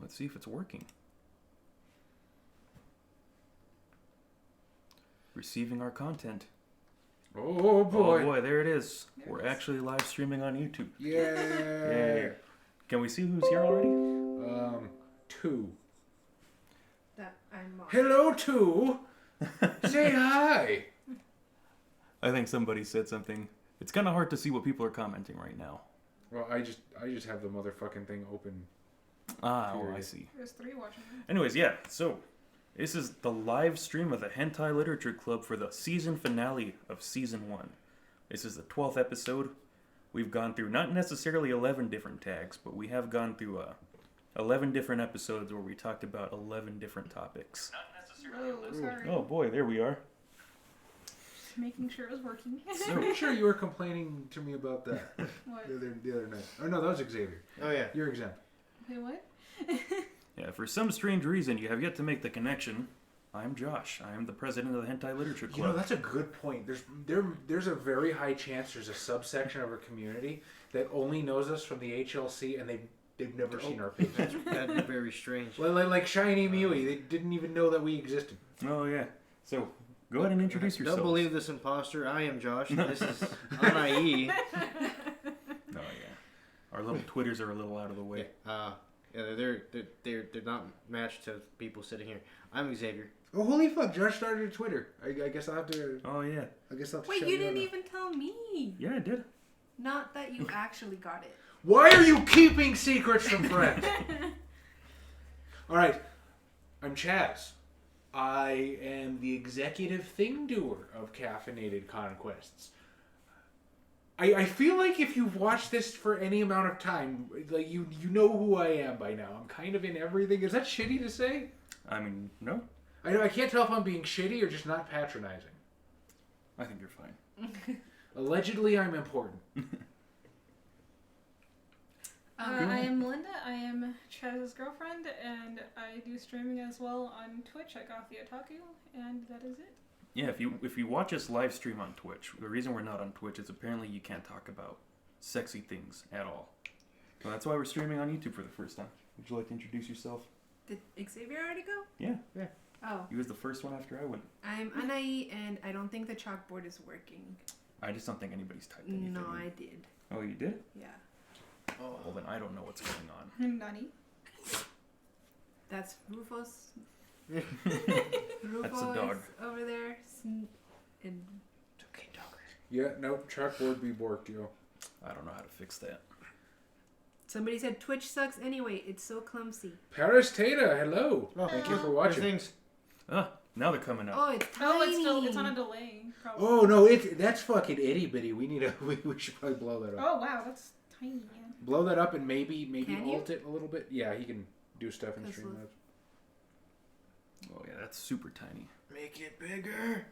Let's see if it's working. Receiving our content. Oh boy. Oh boy, there it is. We're actually live streaming on YouTube. Yay. Can we see who's here already? 2. I'm on. Hello, 2. Say hi. I think somebody said something. It's kind of hard to see what people are commenting right now. Well, I just have the motherfucking thing open. Oh, I see. There's 3 watching. Anyways, yeah, so this is the live stream of the Hentai Literature Club for the season finale of Season 1. This is the 12th episode. We've gone through not necessarily 11 different tags, but we have gone through 11 different episodes where we talked about 11 different topics. Sorry. Oh boy, there we are. Just making sure it was working. I'm pretty sure you were complaining to me about that What? the other night. Oh no, that was Xavier. Oh yeah. You're exempt. Wait, what? Yeah, for some strange reason, you have yet to make the connection. I'm Josh. I am the president of the Hentai Literature Club. You know, that's a good point. There's a very high chance there's a subsection of our community that only knows us from the HLC and they've never seen our page. That'd be very strange. Like Shiny Miwi, they didn't even know that we existed. Oh, yeah. So, go ahead and introduce yourself. Don't believe this imposter. I am Josh. This is Anai. Oh, yeah. Our little Twitters are a little out of the way. Yeah, they're not matched to people sitting here. I'm Xavier. Oh, holy fuck! Josh started a Twitter. I guess I'll have to. Oh, yeah. I guess I'll have to. Wait, shout you out didn't now. even tell me. Yeah, I did. Not that you actually got it. Why are you keeping secrets from friends? All right, I'm Chaz. I am the executive thing doer of Caffeinated Conquests. I feel like if you've watched this for any amount of time, like you know who I am by now. I'm kind of in everything. Is that shitty to say? I mean, no. I can't tell if I'm being shitty or just not patronizing. I think you're fine. Allegedly, I'm important. I am Melinda. I am Chaz's girlfriend, and I do streaming as well on Twitch at Gothi Otaku, and that is it. Yeah, if you watch us live stream on Twitch, the reason we're not on Twitch is apparently you can't talk about sexy things at all. So that's why we're streaming on YouTube for the first time. Would you like to introduce yourself? Did Xavier already go? Yeah. Oh. He was the first one after I went. I'm Anai, and I don't think the chalkboard is working. I just don't think anybody's typed anything. No, in. I did. Oh, you did? Yeah. Oh, well then I don't know what's going on. Nani? That's Rufus. That's a dog. Over there. And It's okay, dog. Yeah, nope. Chalkboard be borked, yo. I don't know how to fix that. somebody said Twitch sucks anyway. It's so clumsy. Paris Tata, hello. Oh, Thank you for watching. Things. Ah, now they're coming up. Oh, it's tiny. Oh, it's on a delay. Probably. Oh no, that's fucking itty bitty. We should probably blow that up. Oh wow, that's tiny. Man. Blow that up and maybe Can alt it a little bit. Yeah, he can do stuff in That's Streamlabs. Oh yeah, that's super tiny. Make it bigger.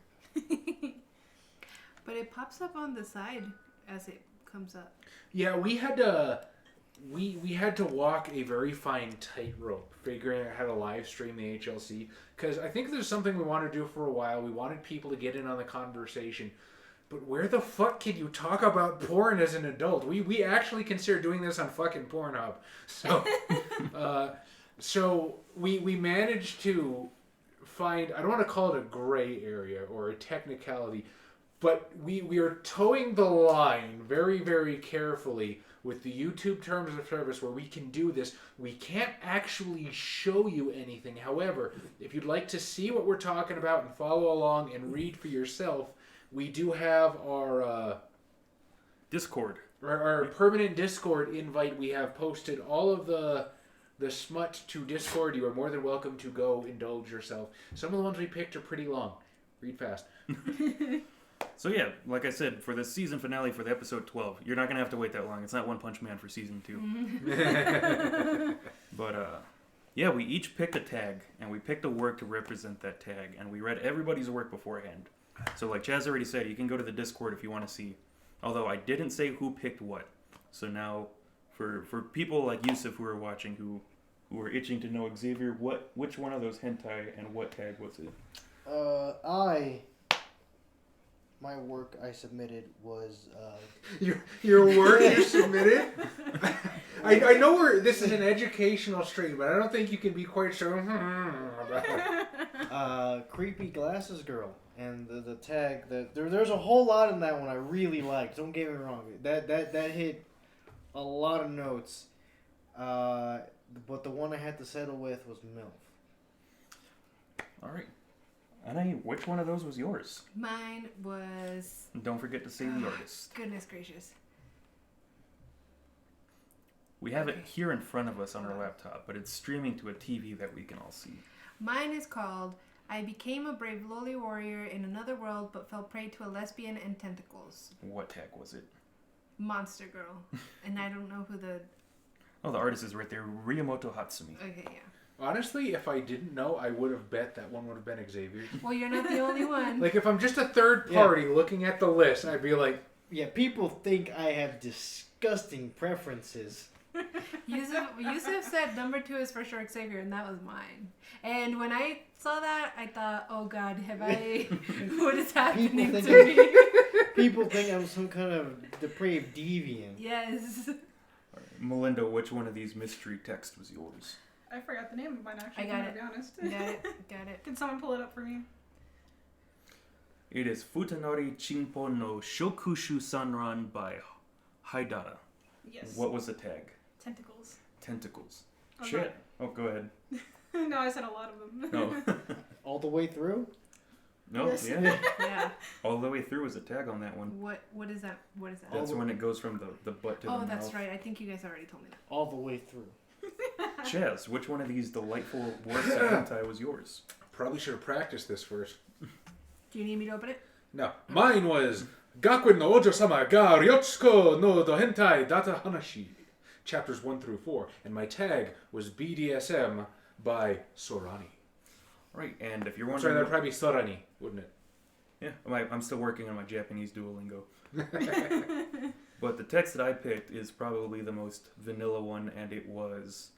But it pops up on the side as it comes up. Yeah, we had to walk a very fine tightrope figuring out how to live stream the HLC, because I think there's something we want to do for a while. We wanted people to get in on the conversation, but where the fuck can you talk about porn as an adult? We actually consider doing this on fucking Pornhub. So so we managed to find, I don't want to call it a gray area or a technicality, but we are towing the line very, very carefully with the YouTube terms of service where we can do this. We can't actually show you anything. However, if you'd like to see what we're talking about and follow along and read for yourself, we do have our Discord. our permanent Discord invite. We have posted all of the smut to Discord. You are more than welcome to go indulge yourself. Some of the ones we picked are pretty long. Read fast. So yeah, like I said, for the season finale for the episode 12, you're not gonna have to wait that long. It's not One Punch Man for season 2. But yeah, we each picked a tag and we picked a work to represent that tag, and we read everybody's work beforehand. So like Chaz already said, you can go to the Discord if you want to see. Although I didn't say who picked what. So now for people like Yusuf who are watching who are itching to know, Xavier, which one of those hentai and what tag was it? My work I submitted was Your work you submitted? I know this is an educational stream, but I don't think you can be quite sure about it. Creepy glasses girl, and the tag. There's a whole lot in that one I really liked. Don't get me wrong. That hit a lot of notes. But the one I had to settle with was MILF. All right. Anna, which one of those was yours? Mine was... And don't forget to say the artist. Goodness gracious. We have it here in front of us on our laptop, but it's streaming to a TV that we can all see. Mine is called I Became a Brave Lowly Warrior in Another World but Fell Prey to a Lesbian and Tentacles. What tag was it? Monster Girl. And I don't know who the... Oh, the artist is right there. Ryomoto Hatsumi. Okay, yeah. Honestly, if I didn't know, I would have bet that one would have been Xavier. Well, you're not the only one. Like, if I'm just a third party looking at the list, I'd be like... Yeah, people think I have disgusting preferences. Yusuf said number 2 is for sure Xavier, and that was mine. And when I saw that, I thought, oh God, what is happening to me? People think I'm some kind of depraved deviant. Yes. All right. Melinda, which one of these mystery texts was yours? I forgot the name of mine actually. I got it. To be honest. Got it. Can someone pull it up for me? It is Futanori Chinpo no Shokushu Sanran by Haidara. Yes. What was the tag? Tentacles. Tentacles. Oh, Shit. Oh, go ahead. No, I said a lot of them. No. All the way through? No, Yes. yeah. Yeah. All the way through was a tag on that one. What is that? What is that? That's when it goes from the butt to the mouth. Oh, that's right. I think you guys already told me that. All the way through. Chaz, which one of these delightful works of hentai was yours? Probably should have practiced this first. Do you need me to open it? No. Mine was Gakuin no Ojo-sama ga Ryotsuko no do Hentai Data Hanashi. Chapters 1 through 4. And my tag was BDSM by Sorani. Right, and if you're Sorry, wondering... that'd probably be Sorani, wouldn't it? Yeah, I'm still working on my Japanese Duolingo. But the text that I picked is probably the most vanilla one, and it was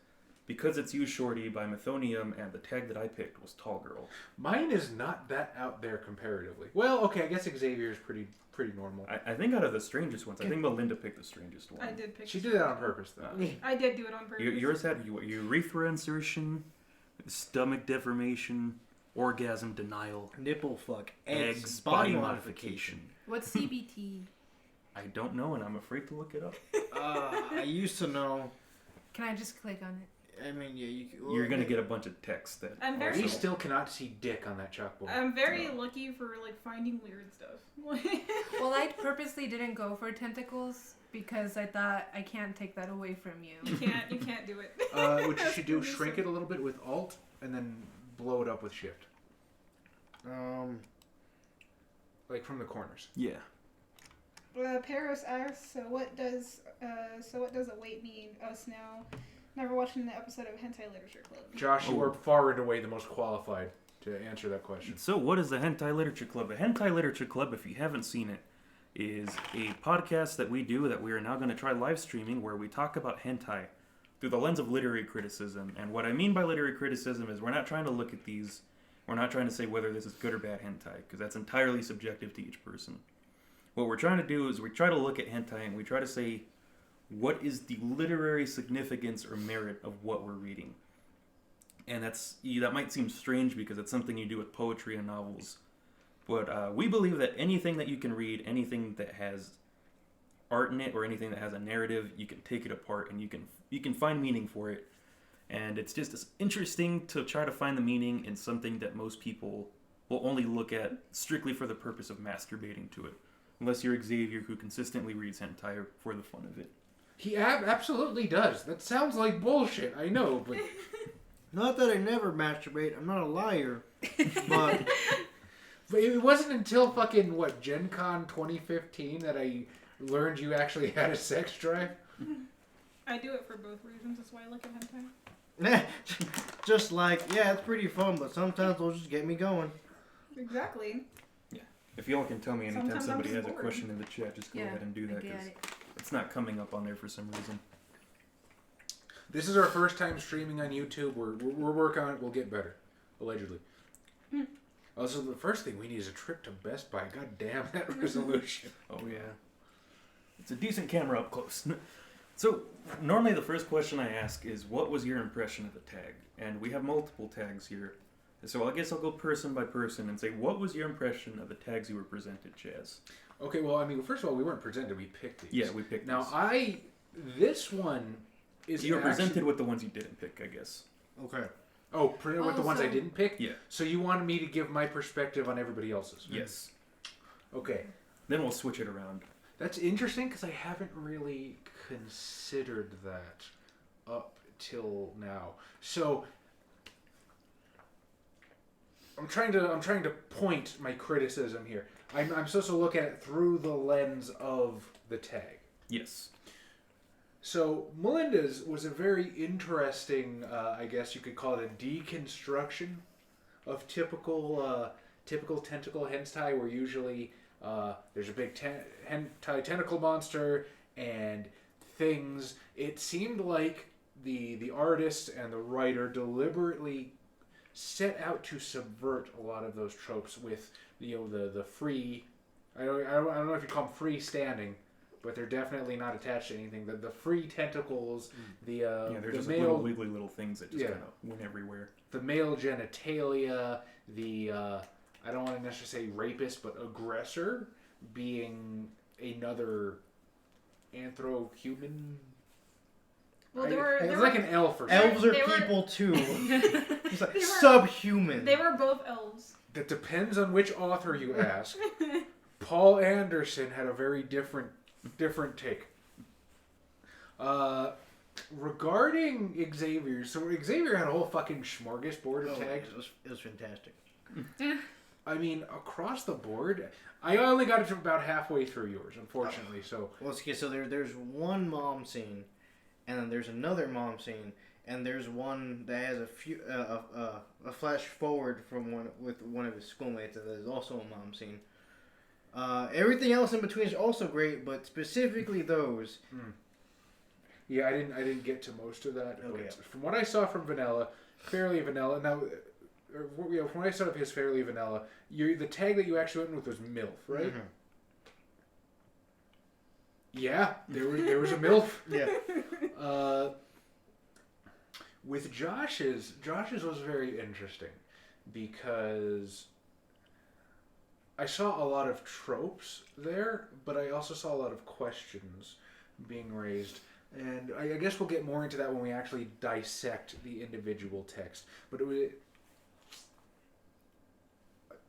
Because It's You Shorty by Methonium, and the tag that I picked was Tall Girl. Mine is not that out there comparatively. Well, okay, I guess Xavier is pretty normal. I think out of the strangest ones, I think Melinda picked the strangest one. I did pick. She did that on purpose, though. I did do it on purpose. Yours had urethra insertion, stomach deformation, orgasm denial, Nipple fuck. eggs, body modification. What's CBT? I don't know, and I'm afraid to look it up. I used to know. Can I just click on it? I mean, yeah, You're gonna get a bunch of text that. I'm very- We also- still cannot see dick on that chalkboard. I'm very lucky for like finding weird stuff. Well, I purposely didn't go for tentacles because I thought I can't take that away from you. You can't do it. What you should do, shrink it a little bit with Alt, and then blow it up with Shift. Like from the corners. Yeah. Paris asks, so what does a wait mean? Us now, never watching the episode of Hentai Literature Club. Josh, you are far and away the most qualified to answer that question. So, what is the Hentai Literature Club? The Hentai Literature Club, if you haven't seen it, is a podcast that we do that we are now going to try live streaming where we talk about hentai through the lens of literary criticism. And what I mean by literary criticism is we're not trying to look at these, we're not trying to say whether this is good or bad hentai, because that's entirely subjective to each person. What we're trying to do is we try to look at hentai and we try to say what is the literary significance or merit of what we're reading. And that might seem strange because it's something you do with poetry and novels. But we believe that anything that you can read, anything that has art in it or anything that has a narrative, you can take it apart and you can find meaning for it. And it's just interesting to try to find the meaning in something that most people will only look at strictly for the purpose of masturbating to it. Unless you're Xavier, who consistently reads hentai for the fun of it. He absolutely does. That sounds like bullshit, I know, but... Not that I never masturbate. I'm not a liar. But it wasn't until fucking, Gen Con 2015 that I learned you actually had a sex drive? I do it for both reasons. That's why I look at hentai. just like, yeah, it's pretty fun, but sometimes it'll just get me going. Exactly. If y'all can tell me anytime Sometimes I'm somebody just has a bored. question in the chat, just go ahead and do that, because it's not coming up on there for some reason. This is our first time streaming on YouTube. We're working on it. We'll get better. Allegedly. Also, the first thing we need is a trip to Best Buy. God damn that resolution. Oh, yeah. It's a decent camera up close. So, normally the first question I ask is, what was your impression of the tag? And we have multiple tags here. So I guess I'll go person by person and say, what was your impression of the tags you were presented, Chaz? Okay, well, I mean, first of all, we weren't presented. We picked these. Yeah, we picked Now, these. this one is You were presented with the ones you didn't pick, I guess. Okay. Oh, with the ones I didn't pick? Yeah. So you wanted me to give my perspective on everybody else's? Yes. Okay. Then we'll switch it around. That's interesting because I haven't really considered that up till now. So I'm trying to point my criticism here. I'm supposed to look at it through the lens of the tag. Yes. So Melinda's was a very interesting, I guess you could call it a deconstruction of typical tentacle hentai, where usually there's a big hentai tentacle monster and things. It seemed like the artist and the writer deliberately set out to subvert a lot of those tropes with the free. I don't know if you call them freestanding, but they're definitely not attached to anything. The free tentacles, they're the just male little wiggly little things that just kind of went everywhere. The male genitalia, I don't want to necessarily say rapist, but aggressor being another anthro-human. Well, it's like an elf or something. Elves are people too. It's like subhuman. They were both elves. That depends on which author you ask. Paul Anderson had a very different take. Regarding Xavier, so Xavier had a whole fucking smorgasbord of tags. It was fantastic. I mean, across the board, I only got it to about halfway through yours, unfortunately. So there's one mom scene, and then there's another mom scene, and there's one that has a flash forward from one of his schoolmates, and there's also a mom scene. Everything else in between is also great, but specifically those. Yeah, I didn't get to most of that. Okay. But from what I saw from Vanilla, fairly vanilla. Now, from what I saw of his fairly vanilla, the tag that you actually went with was MILF, right? Mm-hmm. Yeah, there was a MILF. Yeah. With Josh's was very interesting because I saw a lot of tropes there, but I also saw a lot of questions being raised. And I guess we'll get more into that when we actually dissect the individual text. But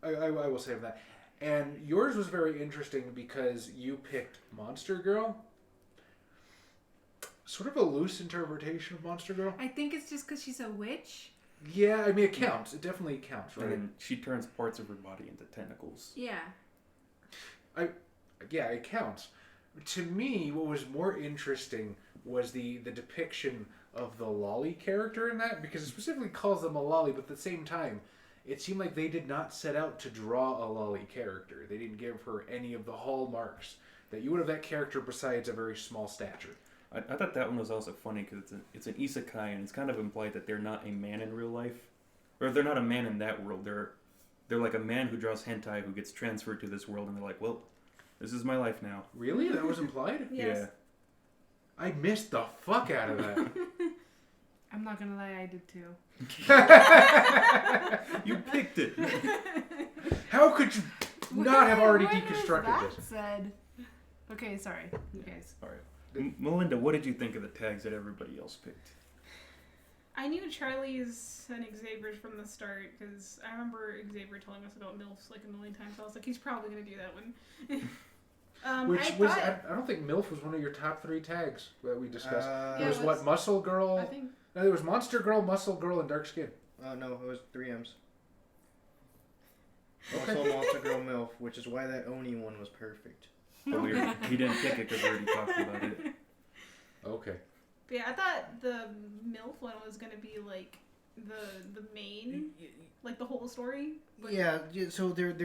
I will save that. And yours was very interesting because you picked Monster Girl. Sort of a loose interpretation of Monster Girl. I think it's just because she's a witch. Yeah, I mean, it counts. It definitely counts, right? And she turns parts of her body into tentacles. Yeah. Yeah, it counts. To me, what was more interesting was the depiction of the lolly character in that, because it specifically calls them a lolly, but at the same time, it seemed like they did not set out to draw a lolly character. They didn't give her any of the hallmarks that you would have that character besides a very small stature. I thought that one was also funny because it's an isekai, and it's kind of implied that they're not a man in real life, or they're not a man in that world. They're like a man who draws hentai who gets transferred to this world, and they're like, well, this is my life now. Really? That was implied? Yes. Yeah. I missed the fuck out of that. I'm not gonna lie, I did too. You picked it. How could you not have already When deconstructed was that this? said? Okay, sorry, you guys. All right. Melinda, what did you think of the tags that everybody else picked? I knew Charlie's and Xavier's from the start because I remember Xavier telling us about MILFs like a million times. So I was like, he's probably going to do that one. I don't think MILF was one of your top 3 tags that we discussed. Yeah, it was what, Muscle Girl? I think. No, it was Monster Girl, Muscle Girl, and Dark Skin. No, it was 3 M's. Okay. Also Monster Girl MILF, which is why that Oni one was perfect. But he didn't pick it because we already talked about it. Okay. But yeah, I thought the MILF one was going to be like the main, like the whole story. But So they're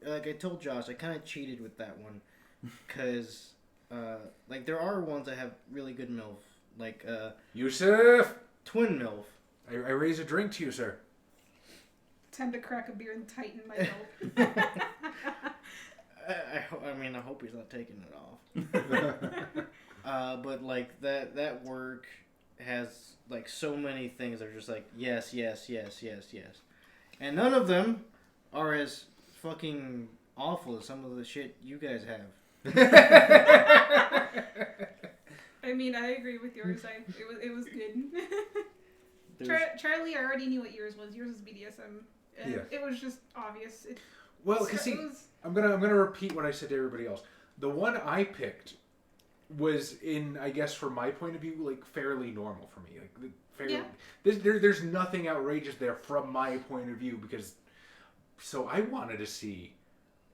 like I told Josh, I kind of cheated with that one, because like there are ones that have really good MILF, like Yusuf! Twin MILF. I raise a drink to you, sir. Time to crack a beer and tighten my belt. I hope he's not taking it off. But like that work has like so many things that are just like yes, and none of them are as fucking awful as some of the shit you guys have. I mean, I agree with yours. It was good. Charlie, I already knew what yours was. Yours was BDSM. And Yeah. It was just obvious. Well, cause see, I'm gonna repeat what I said to everybody else. The one I picked was I guess from my point of view, like fairly normal for me. Like fairly, Yeah. There's nothing outrageous there from my point of view because. So I wanted to see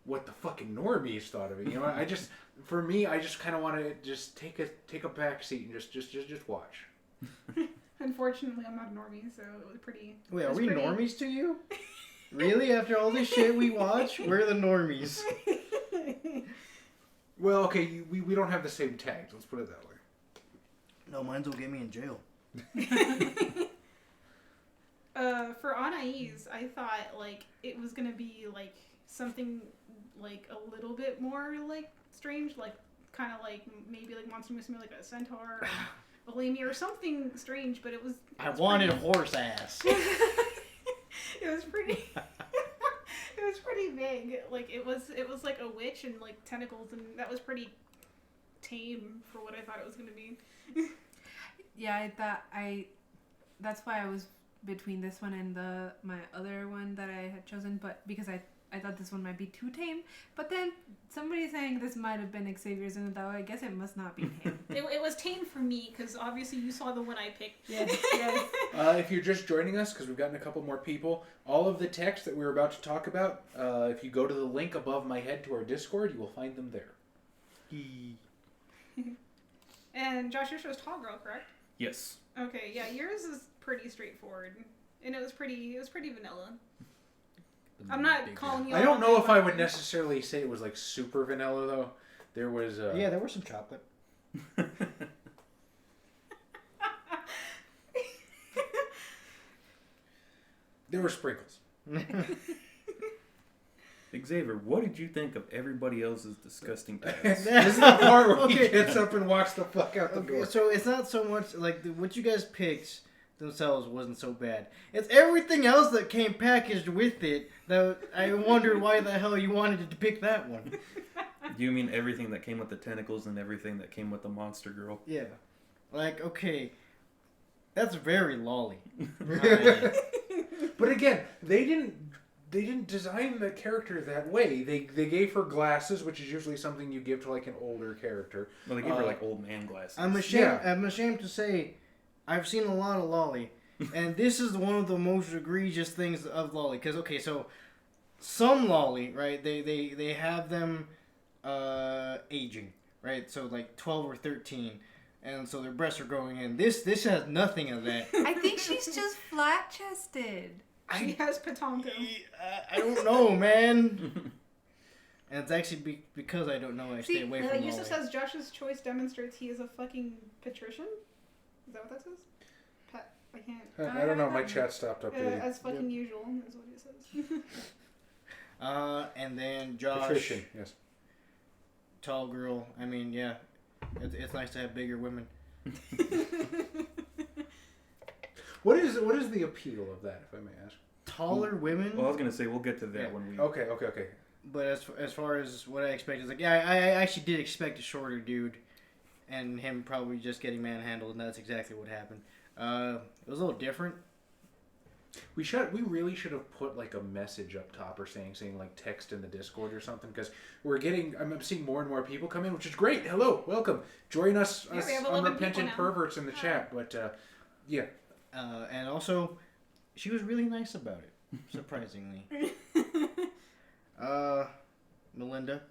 what the fucking normies thought of it. You know, I just kind of want to just take a back seat and just watch. Unfortunately, I'm not a normie, so it was pretty. Wait, are we normies to you? Really? After all this shit we watch, we're the normies. Well, okay, we don't have the same tags. Let's put it that way. No, mine's will get me in jail. For Anais, I thought like it was gonna be like something like a little bit more like strange, like kind of like maybe like Monster Musume, like a centaur or a lamia or something strange. But it was. I wanted horse ass. It was pretty. It was pretty big. Like it was like a witch and like tentacles, and that was pretty tame for what I thought it was gonna be. Yeah, that's why I was between this one and my other one that I had chosen, but because I thought this one might be too tame, but then somebody saying this might have been Xavier's, and I guess it must not be tame. It was tame for me because obviously you saw the one I picked. Yes. If you're just joining us, because we've gotten a couple more people, all of the text that we're about to talk about, if you go to the link above my head to our Discord, you will find them there. And Josh, yours was Tall Girl, correct? Yes. Okay, yeah, yours is pretty straightforward, and it was pretty vanilla. I'm not calling you. I don't know if I would necessarily say it was like super vanilla though. There was yeah, there was some chocolate. There were sprinkles. Xavier, what did you think of everybody else's disgusting tags? This is the part where he Okay. gets up and walks the fuck out the door. So it's not so much like what you guys picked themselves wasn't so bad. It's everything else that came packaged with it that I wondered why the hell you wanted to pick that one. Do you mean everything that came with the tentacles and everything that came with the monster girl? Yeah. Like, okay, that's very lolly. But again, they didn't design the character that way. They gave her glasses, which is usually something you give to like an older character. Well, they gave her like old man glasses. I'm ashamed to say I've seen a lot of lolly, and this is one of the most egregious things of lolly. Because okay, so some lolly, right? They have them aging, right? So like 12 or 13, and so their breasts are growing in. This has nothing of that. I think she's just flat chested. She has Patonko. I don't know, man. And it's actually because I don't know. I stay away from Yusuf lolly. says Josh's choice demonstrates he is a fucking patrician. Is that what that says? I can't. I don't know. My chat stopped updating. As fucking usual is what it says. And then Josh, Patrician, yes. tall girl. I mean, yeah, it's nice to have bigger women. What is the appeal of that, if I may ask? Taller women. Well, I was gonna say we'll get to that Yeah. when we. Okay. But as far as what I expected, like yeah, I actually did expect a shorter dude, and him probably just getting manhandled, and that's exactly what happened. It was a little different. We really should have put like a message up top or saying like text in the Discord or something, because I'm seeing more and more people come in, which is great. Hello, welcome, join us Yeah, we have 11 unrepentant people now. perverts in the chat. But yeah, And also, she was really nice about it, surprisingly. Melinda,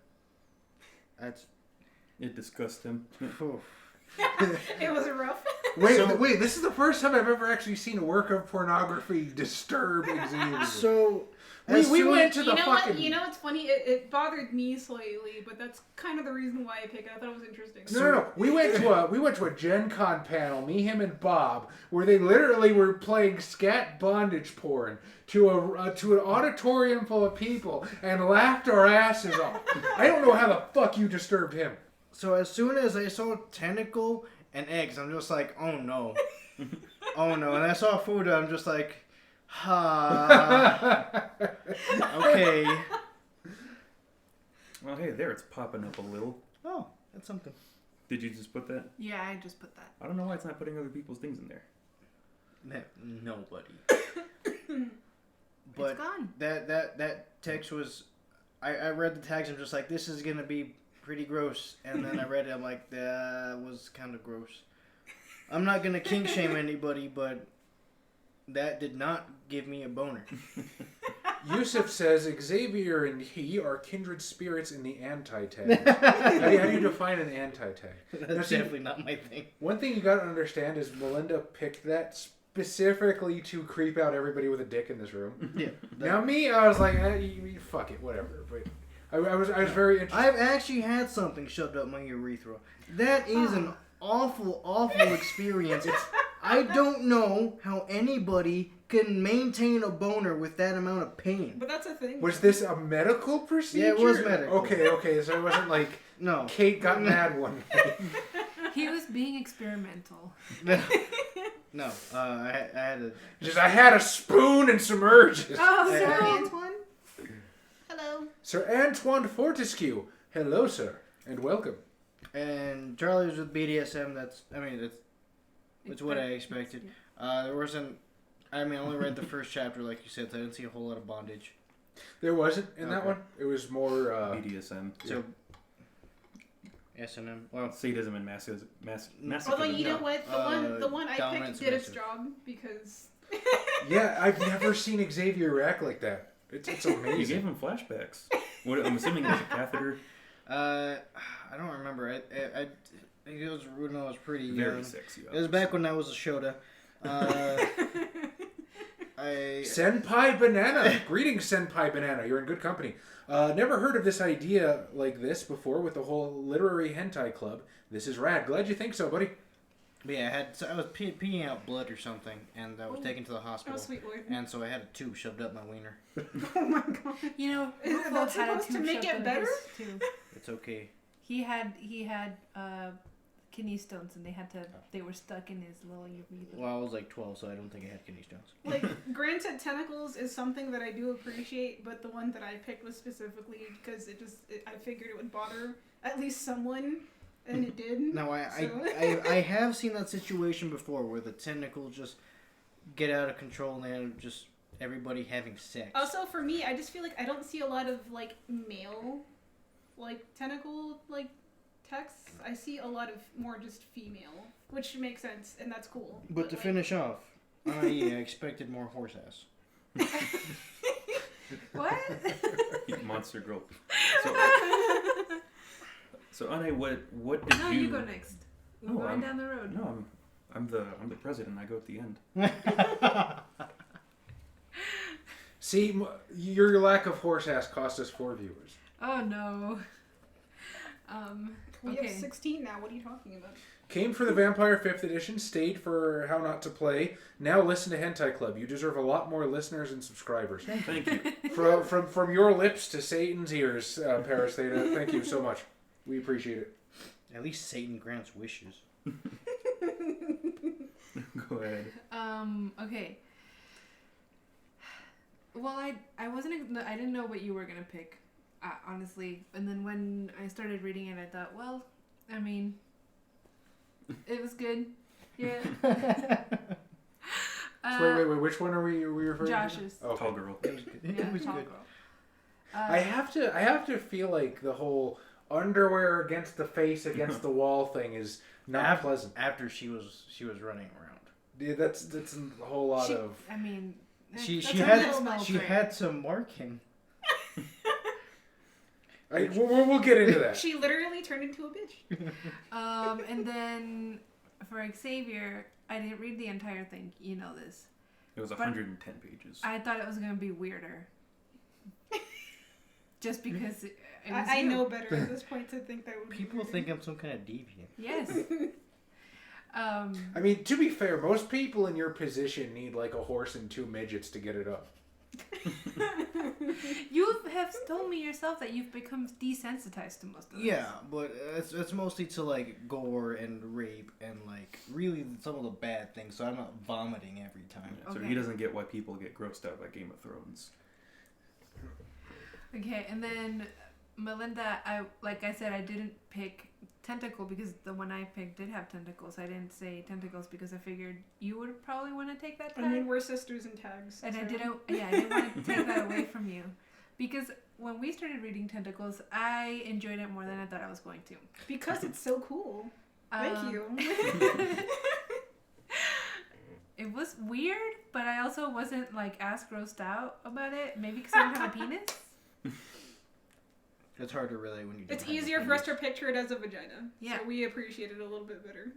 that's. It disgusted him. Whew. It was rough. wait, this is the first time I've ever actually seen a work of pornography disturb Xavier. So we went to the fucking. You know what's funny? It bothered me slightly, but that's kind of the reason why I picked it. I thought it was interesting. No. We went to a Gen Con panel, me, him, and Bob, where they literally were playing scat bondage porn to an auditorium full of people and laughed our asses off. I don't know how the fuck you disturbed him. So as soon as I saw tentacle and eggs, I'm just like, oh no. Oh no. And I saw food, I'm just like, okay. Well, hey, there, it's popping up a little. Oh, that's something. Did you just put that? Yeah, I just put that. I don't know why it's not putting other people's things in there. Nobody. It's But gone. that text was, I read the tags, I'm just like, this is gonna be pretty gross. And then I read it, I'm like, that was kind of gross. I'm not gonna kink shame anybody, but that did not give me a boner. Yusuf says Xavier and he are kindred spirits in the anti-tag. How do you define an anti-tag? That's Now, see, definitely not my thing. one thing you gotta understand is Melinda picked that specifically to creep out everybody with a dick in this room. Yeah. Now me, I was like, fuck it, whatever. But I was very interested. I've actually had something shoved up my urethra. That is an awful, awful experience. I don't know how anybody can maintain a boner with that amount of pain. But that's a thing. Was this a medical procedure? Yeah, it was medical. Okay, so it wasn't like No. Kate got mad one day. He was being experimental. No. I had a... I had a spoon and some urges. Oh, Hey, Sir no. Antoine? Hello. Sir Antoine Fortescue. Hello, sir, and welcome. And Charlie was with BDSM. That's what I expected. There wasn't... I only read the first chapter, like you said, so I didn't see a whole lot of bondage. There wasn't in that Okay. one. It was more... BDSM. So... S&M. Well... Sadism and masochism. Although, you know what? The one I dominant picked did its submissive. job because... Yeah, I've never seen Xavier react like that. It's You amazing. gave him flashbacks. What, I'm assuming there's a catheter. I don't remember. I think it was when I was pretty Very young. sexy. It was back when I was a Shota. Senpai Banana. Greetings, Senpai Banana. You're in good company. Never heard of this idea like this before with the whole literary hentai club. This is rad. Glad you think so, buddy. But yeah, I was peeing out blood or something, and I was taken to the Oh, hospital. sweet Lord. And so I had a tube shoved up my wiener. Oh my god. You know, Is Rufo that had a supposed to tube make shoved it up better? his too. It's okay. He had kidney stones, and they were stuck in his little urethra. Well, I was like 12, so I don't think I had kidney stones. Like, granted, tentacles is something that I do appreciate, but the one that I picked was specifically because I figured it would bother at least someone, and it did. No, I have seen that situation before where the tentacles just get out of control and then just everybody having sex. Also, for me, I just feel like I don't see a lot of, like, male, like, tentacle, like, texts. I see a lot of more just female, which makes sense, and that's cool. But to like, finish off, I expected more horse ass. What? Monster girl. So Anne, what did No, you? you go next. We're No, going I'm- down the road. No, I'm the president. I go at the end. See, your lack of horse ass cost us 4 viewers. Oh no. We Okay. have 16 now. What are you talking about? Came for the Vampire 5th edition, stayed for How Not to Play. Now listen to Hentai Club. You deserve a lot more listeners and subscribers. Thank you. From your lips to Satan's ears, Paris Theta. Thank you so much. We appreciate it. At least Satan grants wishes. Go ahead. Okay. Well, I didn't know what you were gonna pick, honestly. And then when I started reading it, I thought, well, I mean, it was good. Yeah. So wait. Which one are we referring Josh's. to? Okay. Tall girl. It was good. Yeah, It was tall good. girl. I have to feel like the whole underwear against the face against the wall thing is not pleasant. After she was running around. Yeah, that's a whole lot of. I mean, She that's had a little smell she great. had some marking. We'll get into that. She literally turned into a bitch. And then for Xavier, I didn't read the entire thing. You know this. It was 110 pages. I thought it was gonna be weirder. Just because it was I you. know better at this point to think that would be People weird. think I'm some kind of deviant. Yes. I mean, to be fair, most people in your position need like a horse and 2 midgets to get it up. You have told me yourself that you've become desensitized to most of this. Yeah, but it's mostly to like gore and rape and like really some of the bad things. So I'm not vomiting every time. Yeah, so Okay. he doesn't get why people get grossed out by Game of Thrones. Okay, and then Melinda, like I said, I didn't pick tentacle because the one I picked did have tentacles. I didn't say tentacles because I figured you would probably want to take that tag. I mean, we're sisters in tags. And so. I didn't want to take that away from you. Because when we started reading Tentacles, I enjoyed it more than I thought I was going to. Because it's so cool. Thank you. It was weird, but I also wasn't like as grossed out about it. Maybe because I don't have a penis. It's hard to relate when you. It's don't have easier a for us penis. to picture it as a vagina. Yeah. So we appreciate it a little bit better.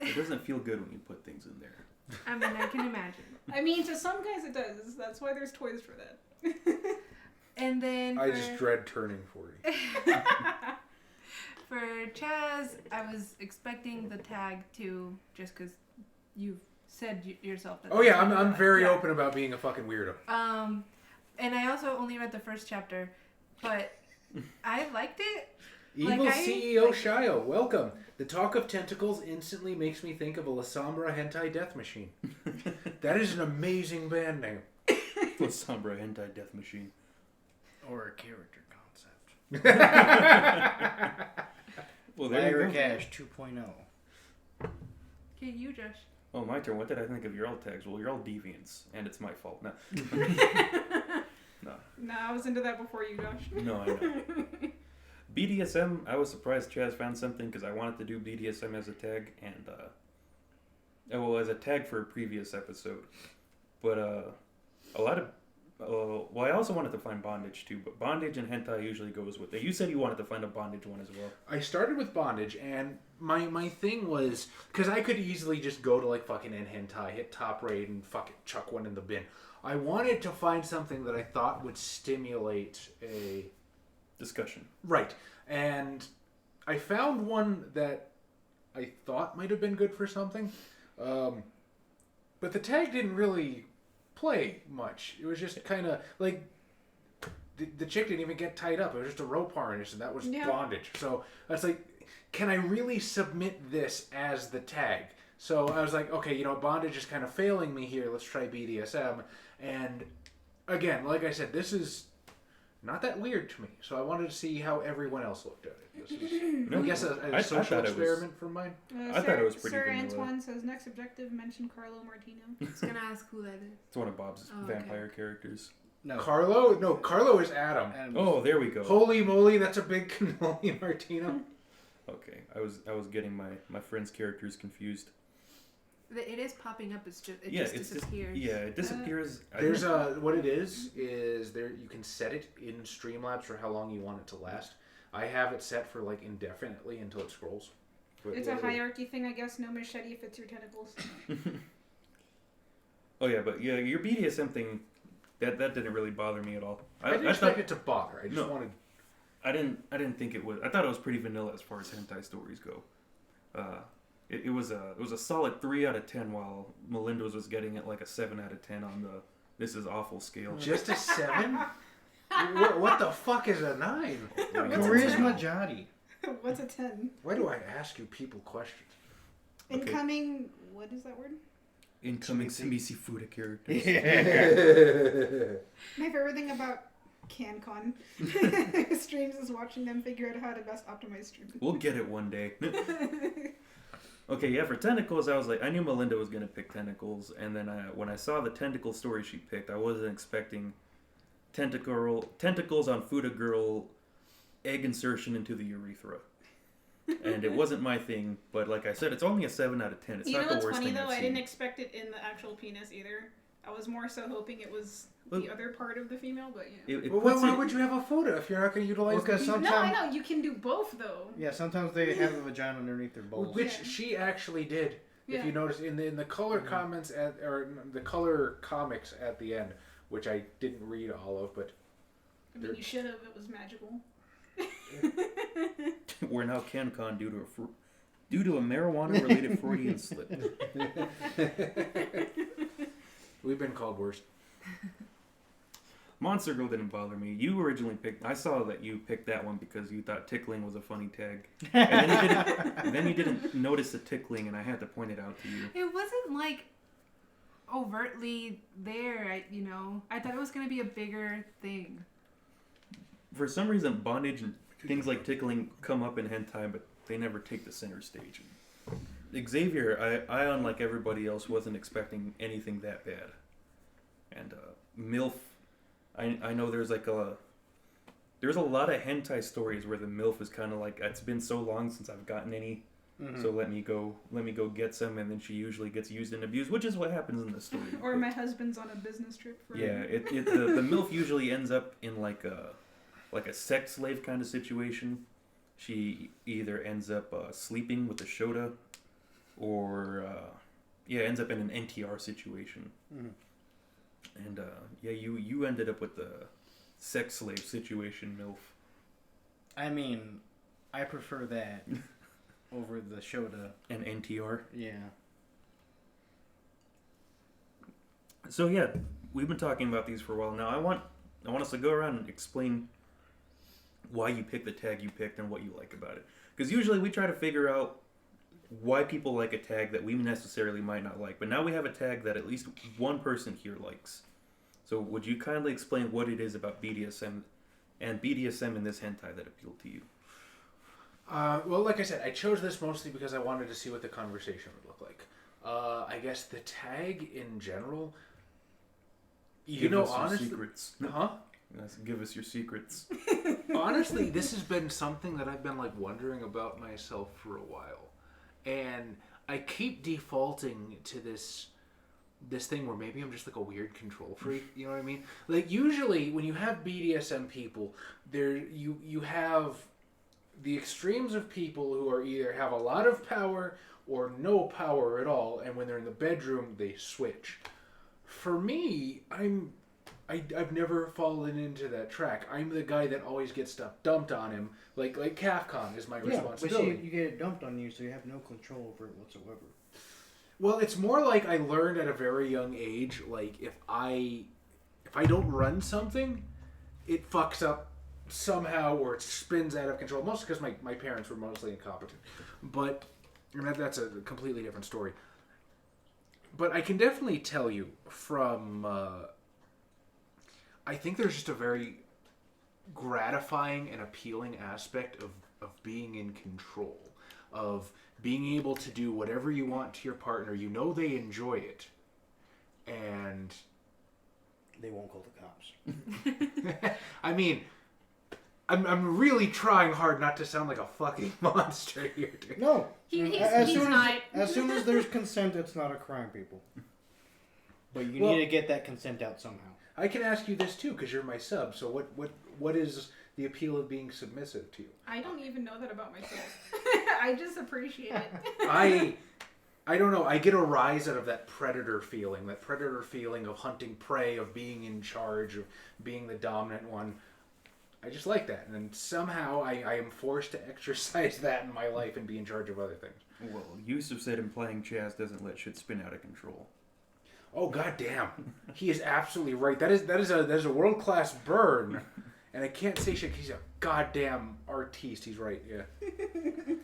It doesn't feel good when you put things in there. I mean, I can imagine. I mean, to some guys it does. That's why there's toys for that. And then I just dread turning 40. for Chaz, I was expecting the tag too, just because you've said yourself that. Oh yeah, that's I'm what- very yeah. open about being a fucking weirdo. And I also only read the first chapter, but I liked it. Evil Like, CEO Shio, welcome. The talk of tentacles instantly makes me think of a La Sombra Hentai Death Machine. That is an amazing band name. The Sombra Hentai Death Machine. Or a character concept. Well, there you Lyra go. Cash 2.0. Okay, you, Josh. Oh, my turn. What did I think of your alt tags? Well, you're all deviants, and it's my fault. No. No, I was into that before you, Josh. No, I know. BDSM, I was surprised Chaz found something because I wanted to do BDSM as a tag, and, as a tag for a previous episode. But, a lot of, I also wanted to find bondage too, but bondage and hentai usually goes with it. You said you wanted to find a bondage one as well. I started with bondage, and my thing was, because I could easily just go to like fucking N Hentai, hit top rate, and fucking chuck one in the bin. I wanted to find something that I thought would stimulate a Discussion. right, and I found one that I thought might have been good for something, but the tag didn't really play much. It was just kind of like the chick didn't even get tied up. It was just a rope harness, and that was Yeah. bondage. So I was like, can I really submit this as the tag? So I was like, okay, bondage is kind of failing me here. Let's try BDSM. And again, like I said, this is not that weird to me. So I wanted to see how everyone else looked at it. This is, I guess, a I social thought it was- experiment from mine. I thought it was pretty Sir vanilla. Antoine says next objective, mention Carlo Martino. I was gonna ask who that is. It's one of Bob's Oh, okay. vampire characters. No. Carlo? No, Carlo is Adam. Adam. Oh, there we go. Holy moly, that's a big cannoli Martino. Okay, I was getting my friend's characters confused. It is popping up. It Yeah, just it's disappears. it disappears. I There's didn't- what it is there you can set it in Streamlabs for how long you want it to last. I have it set for like indefinitely until it scrolls. But It's a hierarchy thing, I guess. No machete fits your tentacles. Oh yeah, but yeah, your BDSM thing, that didn't really bother me at all. I didn't expect it to bother. I just wanted. I didn't think it was. I thought it was pretty vanilla as far as hentai stories go. It was a solid 3 out of 10, while Melinda's was getting it like a 7 out of 10 on the this is awful scale. Just a 7? what the fuck is a 9? Charisma Jotty. What's a 10? Why do I ask you people questions? Okay. Incoming, what is that word? Incoming Simisi Fuda characters. My favorite thing about CanCon streams is watching them figure out how to best optimize streaming. We'll get it one day. Okay, yeah, for tentacles, I was like, I knew Melinda was gonna pick tentacles, and then when I saw the tentacle story she picked, I wasn't expecting tentacles on Fuda Girl, egg insertion into the urethra, and it wasn't my thing. But like I said, it's only a 7 out of 10. It's You not know the what's worst funny thing though? I've I didn't seen. expect it in the actual penis either. I was more so hoping it was Well, the other part of the female, but yeah. It Well, puts why it- would you have a Fuda if you're not going to utilize Because the penis? No, I sometimes- know you can do both though. Yeah, sometimes they have a vagina underneath their balls. Which Yeah. she actually did. Yeah. If you notice in the color comments or the color comics at the end, which I didn't read all of, but I mean, you should have. It was magical. We're now CanCon due to a marijuana-related Freudian slip. we've been called worse. Monster Girl didn't bother me. You originally picked. I saw that you picked that one because you thought tickling was a funny tag, and then you didn't notice the tickling, and I had to point it out to you. It wasn't like overtly there. I thought it was gonna be a bigger thing. For some reason, bondage and things like tickling come up in hentai, but they never take the center stage. Xavier, I unlike everybody else, wasn't expecting anything that bad. And MILF, I know there's a lot of hentai stories where the MILF is kind of like, it's been so long since I've gotten any, so let me go get some, and then she usually gets used and abused, which is what happens in the story. Or my husband's on a business trip for the MILF usually ends up in like a sex slave kind of situation. She either ends up sleeping with the Shota, or ends up in an NTR situation. And you ended up with the sex slave situation, MILF. I mean, I prefer that over the Shota and NTR. Yeah. So yeah, we've been talking about these for a while now. I want us to go around and explain why you picked the tag you picked and what you like about it. Because usually we try to figure out why people like a tag that we necessarily might not like. But now we have a tag that at least one person here likes. So would you kindly explain what it is about BDSM and BDSM in this hentai that appealed to you? Well, like I said, I chose this mostly because I wanted to see what the conversation would look like. I guess the tag in general, honestly, secrets. Huh? Give us your secrets. Honestly, this has been something that I've been wondering about myself for a while, and I keep defaulting to this thing where maybe I'm just a weird control freak. You know what I mean? Usually when you have BDSM people, you have the extremes of people who are either have a lot of power or no power at all, and when they're in the bedroom, they switch. For me, I've never fallen into that track. I'm the guy that always gets stuff dumped on him. Like CAFCON is my responsibility. But you get it dumped on you, so you have no control over it whatsoever. Well, it's more like I learned at a very young age, if I don't run something, it fucks up somehow, or it spins out of control. Mostly because my parents were mostly incompetent. But that's a completely different story. But I can definitely tell you from... I think there's just a very gratifying and appealing aspect of being in control, of being able to do whatever you want to your partner. They enjoy it, and they won't call the cops. I mean, I'm really trying hard not to sound like a fucking monster here, dude. No, he's not. As soon as there's consent, it's not a crime, people. But you need to get that consent out somehow. I can ask you this too, because you're my sub. So what is the appeal of being submissive to you? I don't even know that about myself. I just appreciate it. I don't know. I get a rise out of that predator feeling of hunting prey, of being in charge, of being the dominant one. I just like that, and then somehow I am forced to exercise that in my life and be in charge of other things. Well, Yusuf said him playing Chaz doesn't let shit spin out of control. Oh goddamn! He is absolutely right. That is a world-class burn, and I can't say shit. He's a goddamn artiste. He's right. Yeah,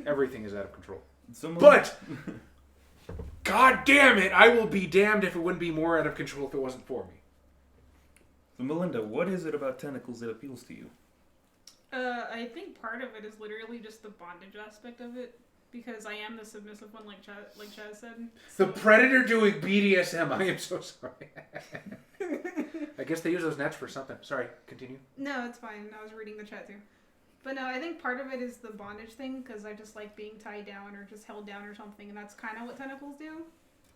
everything is out of control. But god damn it, I will be damned if it wouldn't be more out of control if it wasn't for me. So Melinda, what is it about tentacles that appeals to you? I think part of it is literally just the bondage aspect of it. Because I am the submissive one, like Chaz said. So. The predator doing BDSM. I am so sorry. I guess they use those nets for something. Sorry, continue. No, it's fine. I was reading the chat too. But no, I think part of it is the bondage thing, because I just like being tied down or just held down or something, and that's kind of what tentacles do.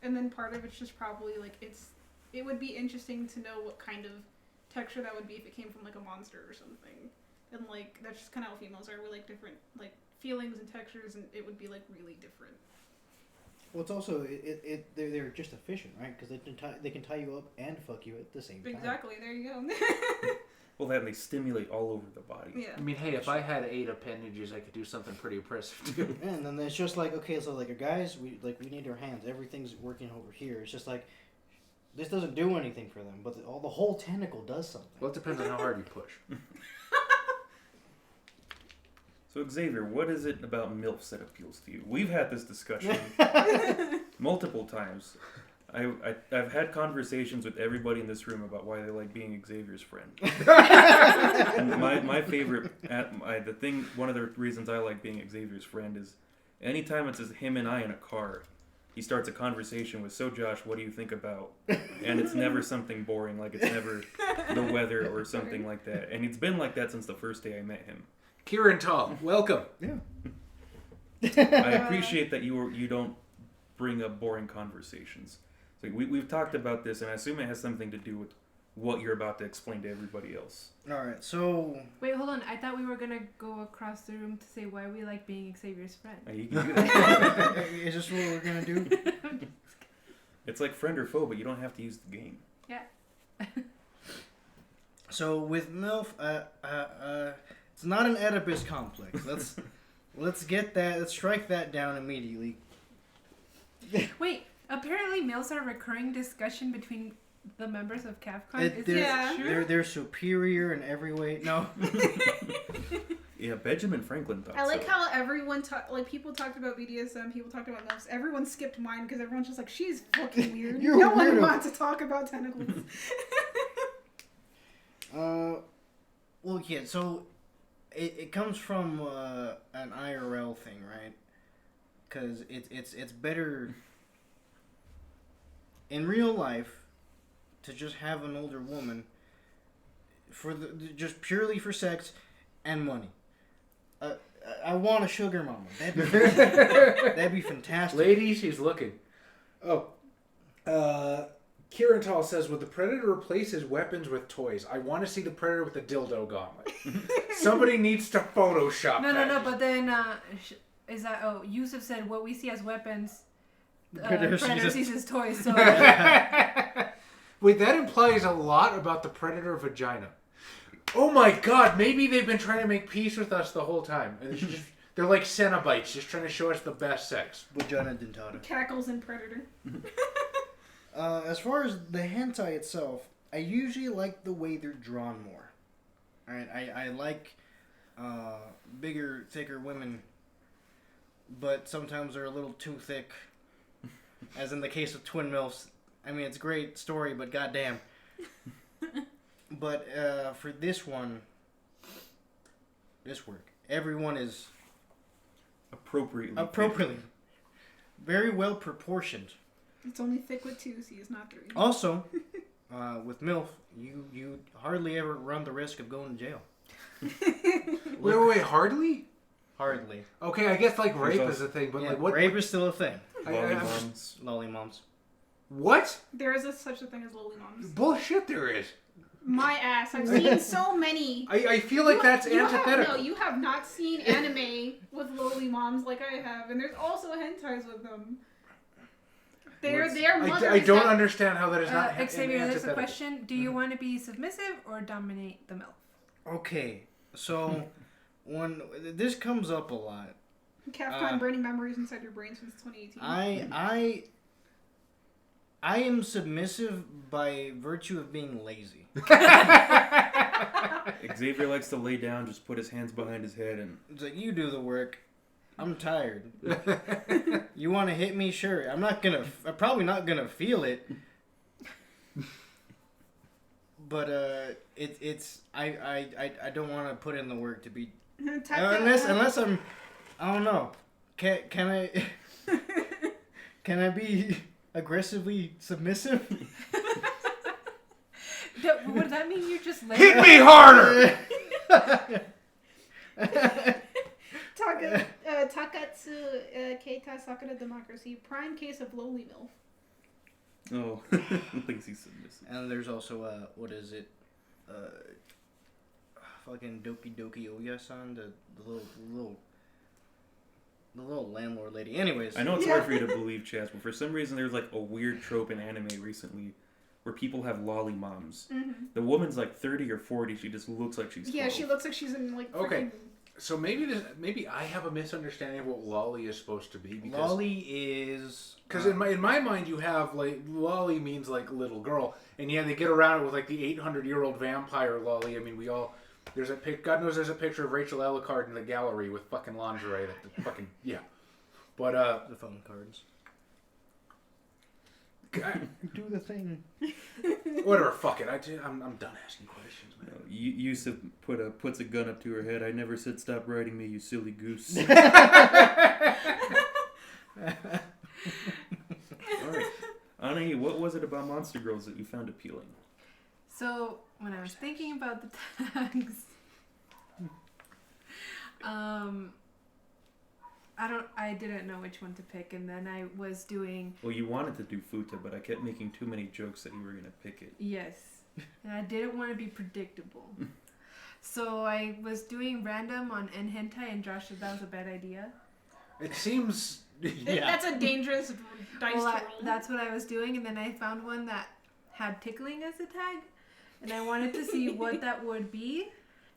And then part of it's just probably it would be interesting to know what kind of texture that would be if it came from a monster or something. And that's just kind of how females are. We're different feelings and textures, and it would be really different. Well, it's also they're just efficient, right? Because they can tie you up and fuck you at the same time. Exactly. There you go. Well, they stimulate all over the body. Yeah. I mean, hey, if I had 8 appendages, I could do something pretty impressive too. And then it's just okay, so guys, we need our hands. Everything's working over here. It's just this doesn't do anything for them, but the whole tentacle does something. Well, it depends on how hard you push. So Xavier, what is it about MILFs that appeals to you? We've had this discussion multiple times. I've had conversations with everybody in this room about why they like being Xavier's friend. And my favorite, one of the reasons I like being Xavier's friend is anytime it's just him and I in a car, he starts a conversation with, so Josh, what do you think about? And it's never something boring, like it's never the weather or something like that. And it's been like that since the first day I met him. Kieran Tall, welcome. Yeah. I appreciate that you don't bring up boring conversations. So we've talked about this, and I assume it has something to do with what you're about to explain to everybody else. All right, so... Wait, hold on. I thought we were going to go across the room to say why we like being Xavier's friend. You can do that. Is this what we're going to do? It's like friend or foe, but you don't have to use the game. Yeah. So with MILF, it's not an Oedipus complex. Let's strike that down immediately. Wait, apparently MILFs are a recurring discussion between the members of CAFCON. They're superior in every way. No. Yeah, Benjamin Franklin thought I like so. how everyone people talked about BDSM, people talked about MILFs. Everyone skipped mine because everyone's just like, she's fucking weird. You're no weird. one wants to talk about tentacles. Well, yeah. So it comes from an IRL thing, right? Because it's better in real life to just have an older woman just purely for sex and money. I want a sugar mama. That'd be fantastic. Ladies, he's looking. Oh. Kieran Tall says, would the Predator replace his weapons with toys? I want to see the Predator with a dildo gauntlet. Somebody needs to Photoshop that. No, but then, Yusuf said what we see as weapons, Predator Predator sees sees as toys, so... Wait, that implies a lot about the Predator vagina. Oh my god, maybe they've been trying to make peace with us the whole time. And they're like Cenobites, just trying to show us the best sex. Vagina dentata. Cackles and Predator. As far as the hentai itself, I usually like the way they're drawn more. Alright, I like bigger, thicker women, but sometimes they're a little too thick. As in the case of Twin MILFs. I mean, it's a great story, but goddamn. But for this work, everyone is appropriately, very well proportioned. It's only thick with 2, so he's not 3. Also, with MILF, you hardly ever run the risk of going to jail. Wait, hardly? Hardly. Okay, I guess like rape is a thing, but Yeah, like what? rape is still a thing. Lollymoms. Lollymoms. What? There is such a thing as loli moms. Bullshit there is. My ass. I've seen so many. I feel like that's antithetical. You have not seen anime with loli moms like I have, and there's also hentais with them. Their mothers. I don't understand how that is not Xavier, there's a antithetical. question. Do you want to be submissive or dominate the MILF? Okay, so when this comes up a lot, CAFCON burning memories inside your brain since 2018. I am submissive by virtue of being lazy. Xavier likes to lay down, just put his hands behind his head, and It's like, you do the work. I'm tired. You want to hit me? Sure. I'm probably not gonna feel it. But I don't want to put in the work to be unless I don't know. Can I be aggressively submissive? Would that mean you're just lazy? Hit me harder! Takatsu Keita Sakura Democracy, prime case of loli MILF. oh, lazy submissive. And there's also what is it? Fucking Doki Doki Oya-san, the little landlord lady. Anyways, I know it's hard for you to believe, Chaz, but for some reason there's like a weird trope in anime recently where people have lolly moms. Mm-hmm. The woman's like 30 or 40. She just looks like she's 12. Yeah, she looks like she's in like Okay. So maybe I have a misunderstanding of what lolly is supposed to be. Because, Lolly is... Because in my mind you have, like, lolly means, like, little girl. And yeah, they get around it with, like, the 800-year-old vampire lolly. I mean, we all... There's a God knows there's a picture of Rachel Ellicott in the gallery with fucking lingerie. That fucking... Yeah. But, The phone cards. God, Do the thing. whatever, fuck it. I'm done asking questions, man. Yusuf puts a gun up to her head. I never said stop riding me, you silly goose. All right. Anna, what was it about Monster Girls that you found appealing? So when I was thinking about the tags, I didn't know which one to pick, and then I was doing... Well, you wanted to do Futa, but I kept making too many jokes that you were going to pick it. Yes. And I didn't want to be predictable. So I was doing random on Hentai, and Josh said that was a bad idea. It seems... That's a dangerous dice to roll. That's what I was doing, and then I found one that had tickling as a tag, and I wanted to see what that would be,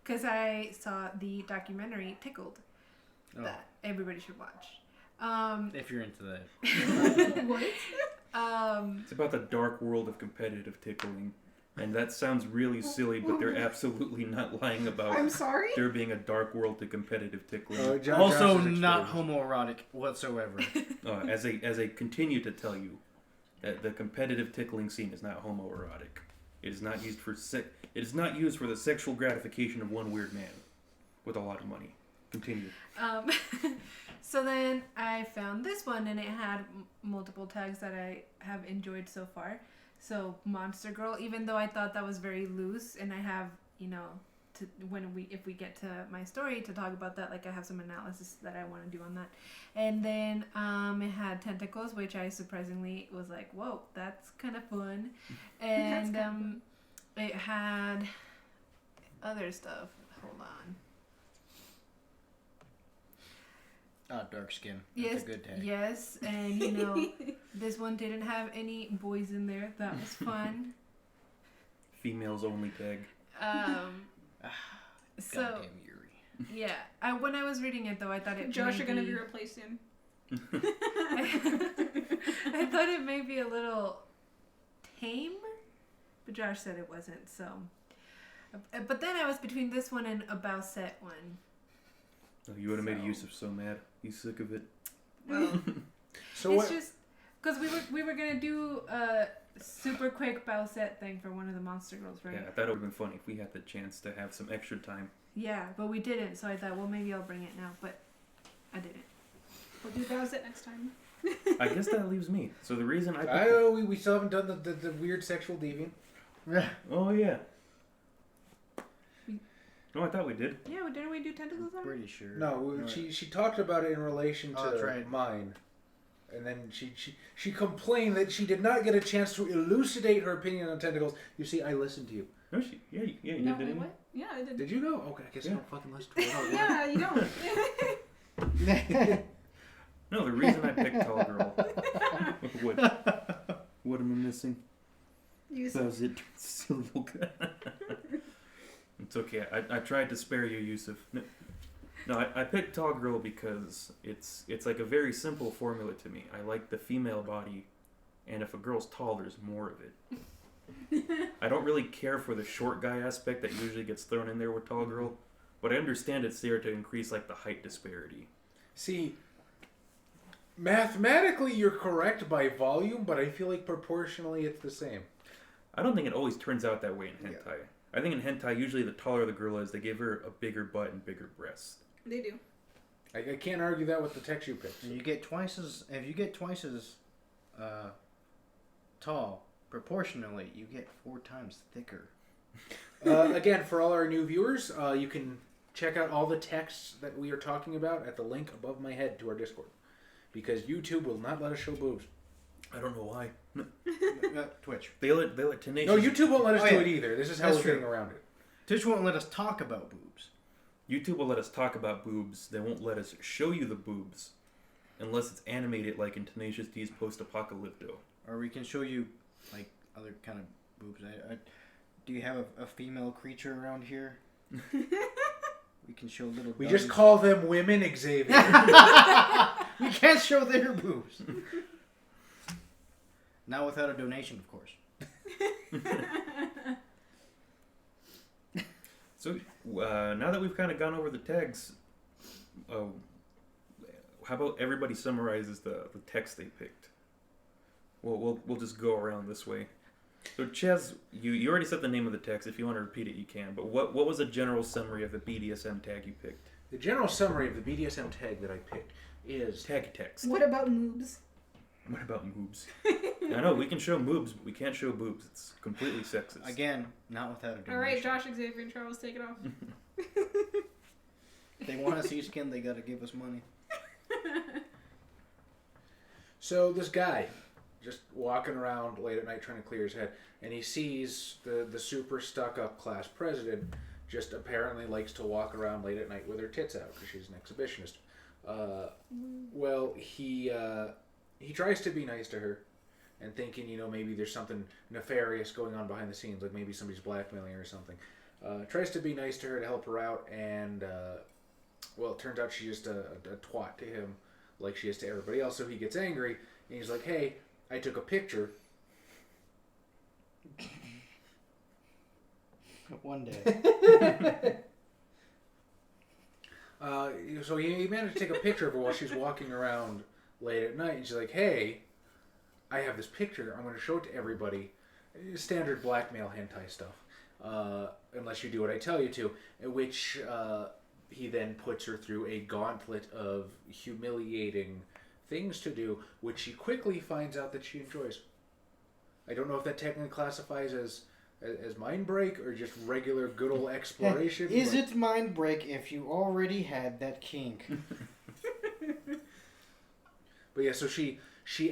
because I saw the documentary Tickled that everybody should watch. If you're into that. What? It's about the dark world of competitive tickling. And that sounds really silly, but they're absolutely not lying about I'm sorry? there being a dark world to competitive tickling. Also Josh is not exposed. homoerotic whatsoever. As I continue to tell you, that the competitive tickling scene is not homoerotic. It is not used for It is not used for the sexual gratification of one weird man with a lot of money. Continue. So then I found this one, and it had multiple tags that I have enjoyed so far. So Monster Girl, even though I thought that was very loose, and I have, if we get to my story to talk about that, like I have some analysis that I want to do on that. And then it had tentacles, which I surprisingly was like, whoa, that's kind of fun. And it had other stuff. Hold on. Dark skin. Yes, That's a good tag. yes, and this one didn't have any boys in there. That was fun. Females only tag. So Goddamn Yuri. yeah, when I was reading it though, I thought it. Josh, you're gonna be replaced soon. I thought it may be a little tame, but Josh said it wasn't. So, but then I was between this one and a Bowsette one. Oh, you would have made Yusuf so mad. He's sick of it. Well, So it's what? just because we were gonna do a super quick Bowsette thing for one of the Monster Girls, right? Yeah, I thought it would have been funny if we had the chance to have some extra time. Yeah, but we didn't. So I thought, well, maybe I'll bring it now, but I didn't. We'll do Bowsette next time. I guess that leaves me. So the reason I I picked know we still haven't done the weird sexual deviant. Oh, yeah. No, I thought we did. Yeah, well, didn't we do tentacles on it? Pretty sure. No, she talked about it in relation Oh, that's to right. mine, and then she complained that she did not get a chance to elucidate her opinion on tentacles. You see, I listened to you. No, you No, did, wait, didn't you? what? Yeah, I did. Did you know? Okay, I guess I Yeah. don't fucking listen to it. Yeah, you don't. No, the reason I picked Tall Girl. What am I missing? That was it. Silly old guy. It's okay. I tried to spare you, Yusuf. No, I picked Tall Girl because it's like a very simple formula to me. I like the female body, and if a girl's tall, there's more of it. I don't really care for the short guy aspect that usually gets thrown in there with Tall Girl, but I understand it's there to increase like the height disparity. See, mathematically you're correct by volume, but I feel like proportionally it's the same. I don't think it always turns out that way in hentai. I think in hentai, usually the taller the girl is, they give her a bigger butt and bigger breasts. They do. I can't argue that with the text you picked. And you get twice as tall proportionally, you get 4 times thicker. Again, for all our new viewers, you can check out all the texts that we are talking about at the link above my head to our Discord, because YouTube will not let us show boobs. I don't know why. Twitch. They let Tenacious... No, YouTube won't let us Oh, do yeah. it either. This is how That's we're true. getting around it. Twitch won't let us talk about boobs. YouTube will let us talk about boobs. They won't let us show you the boobs unless it's animated like in Tenacious D's Post-Apocalypto. Or we can show you, like, other kind of boobs. Do you have a female creature around here? We can show little. We just call them women, Xavier. We can't show their boobs. Not without a donation, of course. So now that we've kind of gone over the tags, how about everybody summarizes the text they picked? We'll just go around this way. So Chaz, you already said the name of the text. If you want to repeat it, you can. But what was a general summary of the BDSM tag you picked? The general summary of the BDSM tag that I picked is... Tag text. What about moobs? What about moobs? I know we can show moobs, but we can't show boobs. It's completely sexist. Again, not without a donation. All right, Josh, Xavier, and Charles, take it off. If they want to see skin, they gotta give us money. So this guy, just walking around late at night trying to clear his head, and he sees the super stuck-up class president just apparently likes to walk around late at night with her tits out because she's an exhibitionist. Well, he tries to be nice to her and thinking, maybe there's something nefarious going on behind the scenes, like maybe somebody's blackmailing her or something. Tries to be nice to her to help her out, and, well, it turns out she's just a twat to him like she is to everybody else, so he gets angry, and he's like, hey, I took a picture. One day. So he managed to take a picture of her while she's walking around late at night, and she's like, hey, I have this picture, I'm going to show it to everybody. Standard blackmail hentai stuff. Unless you do what I tell you to, in which he then puts her through a gauntlet of humiliating things to do, which she quickly finds out that she enjoys. I don't know if that technically classifies as mind break or just regular good old exploration. Is it mind break if you already had that kink? But yeah, so she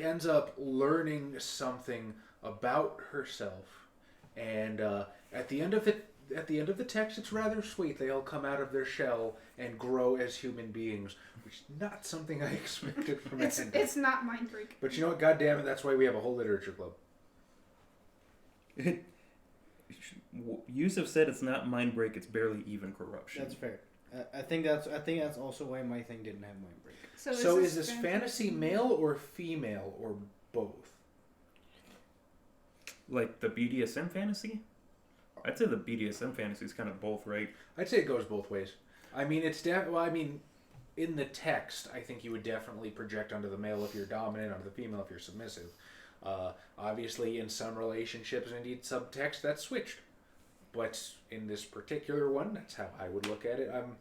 ends up learning something about herself, and at the end of the text, it's rather sweet. They all come out of their shell and grow as human beings, which is not something I expected from a hentai. It's not mind break. But you know what? God damn it, that's why we have a whole literature club. Yusuf said it's not mind break; it's barely even corruption. That's fair. I think that's also why my thing didn't have mind break. So is this fantasy male or female or both? Like the BDSM fantasy? I'd say the BDSM fantasy is kind of both, right? I'd say it goes both ways. I mean, in the text, I think you would definitely project onto the male if you're dominant, onto the female if you're submissive. Obviously, in some relationships, indeed, subtext, that's switched. But in this particular one, that's how I would look at it. I'm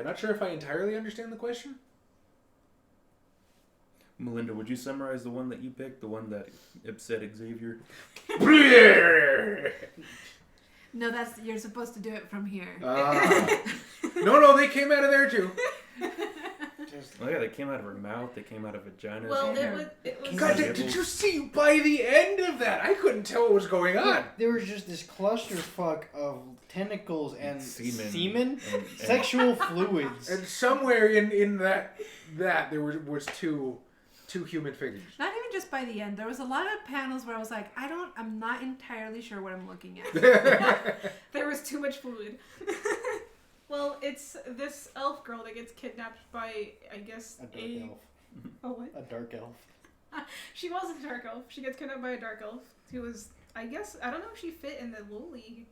not sure if I entirely understand the question. Melinda, would you summarize the one that you picked? The one that upset Xavier? No, you're supposed to do it from here. No, they came out of there too. Oh yeah, they came out of her mouth. They came out of vaginas. Well, it was. God, did you see by the end of that? I couldn't tell what was going on. There was just this clusterfuck of tentacles and semen and sexual fluids. And somewhere in that there was two human figures. Not even just by the end. There was a lot of panels where I was like, I'm not entirely sure what I'm looking at. There was too much fluid. Well, it's this elf girl that gets kidnapped by, I guess, a dark elf. Oh, what? A dark elf. She was a dark elf. She gets kidnapped by a dark elf who was, I guess, I don't know if she fit in the lowly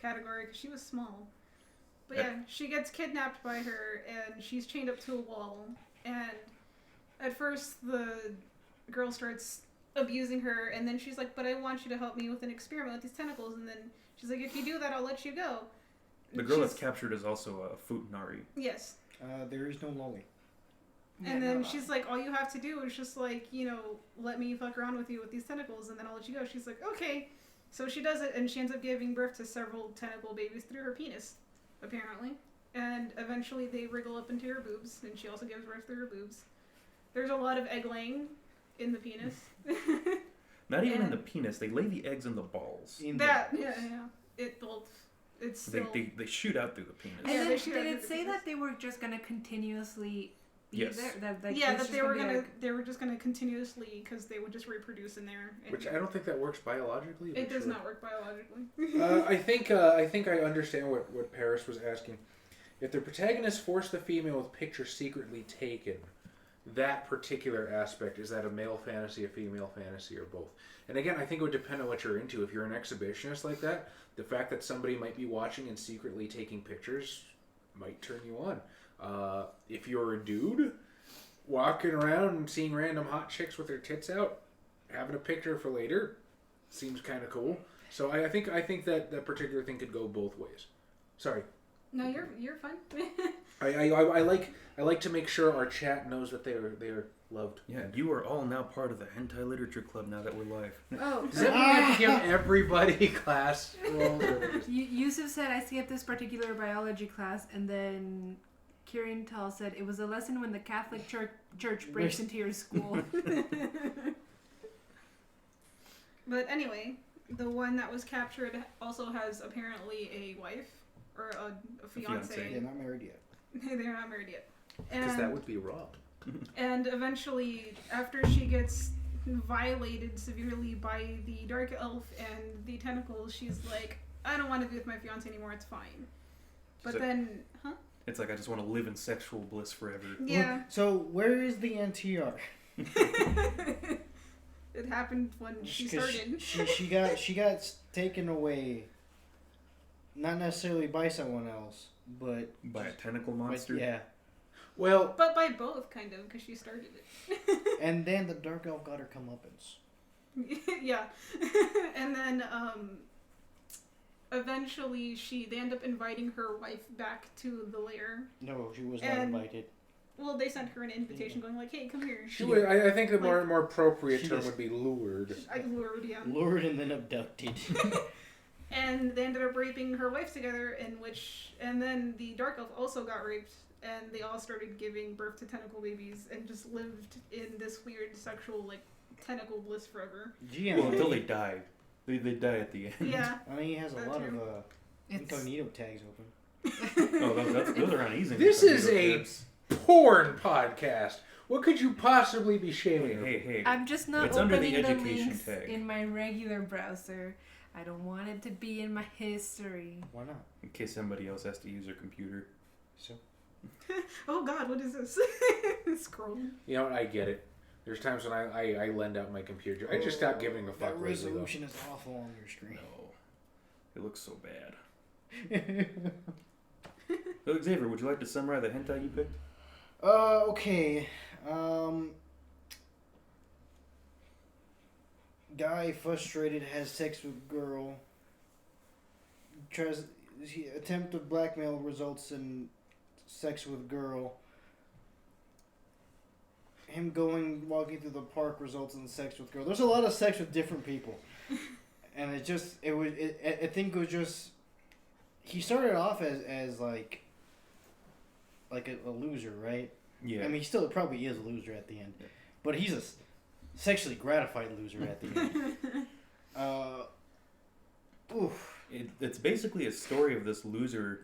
category because she was small. But yeah, she gets kidnapped by her and she's chained up to a wall. And at first the girl starts abusing her and then she's like, but I want you to help me with an experiment with these tentacles. And then she's like, if you do that, I'll let you go. The girl that's captured is also a Futanari. Yes. There is no lolly. And then she's like, all you have to do is just like, let me fuck around with you with these tentacles and then I'll let you go. She's like, okay. So she does it and she ends up giving birth to several tentacle babies through her penis, apparently. And eventually they wriggle up into her boobs and she also gives birth through her boobs. There's a lot of egg laying in the penis. Not even in the penis. They lay the eggs in the balls. Yeah. It's still... They shoot out through the penis. And then did it say that they were just gonna continuously be there? That they were just gonna continuously because they would just reproduce in there. Which I don't think that works biologically. It does not work biologically. I think I understand what Paris was asking. If the protagonist forced the female with pictures secretly taken, that particular aspect, is that a male fantasy, a female fantasy, or both? And again, I think it would depend on what you're into. If you're an exhibitionist like that, the fact that somebody might be watching and secretly taking pictures might turn you on. If you're a dude walking around and seeing random hot chicks with their tits out, having a picture for later seems kind of cool. So I think that that particular thing could go both ways. Sorry. No, you're fine. I like to make sure our chat knows that they are loved. Yeah, you are all now part of the Hentai Literature Club now that we're live. Oh. Does that mean I have to give everybody class roles? Yusuf said, I skipped this particular biology class, and then Kieran Tall said, it was a lesson when the Catholic Church breaks into your school. But anyway, the one that was captured also has apparently a wife or a fiance. They're not married yet. They're not married yet. Because that would be wrong. And eventually, after she gets violated severely by the dark elf and the tentacles, she's like, I don't want to be with my fiance anymore, it's fine. But So- then, huh? It's like I just want to live in sexual bliss forever. Yeah. So where is the NTR? It happened when she 'Cause started. She got taken away. Not necessarily by someone else, but By a tentacle but monster? yeah. Well, But by both, kind of, because she started it. And then the dark elf got her comeuppance. Yeah. And then, eventually they end up inviting her wife back to the lair. No, she was not And- invited. Well, they sent her an invitation going like, hey, come here. I think the more appropriate She term just- would be lured. I lured, yeah. Lured and then abducted. And they ended up raping her wife together, and then the dark elf also got raped, and they all started giving birth to tentacle babies and just lived in this weird sexual, like, tentacle bliss forever. Well, until they die. They die at the end. Yeah. I mean, he has a That's lot of true. incognito tags open. Oh, those are uneasy. This is a porn podcast. What could you possibly be shaming her? Hey. I'm just not It's under opening the the education links tag. in my regular browser. I don't want it to be in my history. Why not? In case somebody else has to use their computer. So Oh god, what is this? Scrolling. You know what? I get it. There's times when I lend out my computer. I just stopped giving a fuck. that lately, though. resolution is awful on your screen. No. It looks so bad. So, Xavier, would you like to summarize the hentai you picked? Okay. Guy frustrated has sex with girl. Attempt of blackmail results in sex with girl. Him walking through the park results in sex with girl. There's a lot of sex with different people, and I think it was just. He started off as like a loser, right? Yeah. I mean, he still probably is a loser at the end, Yeah. but he's a sexually gratified loser at the end. Oof. It's basically a story of this loser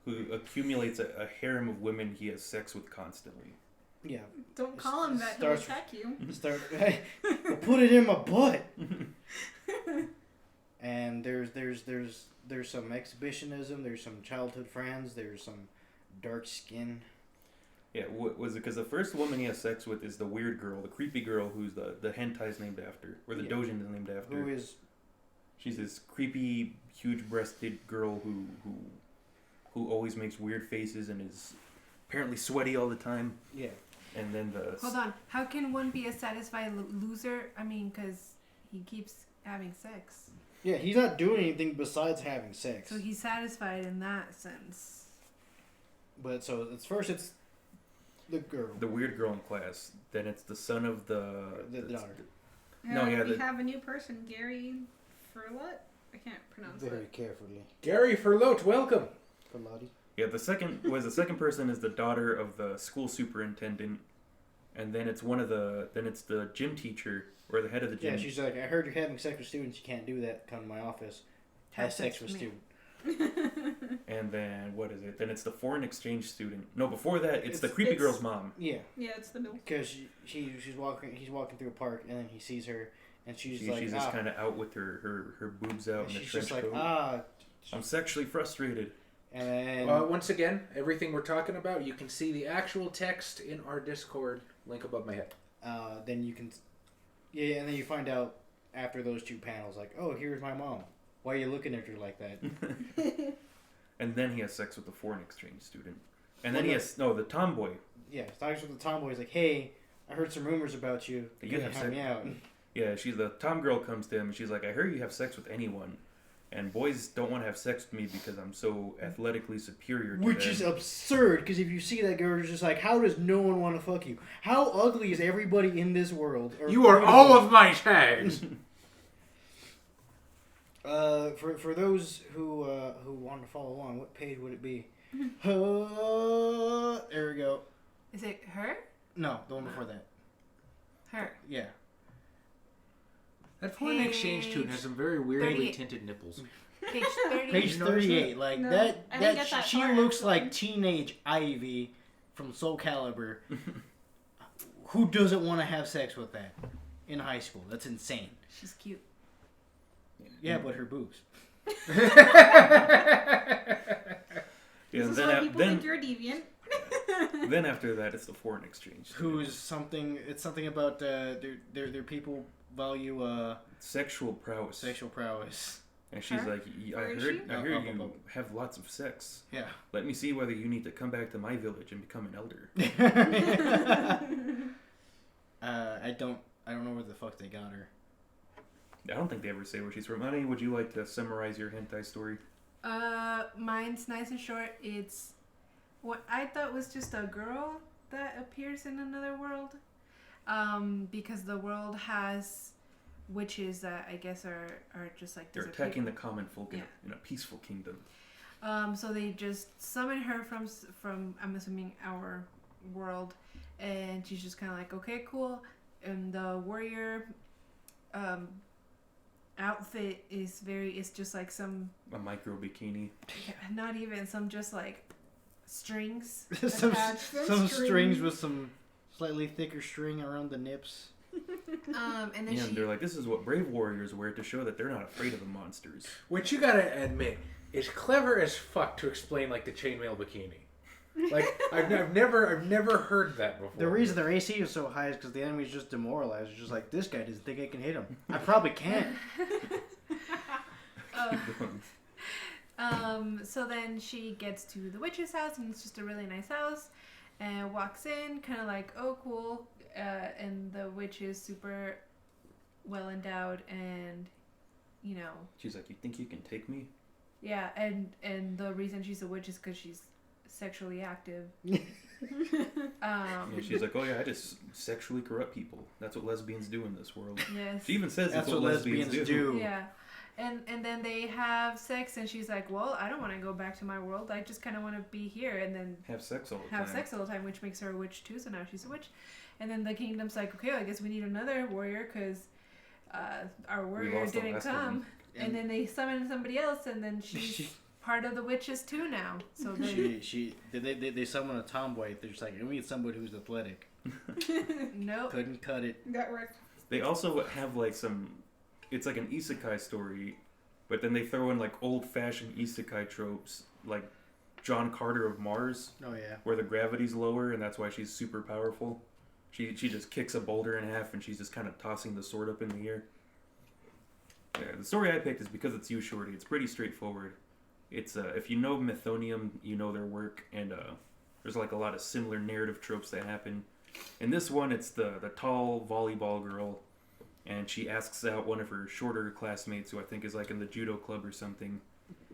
who accumulates a harem of women he has sex with constantly. Yeah. Don't call him that, he'll Starts- attack you. I'll put it in my butt. And there's some exhibitionism. There's some childhood friends. There's some dark skin. Yeah, was it because the first woman he has sex with is the weird girl, the creepy girl who's the hentai's named after, or the Yeah. dojin is named after. Who is? She's this creepy, huge-breasted girl who always makes weird faces and is apparently sweaty all the time. Yeah. And then Hold on. How can one be a satisfied loser? I mean, because he keeps having sex. Yeah, he's not doing anything besides having sex. So he's satisfied in that sense. But so it's the girl. the weird girl in class. Then it's the son of the daughter. No, yeah, We the- have a new person, Gary Furlot? I can't pronounce Very it. carefully. Gary Furloat, welcome. Pilati. Yeah, the second person is the daughter of the school superintendent, and then it's it's the gym teacher or the head of the gym. Yeah, she's like, I heard you're having sex with students. You can't do that. Come to my office. Have sex with me. students. And then what is it? Then it's the foreign exchange student. No, before that, it's the It's- creepy it's- girl's mom. Yeah, Yeah, it's the milk. because he's walking through a park and then he sees her and she's She's like, just kind of out with her boobs out and in a she's trench just like, coat. she's I'm sexually frustrated. And then Once again, everything we're talking about, you can see the actual text in our Discord link above my head. then you can, and then you find out after those 2 panels, like, oh, here's my mom. Why are you looking at her like that? And then he has sex with the foreign exchange student. And then the tomboy. Yeah, talks with the tomboy. He's like, hey, I heard some rumors about you. You have help me out. Yeah, the tom girl comes to him and she's like, I heard you have sex with anyone. And boys don't want to have sex with me because I'm so athletically superior to Which them. is absurd, because if you see that girl, it's just like, how does no one want to fuck you? How ugly is everybody in this world? You are all of my tags! For those who want to follow along, what page would it be? There we go. Is it her? No, the one before that. Her. Yeah. That foreign exchange tune has some very weirdly 38. tinted nipples. Page 30. Page 38. Like No, that. I didn't get that She far, looks actually. like teenage Ivy from Soul Calibur. Who doesn't want to have sex with that in high school? That's insane. She's cute. Yeah, but her boobs. Yeah, This is and why people then think you're a deviant. then after that, it's the foreign exchange student. Who's something? It's something about their people value Sexual prowess. sexual prowess. And she's Her? like, I Or is heard she? you No. have lots of sex. Yeah. Let me see whether you need to come back to my village and become an elder. I don't know where the fuck they got her. I don't think they ever say where she's from. Honey, would you like to summarize your hentai story? Mine's nice and short. It's what I thought was just a girl that appears in another world. Because the world has witches that I guess are just like They're disappear- attacking the common folk Yeah. in a peaceful kingdom. So they just summon her from I'm assuming our world, and she's just kind of like, okay, cool. And the warrior outfit is it's just like some, A micro bikini. not even some, just like strings some attached. some strings with some slightly thicker string around the nips. And then Yeah, she and they're like, this is what brave warriors wear to show that they're not afraid of the monsters. Which you gotta admit is clever as fuck to explain like the chainmail bikini. Like I've never heard that before. The reason their AC is so high is because the enemy's just demoralized. It's just like, this guy doesn't think I can hit him. I probably can't. So then she gets to the witch's house, and it's just a really nice house, and walks in, kind of like, oh, cool. And the witch is super well endowed, and you know, She's like, you think you can take me? yeah, and the reason she's a witch is because she's sexually active. Yeah, she's like, oh yeah, I just sexually corrupt people. That's what lesbians do in this world. Yes. She even says That's what what lesbians do. Yeah. And then they have sex, and she's like, well, I don't want to go back to my world. I just kind of want to be here, and then Have sex all the have time. sex all the time, which makes her a witch too. So now she's a witch. And then the kingdom's like, okay, I guess we need another warrior because our warrior lost the didn't last come. one. And then they summon somebody else, and then she's part of the witches too now. So then, They summon a tomboy. They're just like, we need somebody who's athletic. nope. Couldn't cut it. Got wrecked. They also have like it's like an isekai story, but then they throw in like old-fashioned isekai tropes, like John Carter of Mars, Oh yeah. where the gravity's lower and that's why she's super powerful. She just kicks a boulder in half and she's just kind of tossing the sword up in the air. Yeah, the story I picked is because it's you, Shorty. It's pretty straightforward. It's if you know Mythonium, you know their work, and there's like a lot of similar narrative tropes that happen. In this one, it's the tall volleyball girl, and she asks out one of her shorter classmates, who I think is like in the judo club or something.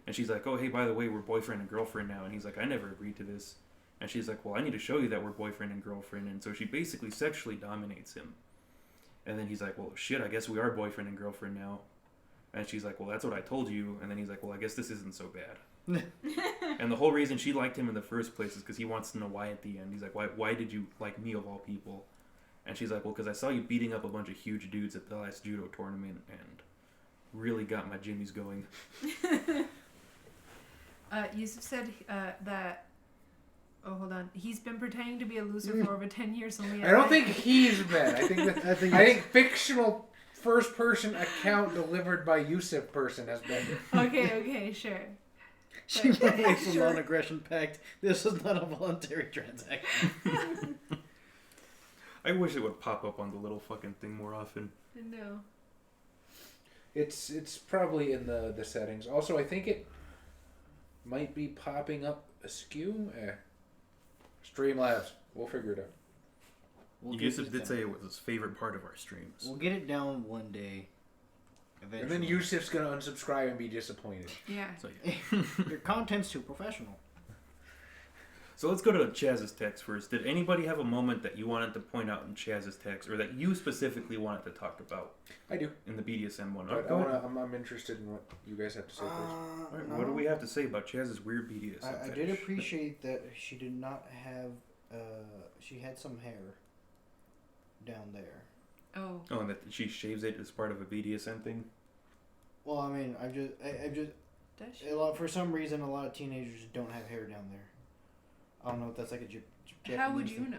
And she's like, oh, hey, by the way, we're boyfriend and girlfriend now. And he's like, I never agreed to this. And she's like, well, I need to show you that we're boyfriend and girlfriend. And so she basically sexually dominates him. And then he's like, well, shit, I guess we are boyfriend and girlfriend now. And she's like, well, that's what I told you. And then he's like, well, I guess this isn't so bad. And the whole reason she liked him in the first place is because he wants to know why at the end. He's like, why did you like me of all people? And she's like, well, because I saw you beating up a bunch of huge dudes at the last judo tournament and really got my jimmies going. Yusuf said that. Oh, hold on. He's been pretending to be a loser for over 10 years only. I don't think he's bad. I think that, I think I think fictional first person account delivered by Yusuf person has been. Okay, sure. She But- makes a Sure. non-aggression pact. This is not a voluntary transaction. I wish it would pop up on the little fucking thing more often. No. It's probably in the settings. Also, I think it might be popping up askew. Streamlabs. We'll figure it out. We'll get Yusuf this did down. say it was his favorite part of our streams. We'll get it down one day. And Eventually. then Yusuf's gonna unsubscribe and be disappointed. Yeah. So yeah. Your content's too professional. So let's go to Chaz's text first. Did anybody have a moment that you wanted to point out in Chaz's text, or that you specifically wanted to talk about I do. in the BDSM one? But Go ahead. I'm interested in what you guys have to say first. All right, what do we have to say about Chaz's weird BDSM? I fetish? did appreciate that she did not have. She had some hair down there. Oh. Oh, and that she shaves it as part of a BDSM thing. Well, I mean, I just Does she? for some reason a lot of teenagers don't have hair down there. I don't know if that's like a Japanese How would you thing. know?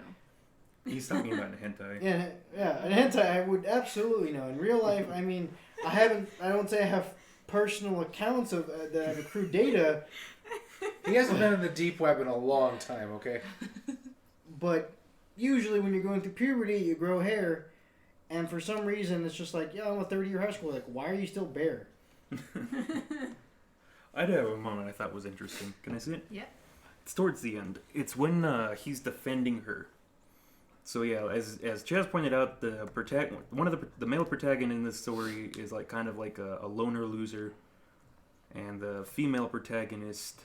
He's talking about in hentai. Yeah, in hentai I would absolutely know. In real life, I mean, I don't say I have personal accounts of that have accrued data, He hasn't been in the deep web in a long time, okay? but usually when you're going through puberty, you grow hair, and for some reason it's just like, yeah, I'm a third year high school. Like, why are you still bare? I did have a moment I thought was interesting. Can I see it? Yeah. It's towards the end. It's when he's defending her. So yeah, as Chaz pointed out, one of the male protagonist in this story is like kind of like a loner loser, and the female protagonist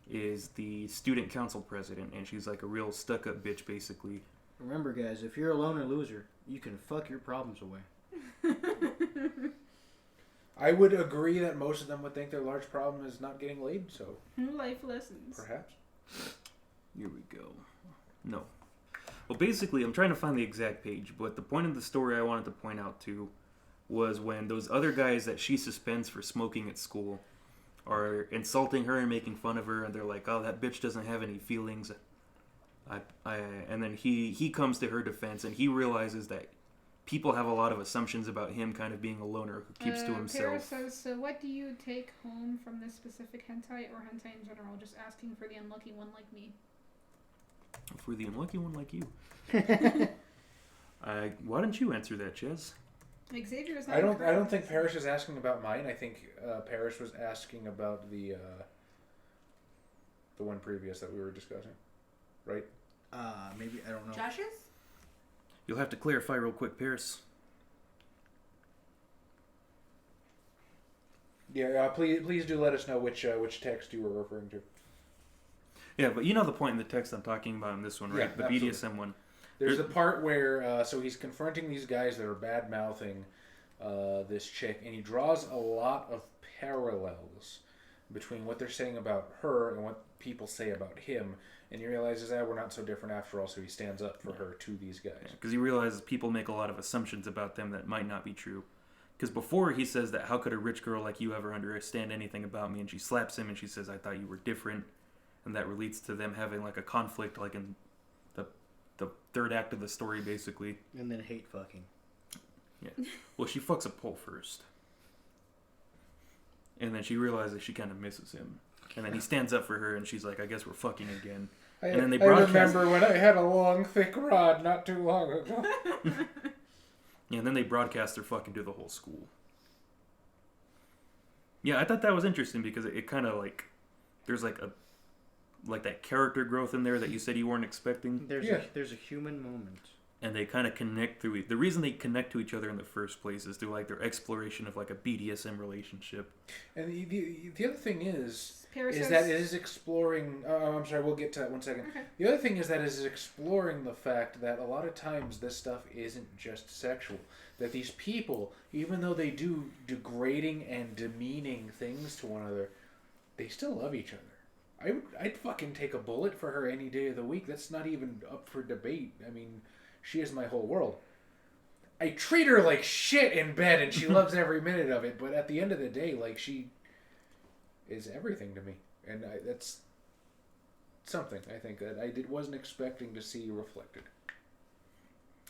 is the student council president, and she's like a real stuck-up bitch, basically. Remember, guys, if you're a loner loser, you can fuck your problems away. I would agree that most of them would think their large problem is not getting laid, so Life lessons. perhaps. Here we go. No. Well, basically, I'm trying to find the exact page, but the point of the story I wanted to point out to was when those other guys that she suspends for smoking at school are insulting her and making fun of her, and they're like, "Oh, that bitch doesn't have any feelings." And then he comes to her defense, and he realizes that people have a lot of assumptions about him kind of being a loner who keeps to himself. Paris says, so what do you take home from this specific hentai or hentai in general? Just asking for the unlucky one like me. For the unlucky one like you. Why don't you answer that, Chaz? Xavier is not I don't think Parrish is asking about mine. I think Parrish was asking about the one previous that we were discussing, right? Maybe, I don't know. Josh's? You'll have to clarify real quick, Paris. Yeah, please do let us know which text you were referring to. Yeah, but you know the point in the text I'm talking about in this one, right? Yeah, the absolutely. BDSM one. There's the part where so he's confronting these guys that are bad mouthing this chick, and he draws a lot of parallels between what they're saying about her and what people say about him, and he realizes that we're not so different after all. So he stands up for her to these guys. Because he realizes people make a lot of assumptions about them that might not be true. Because before he says that, how could a rich girl like you ever understand anything about me? And she slaps him and she says, I thought you were different. And that relates to them having like a conflict, like in the third act of the story, basically. And then hate fucking. Yeah. Well, she fucks a pole first. And then she realizes she kind of misses him. And then he stands up for her and she's like, I guess we're fucking again. And then they broadcast... remember when I had a long, thick rod not too long ago. Yeah, and then they broadcast their fucking to the whole school. Yeah, I thought that was interesting because it kind of like... There's like that character growth in there that you said you weren't expecting. There's a human moment. And they kind of connect through the reason they connect to each other in the first place is through like their exploration of like a BDSM relationship. And the other thing is Paris that says- it is exploring. I'm sorry, we'll get to that 1 second. Okay. The other thing is that it is exploring the fact that a lot of times this stuff isn't just sexual. That these people, even though they do degrading and demeaning things to one another, they still love each other. I'd fucking take a bullet for her any day of the week. That's not even up for debate. I mean, she is my whole world. I treat her like shit in bed, and she loves every minute of it. But at the end of the day, like, she is everything to me, and that's something I think that I wasn't expecting to see reflected.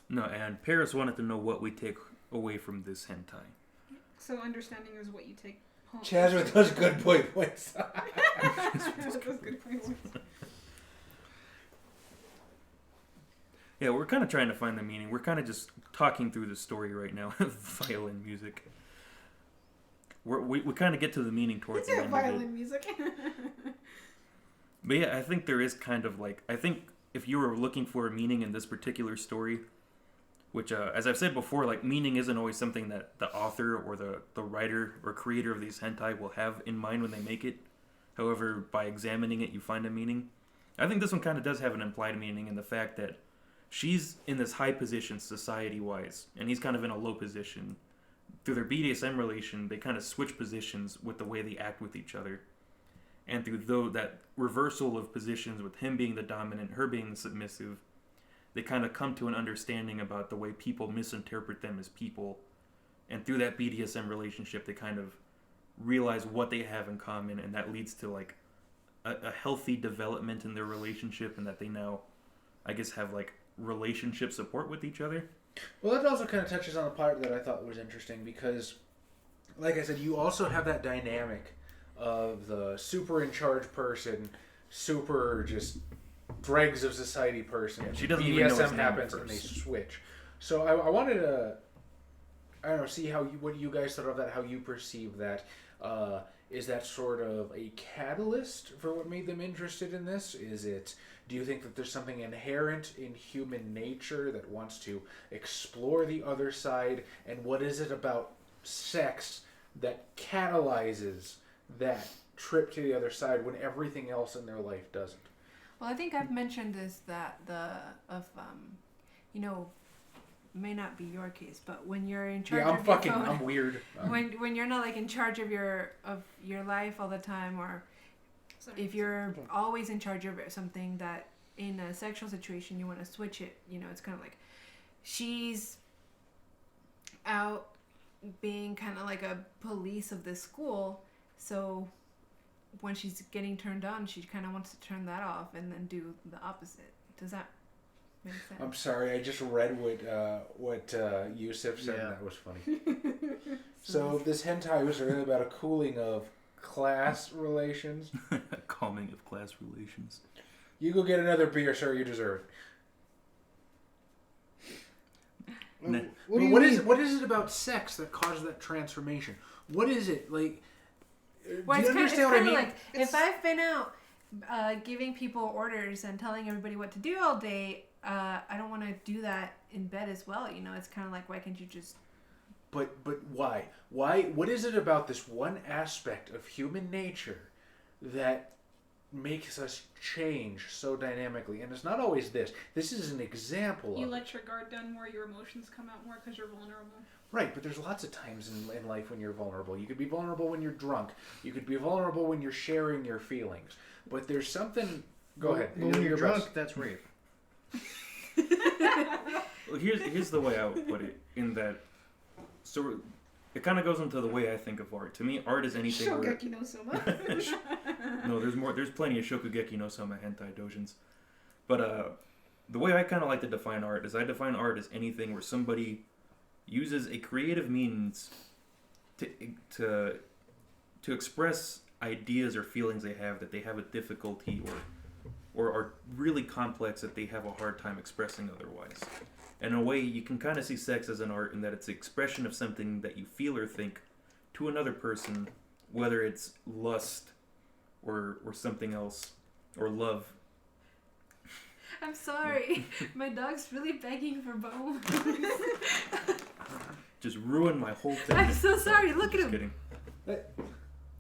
No, and Paris wanted to know what we take away from this hentai. So understanding is what you take Chaz with those good boy points. Those good points. Yeah, we're kind of trying to find the meaning. We're kind of just talking through the story right now with violin music. We kind of get to the meaning towards the end of it. Violin music. But yeah, I think there is kind of like, I think if you were looking for a meaning in this particular story, which, as I've said before, like meaning isn't always something that the author or the writer or creator of these hentai will have in mind when they make it. However, by examining it, you find a meaning. I think this one kind of does have an implied meaning in the fact that she's in this high position society-wise, and he's kind of in a low position. Through their BDSM relation, they kind of switch positions with the way they act with each other. And through that reversal of positions with him being the dominant, her being the submissive, they kind of come to an understanding about the way people misinterpret them as people. And through that BDSM relationship, they kind of realize what they have in common, and that leads to like a healthy development in their relationship, and that they now, I guess, have like relationship support with each other. Well, that also kind of touches on a part that I thought was interesting because, like I said, you also have that dynamic of the super in charge person, super just dregs of society person. Yeah, she doesn't even know his BDSM name happens at and they first. switch. So I wanted to, I don't know, see what you guys thought of that, how you perceive that. Is that sort of a catalyst for what made them interested in this? Do you think that there's something inherent in human nature that wants to explore the other side? And what is it about sex that catalyzes that trip to the other side when everything else in their life doesn't? Well, I think I've mentioned this, that may not be your case, but when you're in charge of your phone, I'm weird. when you're not like in charge of your life all the time, or if you're always in charge of something, that in a sexual situation you want to switch it, it's kind of like she's out being kind of like a police of this school, so when she's getting turned on, she kind of wants to turn that off and then do the opposite. Does that make sense? I'm sorry, I just read what Yusuf said, and that was funny. So this hentai was really about a cooling of class relations. Calming of class relations. You go get another beer, sir. You deserve it. What is it about sex that causes that transformation? What is it like? Well, do you understand what I mean? Like, if I've been out giving people orders and telling everybody what to do all day, I don't want to do that in bed as well. It's kind of like, why can't you just... But why? What is it about this one aspect of human nature that makes us change so dynamically? And it's not always this. This is an example of You it. let your guard down more, your emotions come out more because you're vulnerable. Right, but there's lots of times in life when you're vulnerable. You could be vulnerable when you're drunk. You could be vulnerable when you're sharing your feelings. But there's something... Go ahead. When you're drunk, that's rape. Well, here's the way I would put it, in that, so it kind of goes into the way I think of art. To me, art is anything where... Shogeki no Soma. No, there's plenty of Shokugeki no Soma hentai doujins. But the way I kind of like to define art is I define art as anything where somebody uses a creative means to express ideas or feelings they have that they have a difficulty or are really complex that they have a hard time expressing otherwise. And in a way, you can kind of see sex as an art in that it's the expression of something that you feel or think to another person, whether it's lust or something else, or love. I'm sorry. My dog's really begging for bones. Just ruined my whole thing. I'm so sorry. Look at Just him. kidding.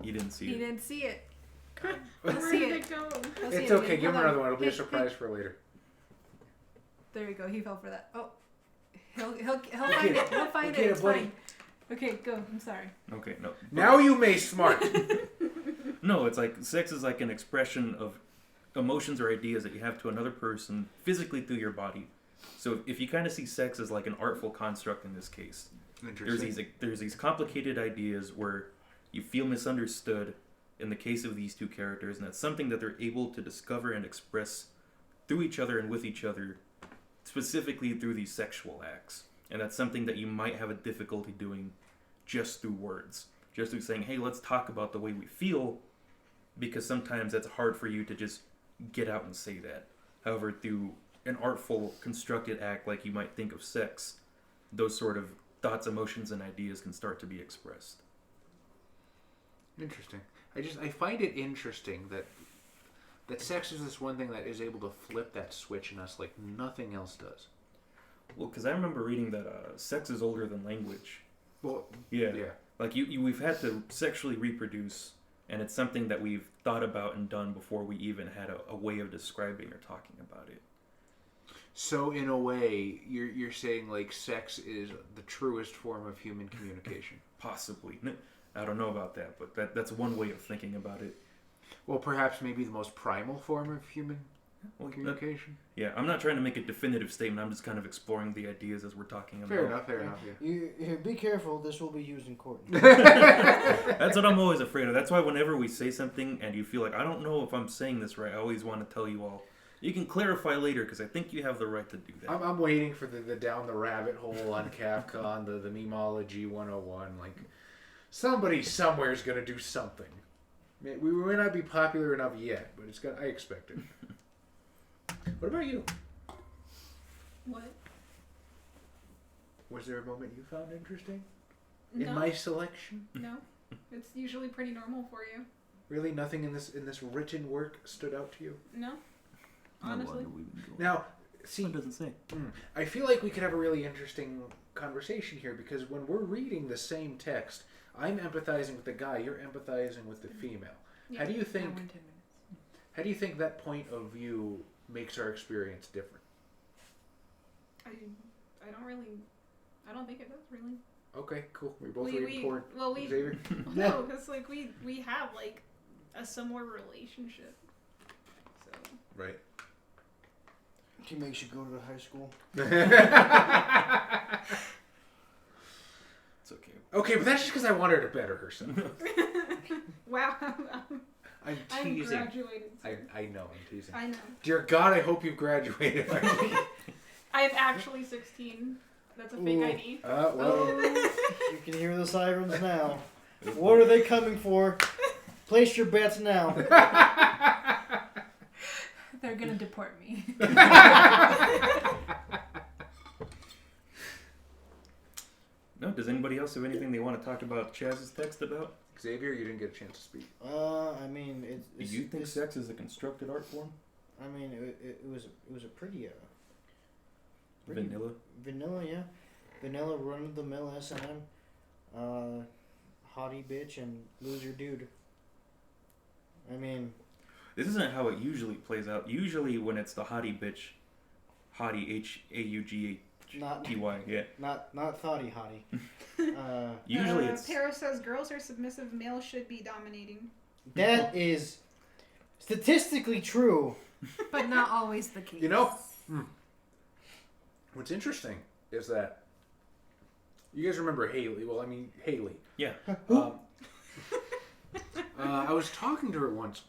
You didn't see He it. didn't see it. Where Let's see did it. it go? Let's see It's it okay. again. Give him Hold another on. one. It'll be a Hey, surprise for later. There we go. He fell for that. Oh, he'll find it. He'll find Okay, it. It's buddy. fine. Okay, go. I'm sorry. Okay, no. Now you may smart. No, it's like sex is like an expression of emotions or ideas that you have to another person physically through your body. So if you kind of see sex as like an artful construct in this case, there's these complicated ideas where you feel misunderstood in the case of these two characters, and that's something that they're able to discover and express through each other and with each other, specifically through these sexual acts. And that's something that you might have a difficulty doing just through words, just through saying, hey, let's talk about the way we feel, because sometimes it's hard for you to just get out and say that. However, through an artful, constructed act like you might think of sex, those sort of thoughts, emotions, and ideas can start to be expressed. Interesting. I find it interesting that sex is this one thing that is able to flip that switch in us like nothing else does. Well, because I remember reading that sex is older than language. Well, yeah. yeah. Like we've had to sexually reproduce, and it's something that we've thought about and done before we even had a way of describing or talking about it. So in a way, you're saying like sex is the truest form of human communication. Possibly. I don't know about that, but that's one way of thinking about it. Well, perhaps maybe the most primal form of human communication. Yeah, I'm not trying to make a definitive statement. I'm just kind of exploring the ideas as we're talking about. Fair enough. Yeah. You be careful. This will be used in court. That's what I'm always afraid of. That's why whenever we say something and you feel like, I don't know if I'm saying this right, I always want to tell you all, you can clarify later because I think you have the right to do that. I'm waiting for the down the rabbit hole on CAFCON, the memology 101. Like, somebody somewhere is going to do something. We may not be popular enough yet, but I expect it. What about you? What? Was there a moment you found interesting No. in my selection? No. It's usually pretty normal for you. Really, nothing in this written work stood out to you? No. Honestly. Now, see, It doesn't say. I feel like we could have a really interesting conversation here because when we're reading the same text, I'm empathizing with the guy, you're empathizing with the female. Yeah. How do you think? Hour and 10 minutes. How do you think that point of view makes our experience different? I don't think it does really. Okay, cool. We're both reading porn. we Xavier? no, because like we have like a similar relationship. So Right. She makes you go to high school. It's okay. Okay, but that's just because I want her to better herself. wow, I'm I'm teasing. graduated. Sir. I know, I'm teasing. I know. Dear God, I hope you've graduated. I'm actually 16. That's a fake Ooh. ID. Well. You can hear the sirens now. What are they coming for? Place your bets now. They're gonna deport me. No, does anybody else have anything they want to talk about Chaz's text about? Xavier, you didn't get a chance to speak. I mean, Do you think sex is a constructed art form? I mean, it was a pretty Vanilla? vanilla, yeah, vanilla run of the mill SM, hottie bitch and loser dude. I mean, This isn't how it usually plays out. Usually when it's the hottie bitch, hottie Haughty, not yeah. not thotty hottie. Usually it's Para says girls are submissive, males should be dominating. That is statistically true. But not always the case. You know, what's interesting is that you guys remember Haley. Well, I mean, Haley. Yeah. I was talking to her once.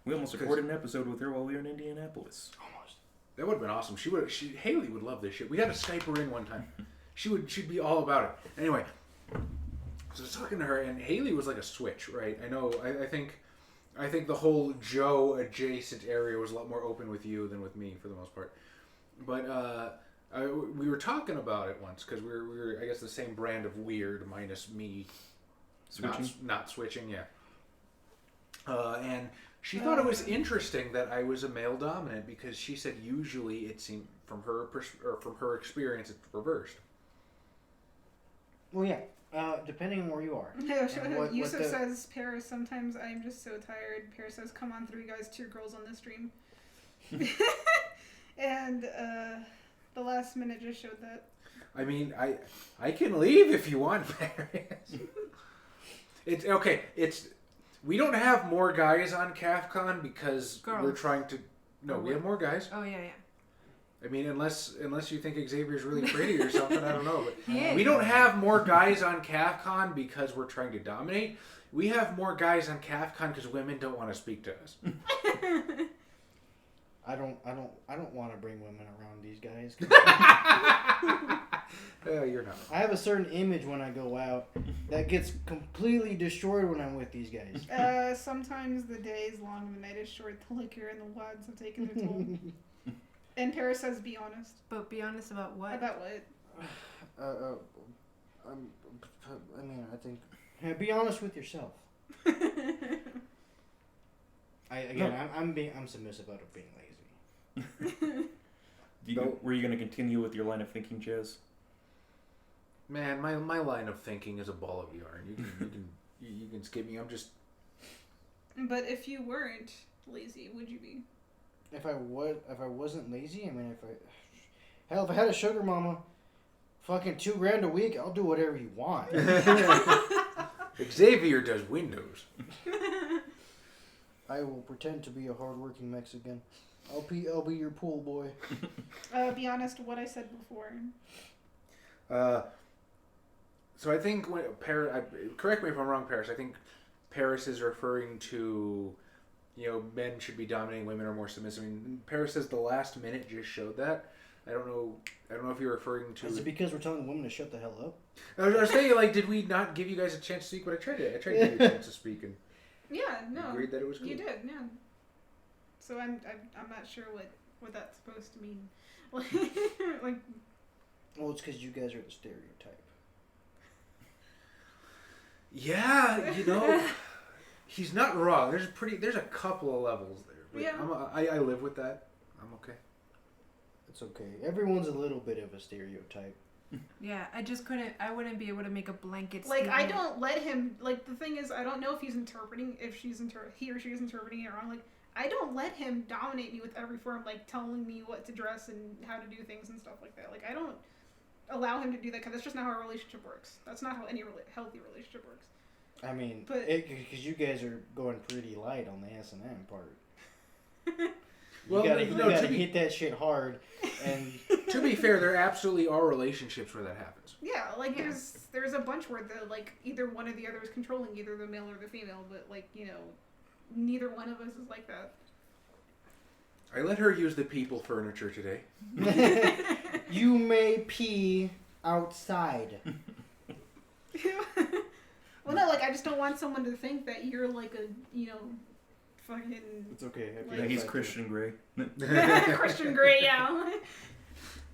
We almost recorded an episode with her while we were in Indianapolis. Almost. That would have been awesome. Haley would love this shit. We had to Skype her in one time. She'd be all about it. Anyway, so I was talking to her, and Haley was like a switch, right? I know. I think the whole Joe adjacent area was a lot more open with you than with me for the most part. But we were talking about it once because we were I guess the same brand of weird minus me Switching? not switching, yeah. And she thought it was interesting that I was a male dominant because she said usually it seemed from her experience it's reversed. Well, yeah. Depending on where you are. Yusuf says, Paris, sometimes I'm just so tired. Paris says, come on, 3 guys, 2 girls on this stream. And the last minute just showed that. I mean, I can leave if you want, Paris. It's okay. We don't have more guys on CAFCON because Girls. we're trying to. No, we have more guys. Oh yeah. I mean, unless you think Xavier's really pretty or something, I don't know. But Yeah. we don't have more guys on CAFCON because we're trying to dominate. We have more guys on CAFCON because women don't want to speak to us. I don't want to bring women around these guys. You're not. I have a certain image when I go out that gets completely destroyed when I'm with these guys. Sometimes the day is long and the night is short. The liquor and the wads have taken their toll. And Paris says, "Be honest." But be honest about what? About what? I mean, I think. Be honest with yourself. I'm submissive out of being lazy. Were you going to continue with your line of thinking, Jazz? Man, my line of thinking is a ball of yarn. You can skip me. I'm just. But if you weren't lazy, would you be? If I wasn't lazy, I mean, if I had a sugar mama, fucking $2,000 a week, I'll do whatever you want. Xavier does windows. I will pretend to be a hardworking Mexican. I'll be your pool boy. Be honest, what I said before. So I think when correct me if I'm wrong, Paris. I think Paris is referring to, men should be dominating, women are more submissive. I mean, Paris says the last minute just showed that. I don't know if you're referring to. Is it because we're telling women to shut the hell up? I was saying, did we not give you guys a chance to speak? But I tried to give you a chance to speak, and Yeah, no. agreed that it was cool. You did, yeah. So I'm not sure what that's supposed to mean. Like. Well, it's because you guys are the stereotype. Yeah, he's not wrong. There's a couple of levels there. But Yeah. I live with that. I'm okay. It's okay. Everyone's a little bit of a stereotype. Yeah, I wouldn't be able to make a blanket Like, statement. I don't let him, the thing is, I don't know if he or she is interpreting it wrong. Like, I don't let him dominate me with every form, telling me what to dress and how to do things and stuff like that. Like, I don't allow him to do that because that's just not how a relationship works. That's not how any healthy relationship works. I mean, But because you guys are going pretty light on the S&M part. Well, you gotta hit that shit hard, and To be fair, there absolutely are relationships where that happens. yeah, there's a bunch where either one or the other is controlling either the male or the female, but neither one of us is like that. I let her use the people furniture today. you may pee outside. Well, no, I just don't want someone to think that you're fucking. It's okay. Yeah, he's Christian Grey. Christian Grey, yeah.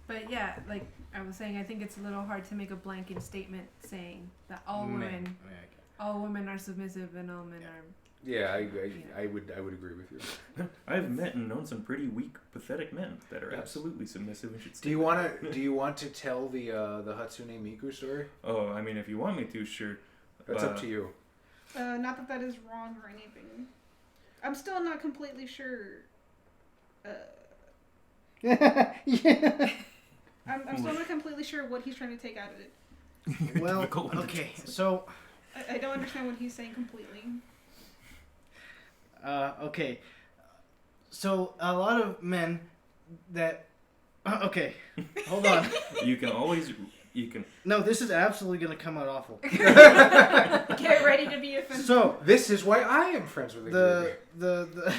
But yeah, like I was saying, I think it's a little hard to make a blanket statement saying that all women are submissive and all men are. Yeah, I would agree with you. I've met and known some pretty weak, pathetic men that are absolutely submissive and should stay. Do you want to tell the Hatsune Miku story? Oh, I mean, if you want me to, sure. That's up to you. Not that is wrong or anything. I'm still not completely sure. Yeah. I'm still not completely sure what he's trying to take out of it. Well, okay, so. I don't understand what he's saying completely. Okay. So, a lot of men that... okay, hold on. You can... No, this is absolutely going to come out awful. Get ready to be offended. So, this is why I am friends with the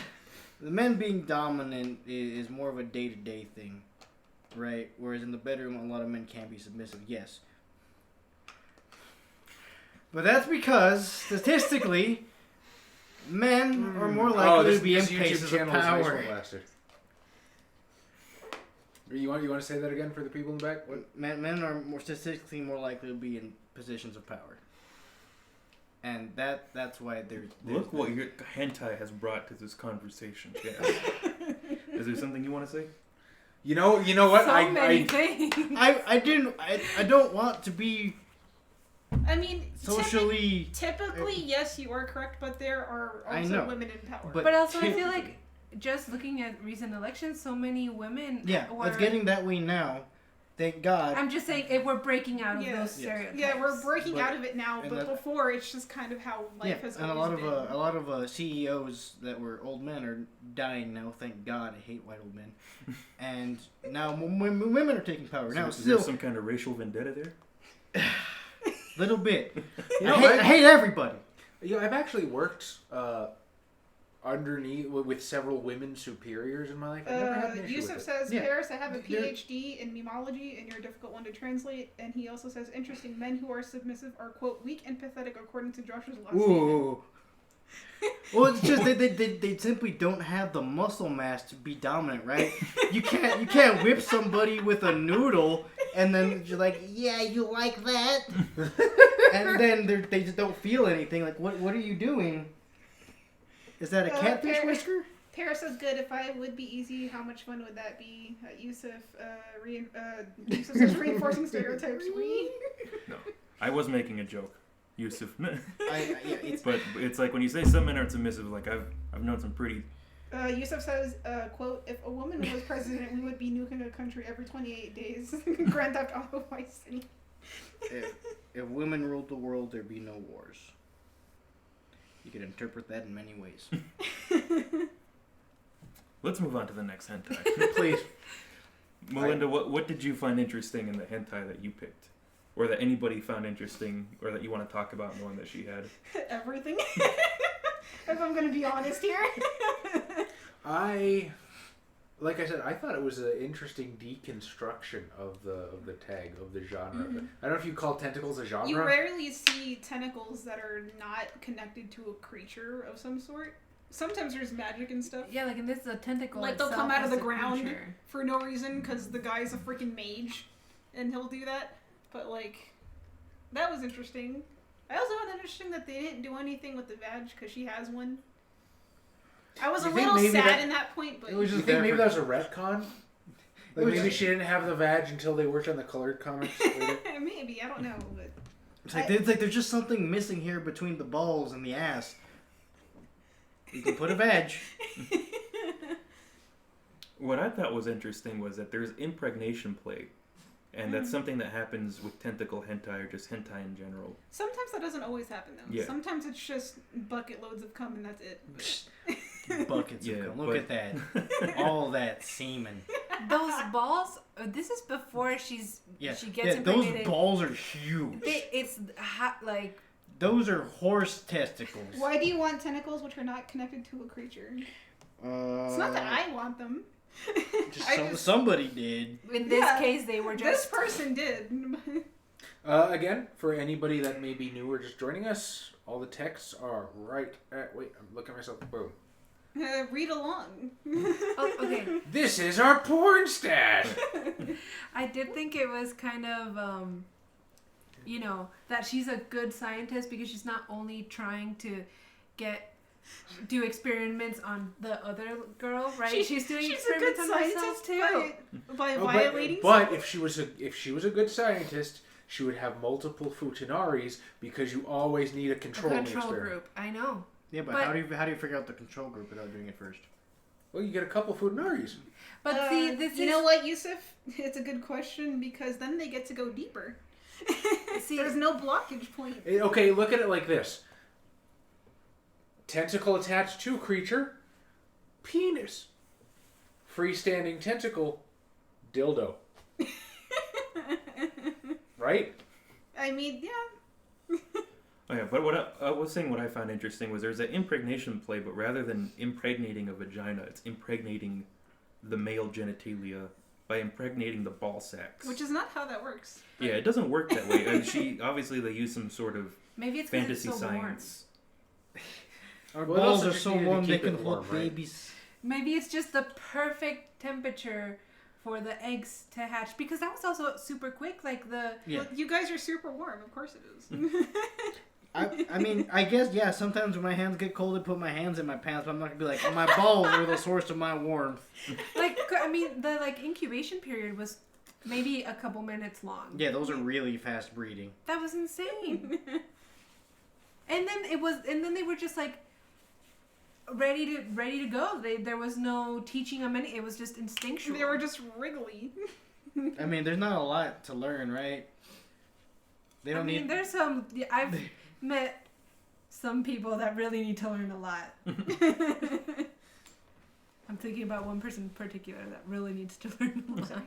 men being dominant is more of a day-to-day thing, right? Whereas in the bedroom, a lot of men can be submissive, yes. But that's because, statistically... men are more likely to be in places of power. You want to say that again for the people in the back? Men are statistically more likely to be in positions of power, and that's why they're Look what your hentai has brought to this conversation. Yeah. Is there something you want to say? You know what? So many things. I don't want to be. I mean, socially. Typically, yes, you are correct, but there are also women in power. But also, I feel like just looking at recent elections, so many women. Yeah, it's getting that way now. Thank God. I'm just saying, we're breaking out of those stereotypes. Yeah, we're breaking out of it now, but before it's just kind of how life has always been. And a lot of CEOs that were old men are dying now. Thank God. I hate white old men. And now women are taking power. So now, is there some kind of racial vendetta there? Little bit. I hate everybody. I've actually worked underneath with several women superiors in my life. I've never had an issue Yusuf with it. says, Yeah. Paris, I have a You're- PhD in memology, and you're a difficult one to translate. And he also says, interesting, men who are submissive are, quote, weak and pathetic according to Josh's last statement. Ooh. Well, it's just they simply don't have the muscle mass to be dominant, right? You can't whip somebody with a noodle and then you're like, yeah, you like that, and then they just don't feel anything. Like, what are you doing? Is that a catfish whisker? Paris says, good. If I would be easy, how much fun would that be? Yusuf says, reinforcing stereotypes. No, I was making a joke, Yusuf. Yeah, it's But it's like when you say some men are submissive, like I've known some pretty. Yusuf says, quote, if a woman was president, we would be nuking a country every 28 days. Grand Theft Auto Vice City. if women ruled the world, there'd be no wars. You could interpret that in many ways. Let's move on to the next hentai. Please. Melinda, what did you find interesting in the hentai that you picked? Or that anybody found interesting, or that you want to talk about in the one that she had? Everything. If I'm going to be honest here. Like I said, I thought it was an interesting deconstruction of the tag, of the genre. Mm-hmm. I don't know if you call tentacles a genre. You rarely see tentacles that are not connected to a creature of some sort. Sometimes there's magic and stuff. Yeah, like in this, the tentacle. Like they'll itself come out of is the a ground creature. for no reason because the guy's a freaking mage, and he'll do that. But like, that was interesting. I also found it interesting that they didn't do anything with the vag because she has one. I was You a think little maybe sad that- in that point, but It was You just think there maybe for- that was a retcon? Like was maybe just- she didn't have the vag until they worked on the colored comics later? maybe I don't know. But It's like there's just something missing here between the balls and the ass. You can put a veg. What I thought was interesting was that there's impregnation play. And that's something that happens with tentacle hentai or just hentai in general. sometimes that doesn't always happen though. Yeah. Sometimes it's just bucket loads of cum and that's it. But Buckets Yeah, of cum. but- Look at that. All that semen. Those balls. This is before she gets impregnated. those balls are huge. It's like Those are horse testicles. why do you want tentacles which are not connected to a creature? It's not that I want them. Somebody did. in this Yeah, case they were This just. person did. Again, for anybody that may be new or just joining us, all the texts are right at... Wait, I'm looking at myself. Boom. Read along. Oh, okay. This is our porn stat! I did think it was kind of, that she's a good scientist because she's not only trying to do experiments on the other girl, right? She's doing She's a good experiments on herself scientist too. by Oh, violating. but if she was a good scientist, she would have multiple futanaris because you always need a control Control experiment. group. I know. Yeah, but But- how do you figure out the control group without doing it first? Well, you get a couple futanaris. But see, this you is know what, Yusuf? It's a good question because then they get to go deeper. See- There's no blockage point. Okay, look at it like this. Tentacle attached to creature, penis. Freestanding tentacle, dildo. Right? I mean, yeah. Oh yeah, but what I was saying, what I found interesting was there's an impregnation play, but rather than impregnating a vagina, it's impregnating the male genitalia by impregnating the ball sacks. Which is not how that works. Yeah, it doesn't work that way. And obviously they use some sort of maybe it's 'cause it's fantasy so warm. science. Our Well, balls also are just so needed to warm they keep it can warm, hold right? babies. Maybe it's just the perfect temperature for the eggs to hatch because that was also super quick. Like the Yeah. Well, you guys are super warm. Of course it is. I mean, I guess, yeah, sometimes when my hands get cold, I put my hands in my pants, but I'm not going to be like, oh, my balls are the source of my warmth. the incubation period was maybe a couple minutes long. Yeah, those are really fast breeding. That was insane. and then they were just like ready to go. There was no teaching them any. It was just instinctual. They were just wriggly. I mean, there's not a lot to learn, right? They don't need... There's some. I've met some people that really need to learn a lot. I'm thinking about one person in particular that really needs to learn a lot.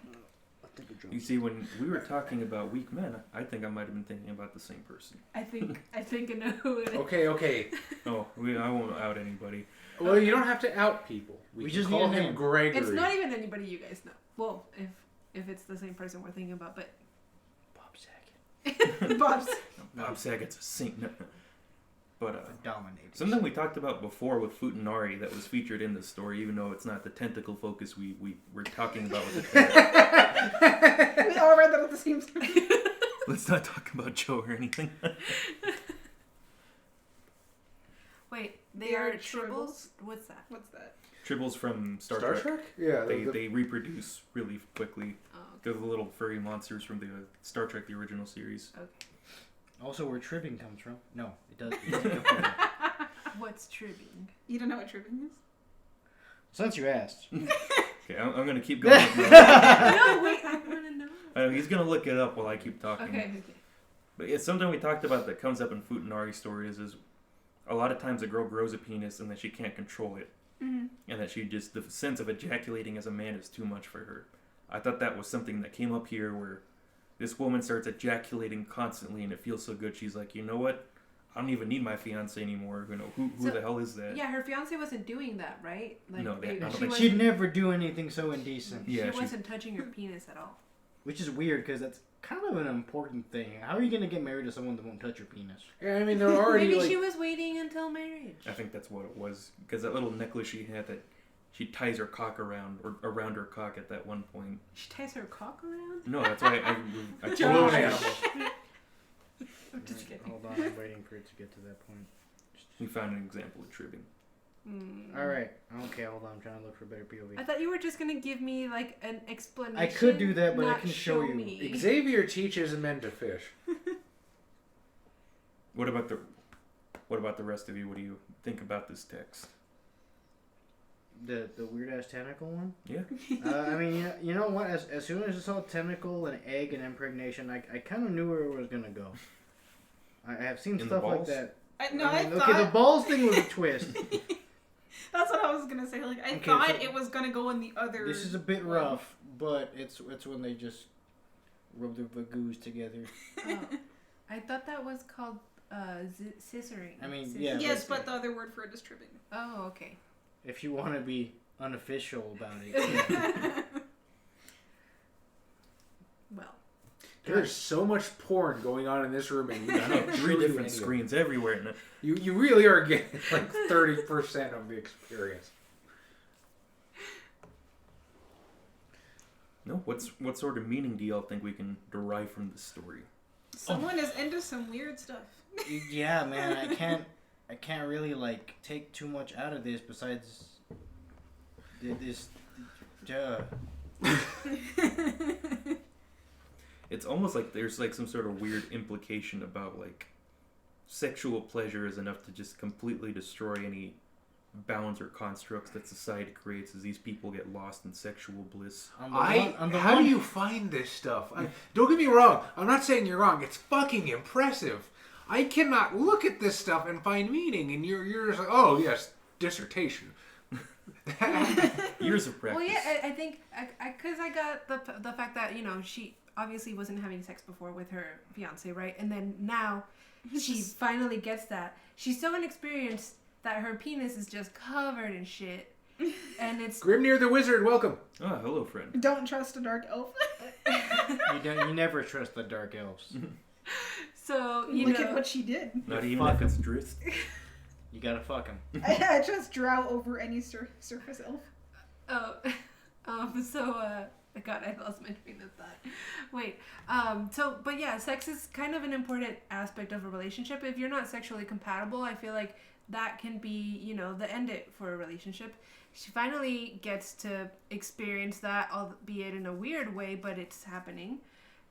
Take a drum. You see, when we were talking about weak men, I think I might have been thinking about the same person. I think I know who it is. Okay. Oh, I won't out anybody. Well, you don't have to out people. We just call need a him name. Gregory. It's not even anybody you guys know. Well, if it's the same person we're thinking about, but Bob Saget. Bob's. Bob Saget's a saint. No. But Dominated. something we talked about before with Futanari that was featured in this story, even though it's not the tentacle focus we were talking about with the tag. We all read that at the same time. Let's not talk about Joe or anything. Wait, They they are are tribbles? What's that? What's that? Tribbles from Star Star Trek. Trek? Yeah. They reproduce really quickly. Oh, They're the little furry monsters from the Star Trek, the original series. okay. Also, where tribbing comes from. No, it doesn't. It doesn't come from that. What's tribbing? You don't know what tripping is? Since you asked. Okay, I'm going to keep going. No, wait, I want to know. He's going to look it up while I keep talking. Okay. But it's something we talked about that comes up in Futanari stories is a lot of times a girl grows a penis and that she can't control it. Mm-hmm. And that the sense of ejaculating as a man is too much for her. I thought that was something that came up here where this woman starts ejaculating constantly and it feels so good. She's like, you know what? I don't even need my fiance anymore. You know, who So, the hell is that? Yeah, her fiance wasn't doing that, right? Like, No, I don't she think wasn't, She'd never do anything so indecent. Yeah, she wasn't touching her penis at all. Which is weird because that's kind of an important thing. How are you going to get married to someone that won't touch your penis? Yeah, I mean, they're already Maybe like... she was waiting until marriage. I think that's what it was. Because that little necklace she had that she ties her cock around, or around her cock at that one point. She ties her cock around? No, that's why I Balloon changed it. animals. I'm just kidding. Hold on, I'm waiting for it to get to that point. We found an example of tribbing. Alright, okay, hold on, I'm trying to look for better POV. I thought you were just gonna give me like an explanation. I could do that, but I not can show you. me. Xavier teaches men to fish. What about the rest of you? What do you think about this text? The weird ass tentacle one? Yeah. I mean, you know what? As soon as I saw tentacle and egg and impregnation, I kind of knew where it was gonna go. I have seen In the stuff like balls? that. I Okay, thought... the balls thing was a twist. That's what I was gonna say. Like, I Okay, thought so it was gonna go in the other... This is a bit rough, but it's when they just rub their vagoos together. Oh. I thought that was called scissoring. I mean, Scissoring. yeah. Yes, but the other word for it is tripping. Oh, okay. If you want to be unofficial about it. Yeah. Well, There's so much porn going on in this room, and we I know, can't 3 show you different any of it. screens everywhere. And You really are getting like 30% of the experience. no, what sort of meaning do y'all think we can derive from this story? Someone is into some weird stuff. Yeah, man, I can't really like take too much out of this besides this. It's almost like there's like some sort of weird implication about like sexual pleasure is enough to just completely destroy any bounds or constructs that society creates as these people get lost in sexual bliss. How do you find this stuff? Don't get me wrong. I'm not saying you're wrong. It's fucking impressive. I cannot look at this stuff and find meaning, and you're just like, oh yes, dissertation. Years of practice. well, yeah, I think because I got the fact that she obviously wasn't having sex before with her fiance, right? And then now she finally gets that. She's so inexperienced that her penis is just covered in shit, and it's Grimnir the Wizard, welcome. Ah, hello, friend. Don't trust a dark elf. You never trust the dark elves. so Look at what she did. Not even if it's Drist. You gotta fuck them. I just drow over any surface elf. God, I lost my train of thought. Wait, but yeah, sex is kind of an important aspect of a relationship. If you're not sexually compatible, I feel like that can be, the end it for a relationship. She finally gets to experience that, albeit in a weird way, but it's happening.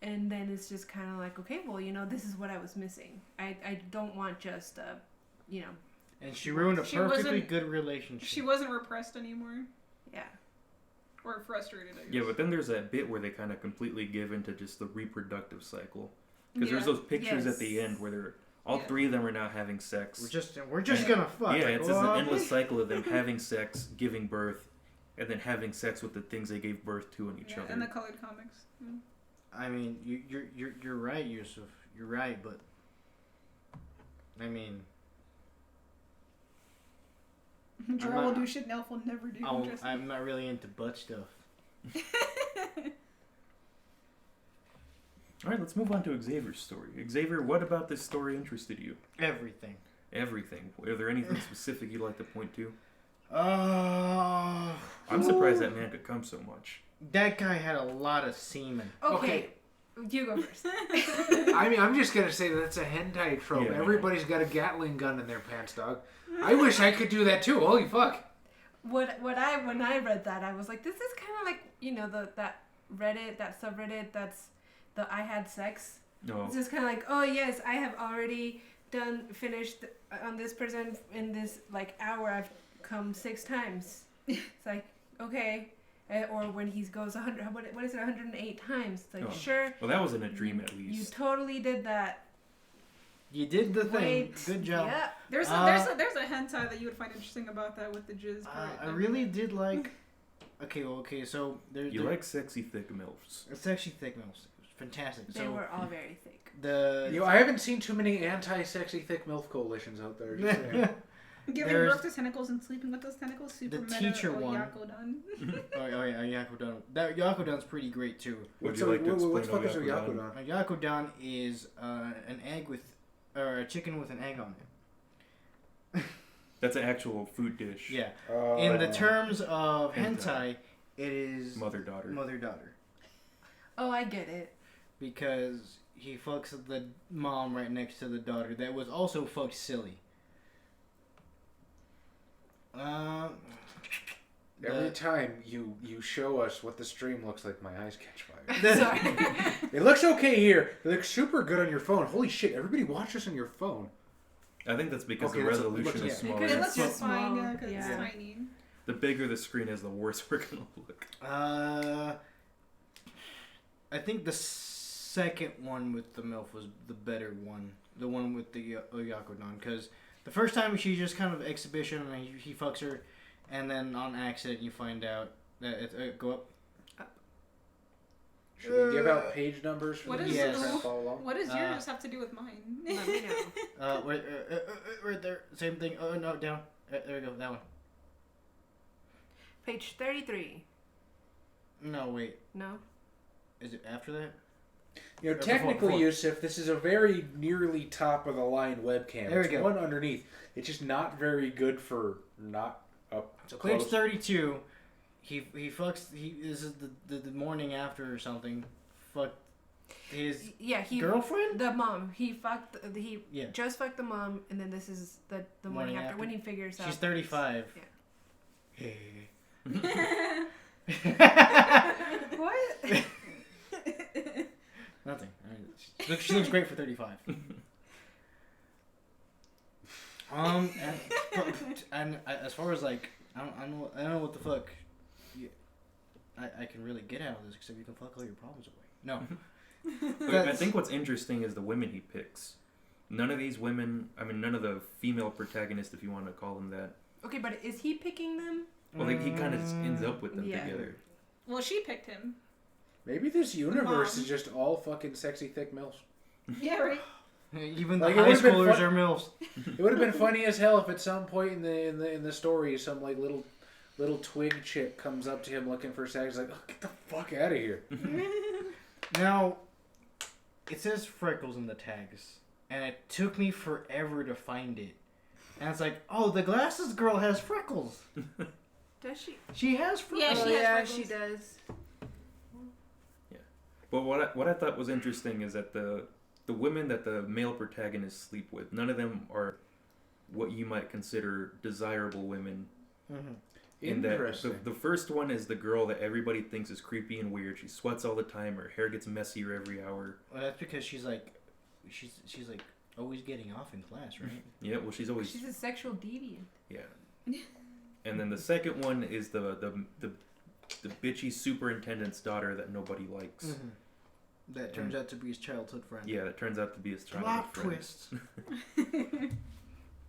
And then it's just kind of like, okay, well, this is what I was missing. I don't want just, And she ruined a She perfectly wasn't- good relationship. She wasn't repressed anymore. yeah. Or frustrated, I guess. Yeah, but then there's that bit where they kind of completely give into just the reproductive cycle. Because Yeah. there's those pictures Yes. at the end where they're all Yeah. 3 of them are now having sex. We're just gonna fuck. Yeah, Like, it's just what? an endless cycle of them having sex, giving birth, and then having sex with the things they gave birth to in each other. And the colored comics. Mm. I mean, you're right, Yusuf. You're right, but I mean, Jarrell will do shit an elf will never do. I'm not really into butt stuff. All right, let's move on to Xavier's story. Xavier, what about this story interested you? Everything. Everything. Are there anything specific you'd like to point to? I'm surprised that man could come so much. That guy had a lot of semen. Okay. You go first. I mean, I'm just gonna say that's a hentai trope. Yeah. Everybody's got a Gatling gun in their pants, dog. I wish I could do that too. Holy fuck! When I read that, I was like, this is kind of like, you know, that Reddit, that subreddit, that's the I had sex. No. It's just kind of like, oh yes, I have already finished on this person in this like hour. I've come 6 times. It's like, okay. Or when he goes 100, what is it, 108 times? It's like, sure. Well, that wasn't a dream at least. You totally did that. You did the thing. Wait. Good job. Yeah. There's a hentai that you would find interesting about that with the jizz part. I really did like. Okay, so You like sexy thick milfs. It's actually thick milfs. It was fantastic. They were all very thick. I haven't seen too many anti-sexy thick MILF coalitions out there. Just saying. Giving birth to tentacles and sleeping with those tentacles, super the meta teacher one. Yakudan. Oh yeah, Yakudan. That Yakudan's pretty great too. Would you like to explain what the fuck is a Yakudan? Yakudan? A Yakudan is an egg or a chicken with an egg on it. That's an actual food dish. Yeah. In the terms of hentai, it is Mother-daughter. Mother-daughter. Oh, I get it. Because he fucks the mom right next to the daughter that was also fucked silly. Every time you show us what the stream looks like, my eyes catch fire. Sorry. It looks okay here. It looks super good on your phone. Holy shit! Everybody watch this on your phone. I think that's because Okay, the that's resolution is smaller. It looks just just fine, small, because yeah. it's tiny. The bigger the screen is, the worse we're gonna look. I think the second one with the MILF was the better one. The one with the Yakudan. Because the first time she just kind of exhibition and he fucks her. And then on accident you find out that it go up. Should we give out page numbers for What the is Yes. trying to follow along? What does yours have to do with mine? Let me know. Right there. Same thing. Oh, no, down. There we go. That one. Page 33. No, wait. No? Is it after that? You know, Before- technically, before. Yusuf, this is a very nearly top of the line webcam. There we It's go. one underneath. It's just not very good for not up So close. page 32, he fucks. This is the morning after or something. Fuck his Yeah, girlfriend. The mom. He Yeah. just fucked the mom, and then this is the morning after when he figures out. She's 35. Yeah. Hey. What? Nothing. She looks great for 35. And as far as like, I don't know what the fuck. I can really get out of this except you can fuck all your problems away. No. But I think what's interesting is the women he picks. None of these women, none of the female protagonists, if you want to call them that. Okay, but is he picking them? Well, he kind of just ends up with them Yeah. together. Well, she picked him. Maybe this universe Mom. is just all fucking sexy thick milfs. Yeah, right. Even the Like, it high would've been schoolers fun- are milfs. It would have been funny as hell if at some point in the story some like little twig chick comes up to him looking for sex. Like, oh, get the fuck out of here. Now, it says freckles in the tags, and it took me forever to find it. And it's like, oh, the glasses girl has freckles. Does she? She has Yeah, freckles. she has yeah, freckles. she does. But what I thought was interesting is that the women that the male protagonists sleep with, none of them are what you might consider desirable women. Mm-hmm. In that Interesting. the first one is the girl that everybody thinks is creepy and weird. She sweats all the time. Her hair gets messier every hour. Well, that's because she's like always getting off in class, right? Yeah, well, she's always She's a sexual deviant. yeah. And then the second one is the bitchy superintendent's daughter that nobody likes. Mm-hmm. That turns out to be his childhood friend. Yeah, that turns out to be his childhood Plot friend. twist.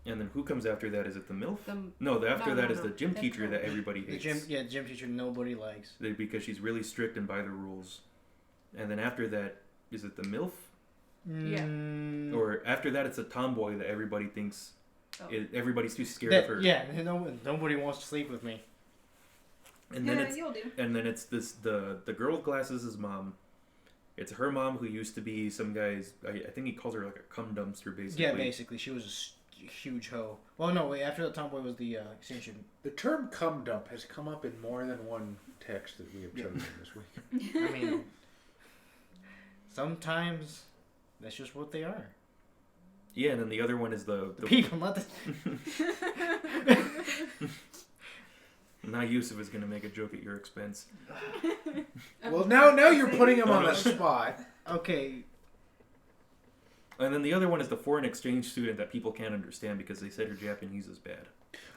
And then who comes after that? Is it the MILF? After No, that is no. the gym That's teacher that correct. everybody The hates. gym teacher nobody likes. Because she's really strict and by the rules. And then after that, is it the MILF? Yeah. Or after that, it's a tomboy that everybody thinks. Oh. Everybody's too scared of her. Yeah, nobody wants to sleep with me. And then You'll do. it's the girl with glasses' mom. It's her mom who used to be some guy's. I think he calls her like a cum dumpster, basically. Yeah, basically, she was a huge hoe. Well, no, wait. After the tomboy was the exchange student. The term cum dump has come up in more than one text that we have chosen this week. I mean, sometimes that's just what they are. Yeah, and then the other one is the People, not the. Now Yusuf is gonna make a joke at your expense. Well, now you're putting him on the spot. Okay. And then the other one is the foreign exchange student that people can't understand because they said her Japanese is bad.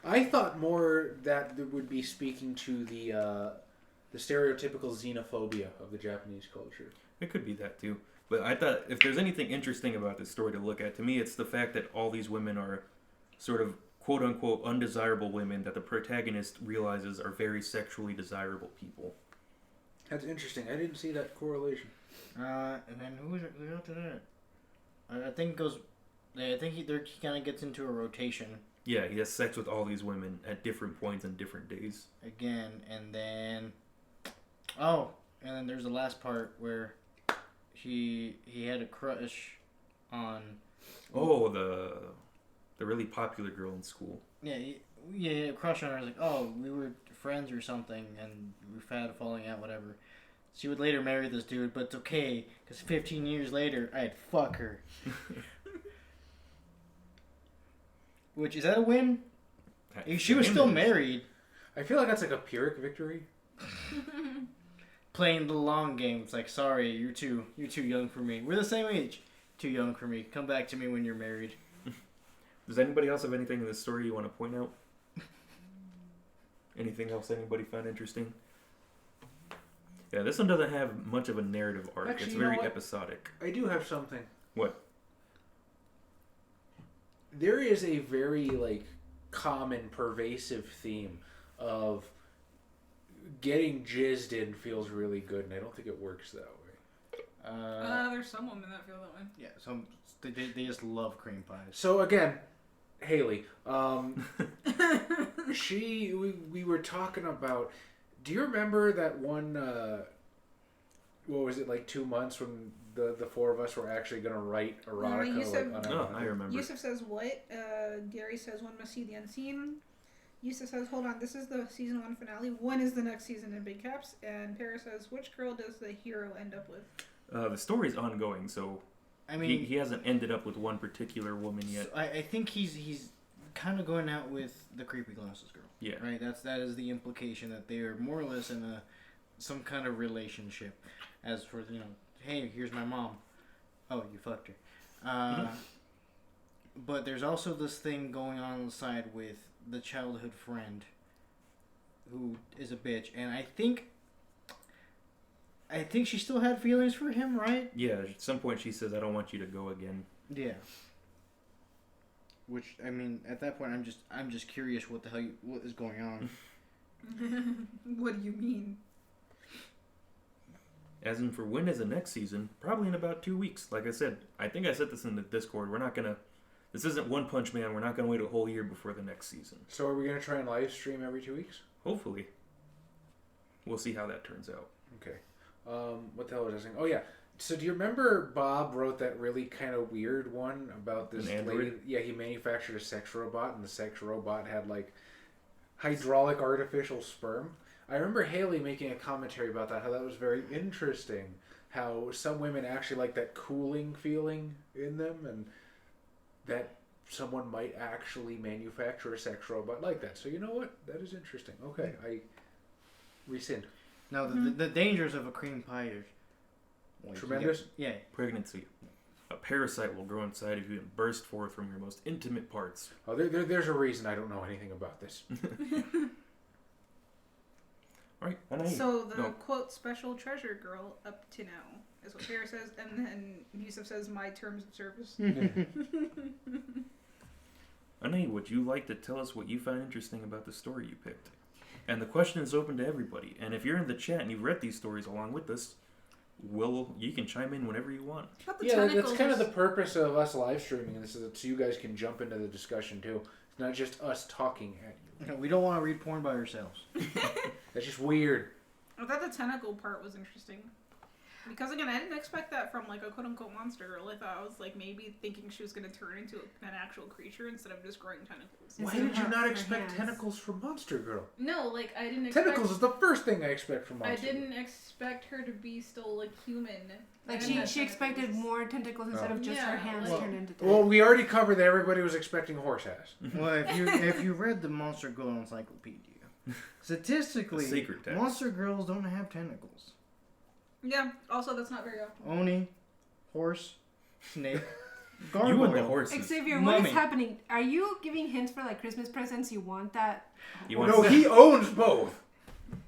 I thought more that would be speaking to the stereotypical xenophobia of the Japanese culture. It could be that too. But I thought if there's anything interesting about this story to look at, to me it's the fact that all these women are sort of quote unquote undesirable women that the protagonist realizes are very sexually desirable people. That's interesting. I didn't see that correlation. And then who's after that? I think it goes. I think he kind of gets into a rotation Yeah, he has sex with all these women at different points and different days. again, and then and then there's the last part where he had a crush on. Oh, the really popular girl in school. Yeah, he had a crush on her. Like, oh, we were friends or something, and we had a falling out, whatever. She would later marry this dude, but it's okay, because 15 years later, I'd fuck her. Which, is that a win? She was still married. I feel like that's like a Pyrrhic victory. Playing the long game. It's like, sorry, you're too young for me. We're the same age. Too young for me. Come back to me when you're married. Does anybody else have anything in this story you want to point out? Anything else anybody found interesting? Yeah, this one doesn't have much of a narrative arc. Actually, It's you know very what? episodic. I do have something. What? There is a very common, pervasive theme of getting jizzed in feels really good, and I don't think it works that way. There's some women that feel that way. Yeah, they just love cream pies. So again, Haley, we were talking about. Do you remember that one? What was it, like 2 months when the four of us were actually going to write erotica? I remember. Yusuf says what? Gary says one must see the unseen. Yusuf says, hold on, this is the season 1 finale. When is the next season in big caps? And Paris says, which girl does the hero end up with? The story's ongoing, so I mean, he hasn't ended up with one particular woman yet. So I think he's kind of going out with the creepy glasses girl. Yeah. Right. That is the implication that they are more or less in some kind of relationship. As for hey, here's my mom. Oh, you fucked her. But there's also this thing going on the side with the childhood friend, who is a bitch, and I think she still had feelings for him, right? Yeah, at some point she says, I don't want you to go again. Yeah. Which, I mean, at that point, I'm just curious what is going on. What do you mean? As in for when is the next season? Probably in about 2 weeks. Like I said, I think I said this in the Discord. This isn't One Punch Man. We're not gonna wait a whole year before the next season. So are we going to try and live stream every 2 weeks? Hopefully. We'll see how that turns out. Okay. What the hell was I saying? Oh yeah. So do you remember Bob wrote that really kind of weird one about this An android? lady? Yeah, he manufactured a sex robot, and the sex robot had hydraulic artificial sperm. I remember Haley making a commentary about that, how that was very interesting. How some women actually like that cooling feeling in them, and that someone might actually manufacture a sex robot like that. So you know what? That is interesting. Okay, I rescind. Now, the dangers of a cream pie are Tremendous? Yeah. Pregnancy. A parasite will grow inside of you and burst forth from your most intimate parts. Oh, there's a reason I don't know anything about this. All right. And So the quote special treasure girl up to now is what Paris says, and then Yusuf says my terms of service. Annie, would you like to tell us what you found interesting about the story you picked? And the question is open to everybody. And if you're in the chat and you've read these stories along with us, you can chime in whenever you want. Yeah, that's kind of the purpose of us live streaming this, is so you guys can jump into the discussion too. It's not just us talking at you. We don't want to read porn by ourselves. That's just weird. I thought the tentacle part was interesting. Because again, I didn't expect that from like a quote unquote monster girl. I thought I was like maybe thinking she was going to turn into an actual creature instead of just growing tentacles. Why Instead did you of not her expect hands. tentacles from Monster Girl? No, like I didn't expect... Tentacles is the first thing I expect from Monster I didn't expect her to be still like human. Like and she expected more tentacles instead of just her Yeah, hands like- turned into Well, tentacles. we already covered that everybody was expecting horse ass. Well, if you read the Monster Girl Encyclopedia, statistically, Secret text. monster girls don't have tentacles. Yeah, also that's not very often. Oni, horse, snake, You and the gargoyle. horses. Xavier, what Mummy. is happening? Are you giving hints for like Christmas presents? You want that? You No, want he owns both.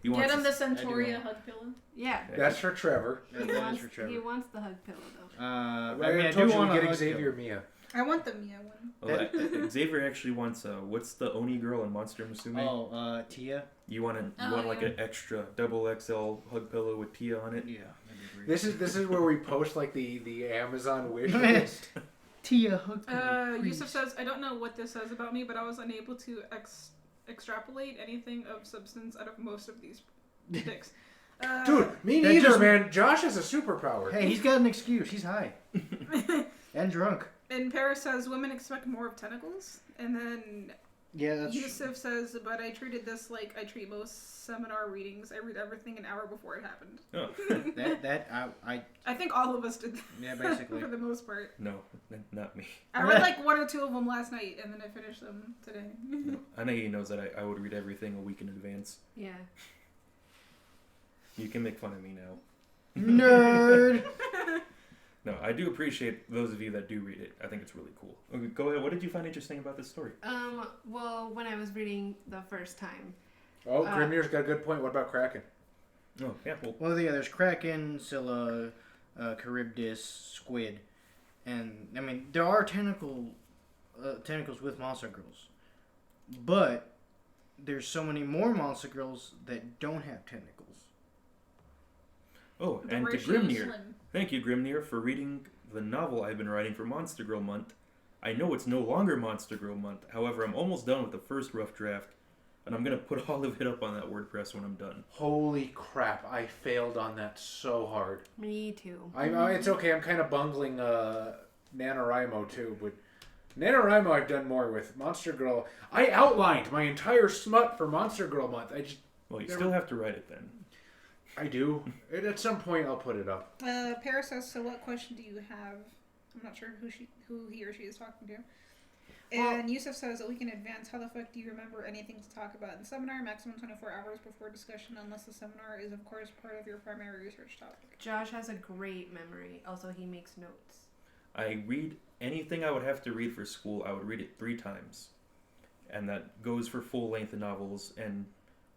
you want Get him the I Centauria do. hug pillow. Yeah. That's for Trevor. That is for Trevor. He wants the hug pillow though. I I told do you want we to get Xavier Mia. I want the Mia one. Well, Xavier actually wants what's the Oni girl in Monster Musume? Oh, Tia. You want like yeah. an extra double XL hug pillow with Tia on it? Yeah, that'd be great. This is where we post like the Amazon wish list. Tia hug pillow. Yusuf says, I don't know what this says about me, but I was unable to extrapolate anything of substance out of most of these pics. Dude, me that neither, just- man. Josh has a superpower. Hey, he's got an excuse. He's high and drunk. And Paris says, women expect more of tentacles. And then Yeah, that's Yusuf says, but I treated this like I treat most seminar readings. I read everything an hour before it happened. Oh. I think all of us did that. Yeah, basically. For the most part. No, not me. I read like one or two of them last night, and then I finished them today. No. I know he knows that I would read everything a week in advance. Yeah. You can make fun of me now. nerd. No, I do appreciate those of you that do read it. I think it's really cool. Okay, go ahead. What did you find interesting about this story? Well, when I was reading the first time. Oh, Grimnir's got a good point. What about Kraken? Oh, yeah. Well, yeah, there's Kraken, Scylla, Charybdis, Squid, and I mean there are tentacles with monster girls, but there's so many more monster girls that don't have tentacles. Oh, The and to ratio is Grimnir. slim. Thank you, Grimnir, for reading the novel I've been writing for Monster Girl Month. I know it's no longer Monster Girl Month. However, I'm almost done with the first rough draft, and I'm going to put all of it up on that WordPress when I'm done. Holy crap! I failed on that so hard. Me too. It's okay. I'm kind of bungling NaNoWriMo too, but NaNoWriMo I've done more with. Monster Girl, I outlined my entire smut for Monster Girl Month. Well, you still have to write it then. I do. At some point, I'll put it up. Paris says, so what question do you have? I'm not sure who he or she is talking to. And Yusuf says, a week in advance, how the fuck do you remember anything to talk about in the seminar? Maximum 24 hours before discussion, unless the seminar is, of course, part of your primary research topic. Josh has a great memory. Also, he makes notes. I read anything I would have to read for school, I would read it 3 times. And that goes for full-length novels, and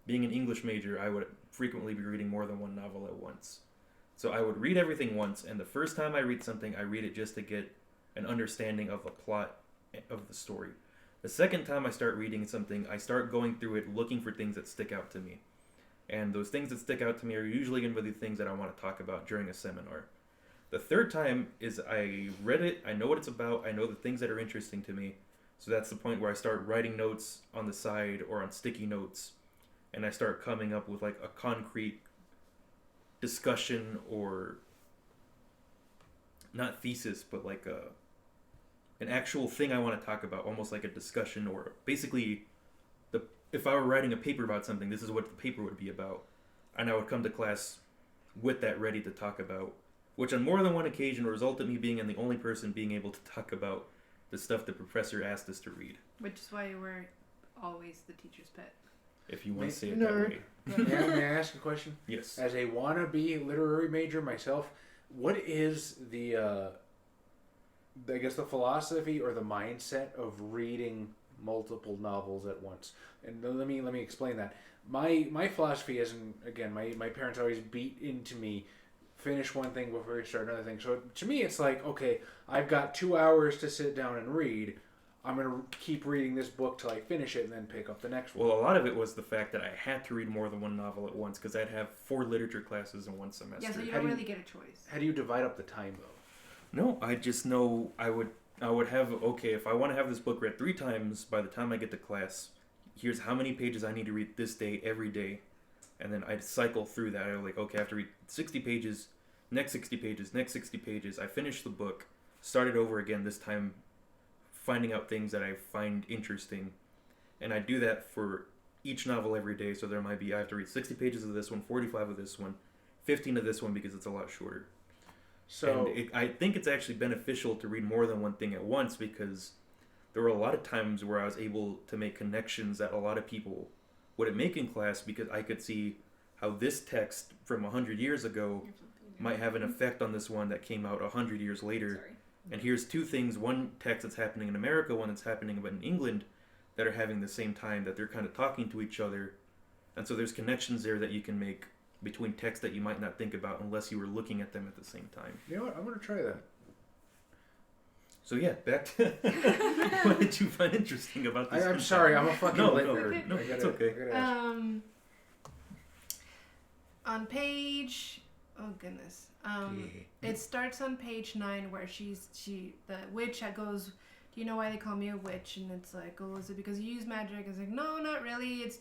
being an English major, I would frequently be reading more than one novel at once. So I would read everything once, and the first time I read something, I read it just to get an understanding of the plot of the story. The second time I start reading something, I start going through it looking for things that stick out to me. And those things that stick out to me are usually going to be the things that I want to talk about during a seminar. The third time is I read it, I know what it's about, I know the things that are interesting to me. So that's the point where I start writing notes on the side or on sticky notes, and I start coming up with like a concrete discussion, or not thesis, but like an actual thing I want to talk about, almost like a discussion, or basically if I were writing a paper about something, this is what the paper would be about. And I would come to class with that ready to talk about, which on more than one occasion resulted in me being the only person being able to talk about the stuff the professor asked us to read. Which is why we're always the teacher's pet. If you want to say it that way. May I ask a question? Yes. As a wannabe literary major myself, what is the, I guess, the philosophy or the mindset of reading multiple novels at once? And let me explain that. My philosophy isn't, again, my parents always beat into me, finish one thing before you start another thing. So to me, it's like, okay, I've got 2 hours to sit down and read. I'm going to keep reading this book till I finish it and then pick up the next one. Well, a lot of it was the fact that I had to read more than one novel at once because I'd have 4 literature classes in one semester. Yeah, so you How don't do you- really get a choice. How do you divide up the time, though? No, I just know I would have, okay, if I want to have this book read 3 times by the time I get to class, here's how many pages I need to read this day, every day. And then I'd cycle through that. I'd like, okay, I have to read 60 pages, next 60 pages, next 60 pages. I finish the book, start it over again, this time finding out things that I find interesting. And I do that for each novel every day. So there might be, I have to read 60 pages of this one, 45 of this one, 15 of this one because it's a lot shorter. So And I think it's actually beneficial to read more than one thing at once because there were a lot of times where I was able to make connections that a lot of people wouldn't make in class because I could see how this text from 100 years ago might have an effect on this one that came out 100 years later. Sorry. And here's 2 things, one text that's happening in America, one that's happening in England, that are having the same time, that they're kind of talking to each other. And so there's connections there that you can make between texts that you might not think about unless you were looking at them at the same time. you know what? I'm going to try that. So yeah, back to what did you find interesting about this? I'm sorry, I'm a fucking No, lit no, nerd. no, I gotta- it's okay. I gotta ask. On page, oh goodness, it starts on page 9 where the witch goes, do you know why they call me a witch? And it's like, oh, is it because you use magic? It's like, no, not really. It's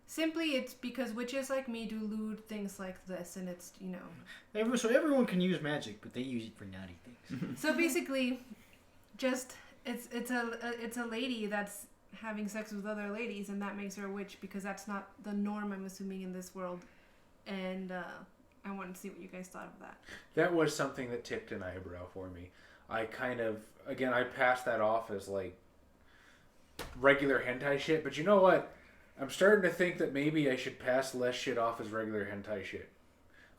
simply it's because witches like me do lewd things like this, and it's, you know. So everyone can use magic, but they use it for naughty things. So basically, just it's a lady that's having sex with other ladies, and that makes her a witch because that's not the norm, I'm assuming, in this world. And I wanted to see what you guys thought of that. That was something that tipped an eyebrow for me. I kind of, again, I passed that off as like regular hentai shit, but you know what? I'm starting to think that maybe I should pass less shit off as regular hentai shit.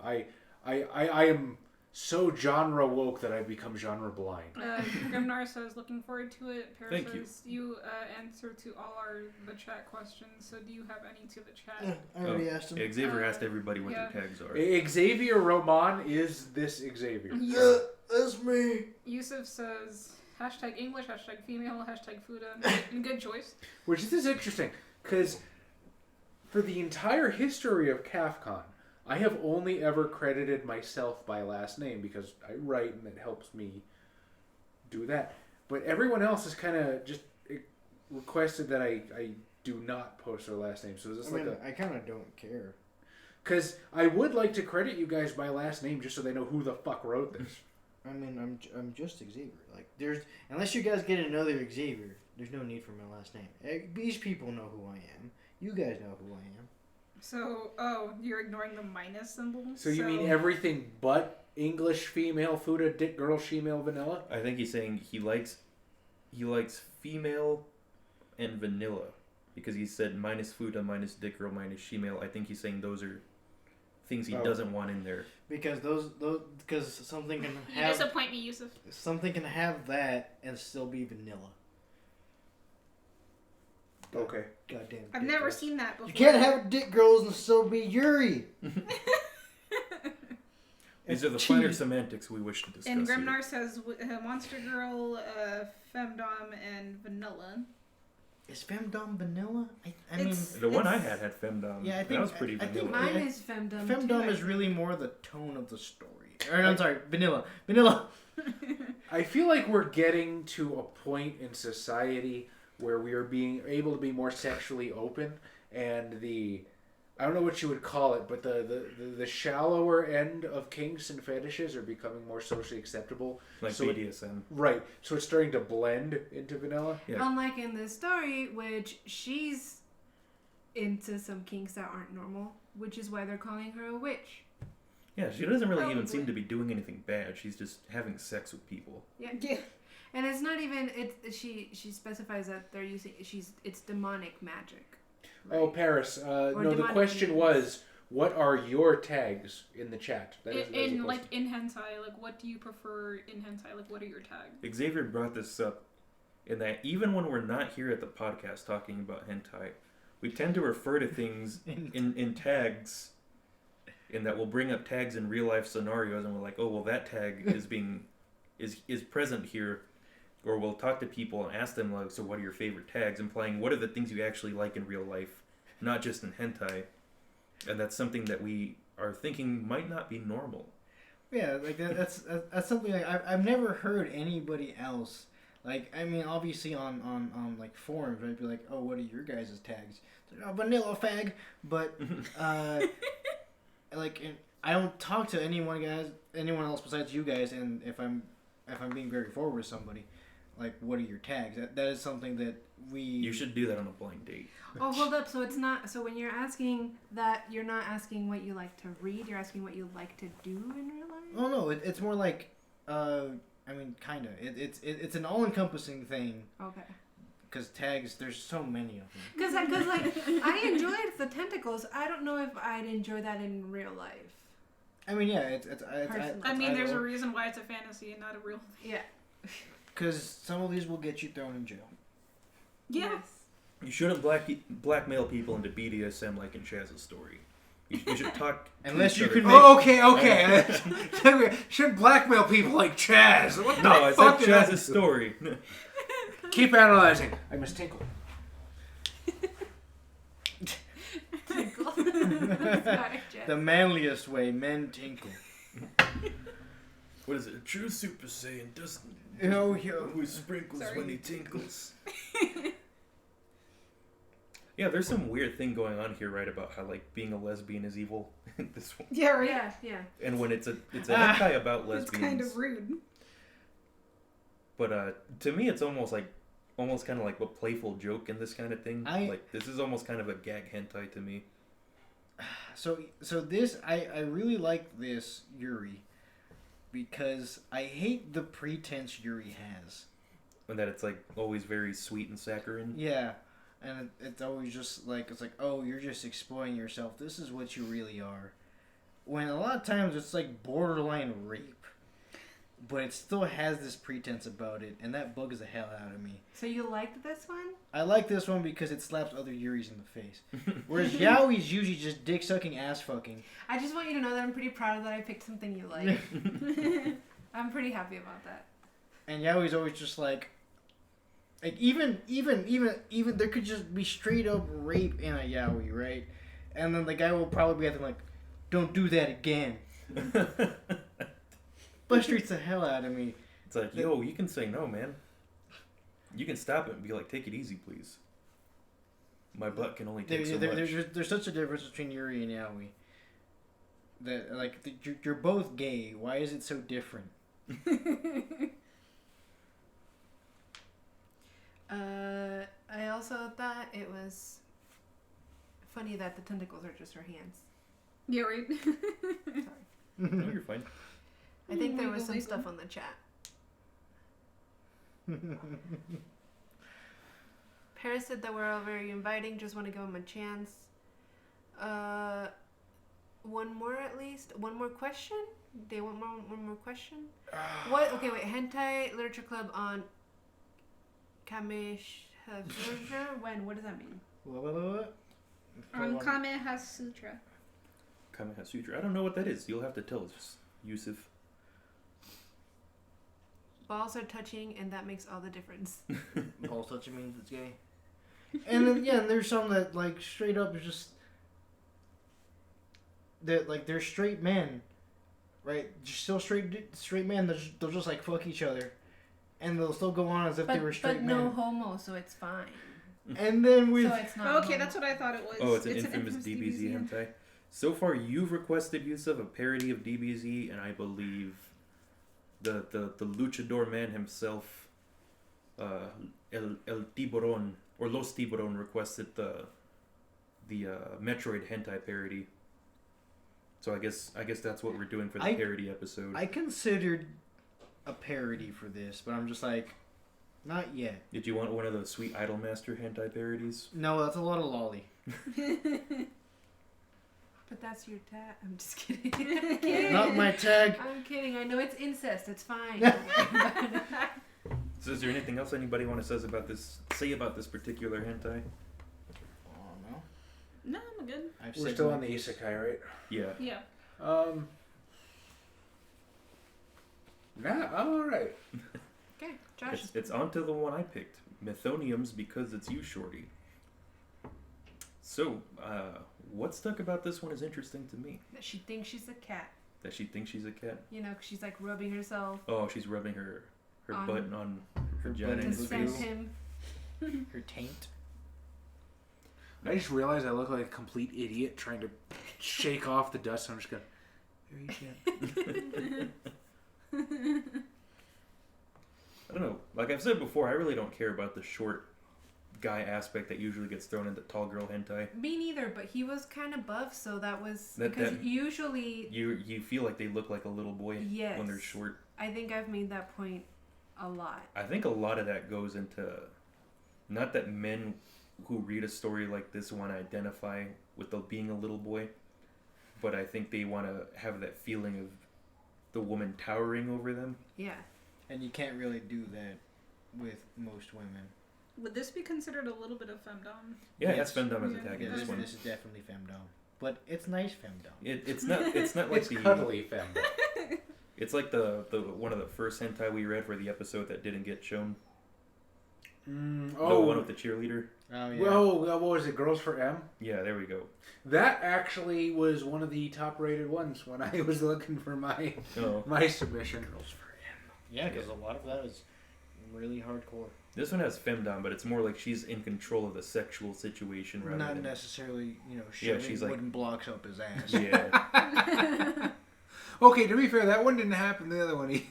I am so genre woke that I've become genre blind. Grimnar says, looking forward to it. Paris Thank you. says, you answer to all the chat questions, so do you have any to the chat? I already asked him. Xavier asked everybody what yeah. their tags are. Xavier Roman is this Xavier. That's me. Yusuf says, hashtag English, hashtag female, hashtag Fuda, and good choice. Which is interesting, because for the entire history of CAFCON, I have only ever credited myself by last name because I write and it helps me do that. But everyone else has kind of just requested that I do not post their last name. So is this I kind of don't care. Because I would like to credit you guys by last name just so they know who the fuck wrote this. I mean, I'm just Xavier. Like, unless you guys get another Xavier, there's no need for my last name. These people know who I am. You guys know who I am. So, you're ignoring the minus symbol? So you mean everything but English female Fuda, dick girl, shemale, vanilla? I think he's saying he likes female and vanilla because he said minus Fuda, minus dick girl, minus shemale. I think he's saying those are things he doesn't want in there. Because because something can You have disappoint me, Yusuf. something can have that and still be vanilla. Okay. Goddamn. I've dick never girls. seen that before. You can't have dick girls and still be Yuri. These are the Cheese. finer semantics we wish to discuss. And here. Grimnar says Monster Girl, Femdom, and Vanilla. Is femdom vanilla? I mean, It's- The one I had femdom. Yeah, I that think- was pretty I think vanilla. Mine Yeah. is femdom. femdom too, is I really think. more the tone of the story. Or, I'm sorry, vanilla. Vanilla. I feel like we're getting to a point in society where we are being able to be more sexually open, and I don't know what you would call it, but the shallower end of kinks and fetishes are becoming more socially acceptable. Like so BDSM. Right. So it's starting to blend into vanilla. Yeah. Unlike in this story, which she's into some kinks that aren't normal, which is why they're calling her a witch. Yeah, she doesn't really even Probably. seem to be doing anything bad. She's just having sex with people. Yeah. Yeah. And it's not even she specifies that they're using it's demonic magic. Oh, Paris. No, the demonic question beings. was, what are your tags in the chat? That is the In question. in hentai, like what do you prefer in hentai? Like what are your tags? Xavier brought this up in that even when we're not here at the podcast talking about hentai, we tend to refer to things in tags, in that we'll bring up tags in real life scenarios, and we're like, oh well, that tag is present here. or we'll talk to people and ask them like, so what are your favorite tags? Implying what are the things you actually like in real life, not just in hentai. And that's something that we are thinking might not be normal. Yeah, like that's something like I've never heard anybody else. Like, I mean, obviously on like forums, I'd be like, oh, what are your guys' tags? Like, oh, vanilla fag, but like I don't talk to anyone else besides you guys. And if I'm being very forward with somebody, like, what are your tags? That is something that we. You should do that on a blind date. Oh, hold up. So it's not. So when you're asking that, you're not asking what you like to read. You're asking what you like to do in real life. Oh no, it's more like, I mean, kinda. It's an all-encompassing thing. Okay. Because tags, there's so many of them. Because like I enjoyed the tentacles. I don't know if I'd enjoy that in real life. I mean, yeah, I mean, there's a reason why it's a fantasy and not a real. Yeah. Because some of these will get you thrown in jail. Yeah. Yes. You shouldn't blackmail people into BDSM like in Chaz's story. You should talk. Unless you can. Oh, okay. Should blackmail people like Chaz. What the No, I said fuck did I Chaz's do? story. Keep analyzing. I must tinkle. Tinkle. Sorry, Jeff. The manliest way, men tinkle. What is it? A true Super Saiyan doesn't. Yo. Who sprinkles Sorry. when he tinkles. Yeah, there's some weird thing going on here, right? About how like being a lesbian is evil. This one. Yeah, right. Yeah. And when it's a hentai about lesbians. It's kind of rude. But to me, it's almost kind of like a playful joke in this kind of thing. Like this is almost kind of a gag hentai to me. So this I really like this Yuri because I hate the pretense Yuri has. And that it's like always very sweet and saccharine. Yeah, and it's always just like it's like, oh, you're just exploiting yourself. This is what you really are. When a lot of times it's like borderline rape. But it still has this pretense about it, and that bugs the hell out of me. So you liked this one? I like this one because it slaps other Yuris in the face. Whereas Yaoi's usually just dick-sucking, ass-fucking. I just want you to know that I'm pretty proud that I picked something you like. I'm pretty happy about that. And Yaoi's always just like even there could just be straight up rape in a Yaoi, right? And then the guy will probably be at them like, don't do that again. Frustrates the hell out of me. It's like, yo, you can say no, man. You can stop it and be like, take it easy, please. My butt can only take so much. There's such a difference between Yuri and Yaoi. That like you're both gay. Why is it so different? I also thought it was funny that the tentacles are just her hands. Yeah, right. No, you're fine. I think there was some stuff on the chat. Paris said that we're all very inviting. Just want to give them a chance. One more at least. One more question? They want one more question? What? Okay, wait. Hentai Literature Club on Kamesh. When? What does that mean? What? On Kameha Sutra. Kameha Sutra. I don't know what that is. You'll have to tell us, Yusuf. Balls are touching, and that makes all the difference. Balls touching means it's gay. And then and there's some that like straight up is just that like they're straight men, right? Still straight men. They'll just like fuck each other, and they'll still go on as if they were straight men. But no homo, so it's fine. And then with So it's not. Okay, homo. that's what I thought it was. Oh, it's an infamous DBZ hentai. So far, you've requested, Yusuf, a parody of DBZ, and I believe the luchador man himself, El Tiburon, or Los Tiburon, requested the Metroid hentai parody. So I guess that's what we're doing for the parody episode. I considered a parody for this, but I'm just like, not yet. Did you want one of those sweet Idolmaster hentai parodies? No, that's a lot of lolly. But that's your tag. I'm just kidding. I'm kidding. Not my tag. I'm kidding. I know it's incest. It's fine. So is there anything else anybody want to say about this particular hentai? Oh no. No, I'm good. We're still on the isekai, right? Yeah. Yeah. Nah, I'm alright. Okay, Josh. It's on to the one I picked. Methoniums because it's you, Shorty. So, what stuck about this one is interesting to me. That she thinks she's a cat. That she thinks she's a cat. You know, 'cause she's like rubbing herself. Oh, she's rubbing her butt on her butt vagina. To in in his scent face. him. Her taint. I just realized I look like a complete idiot trying to shake off the dust. I'm just going, there you go. I don't know. Like I've said before, I really don't care about the short guy aspect that usually gets thrown into tall girl hentai. Me neither, but he was kind of buff, so that was That- because that- usually You feel like they look like a little boy yes, when they're short. I think I've made that point a lot. I think a lot of that goes into not that men who read a story like this want to identify with being a little boy, but I think they want to have that feeling of the woman towering over them. Yeah. And you can't really do that with most women. Would this be considered a little bit of femdom? Yeah, Yes. that's femdom as Yeah. attack Yeah, in this one. this is definitely femdom. But it's nice femdom. It's not like It's the cuddly, femme. it's like the one of the first hentai we read for the episode that didn't get shown. The one with the cheerleader. Oh, yeah. Well, what was it? Girls for M? Yeah, there we go. That actually was one of the top-rated ones when I was looking for my Oh, my submission. Girls for him. Yeah, because a lot of that is really hardcore. this one has femdom, but it's more like she's in control of the sexual situation rather Not than necessarily, Yeah, shoving she's like- wooden blocks up his ass. yeah. Okay, to be fair, that one didn't happen. The other one either.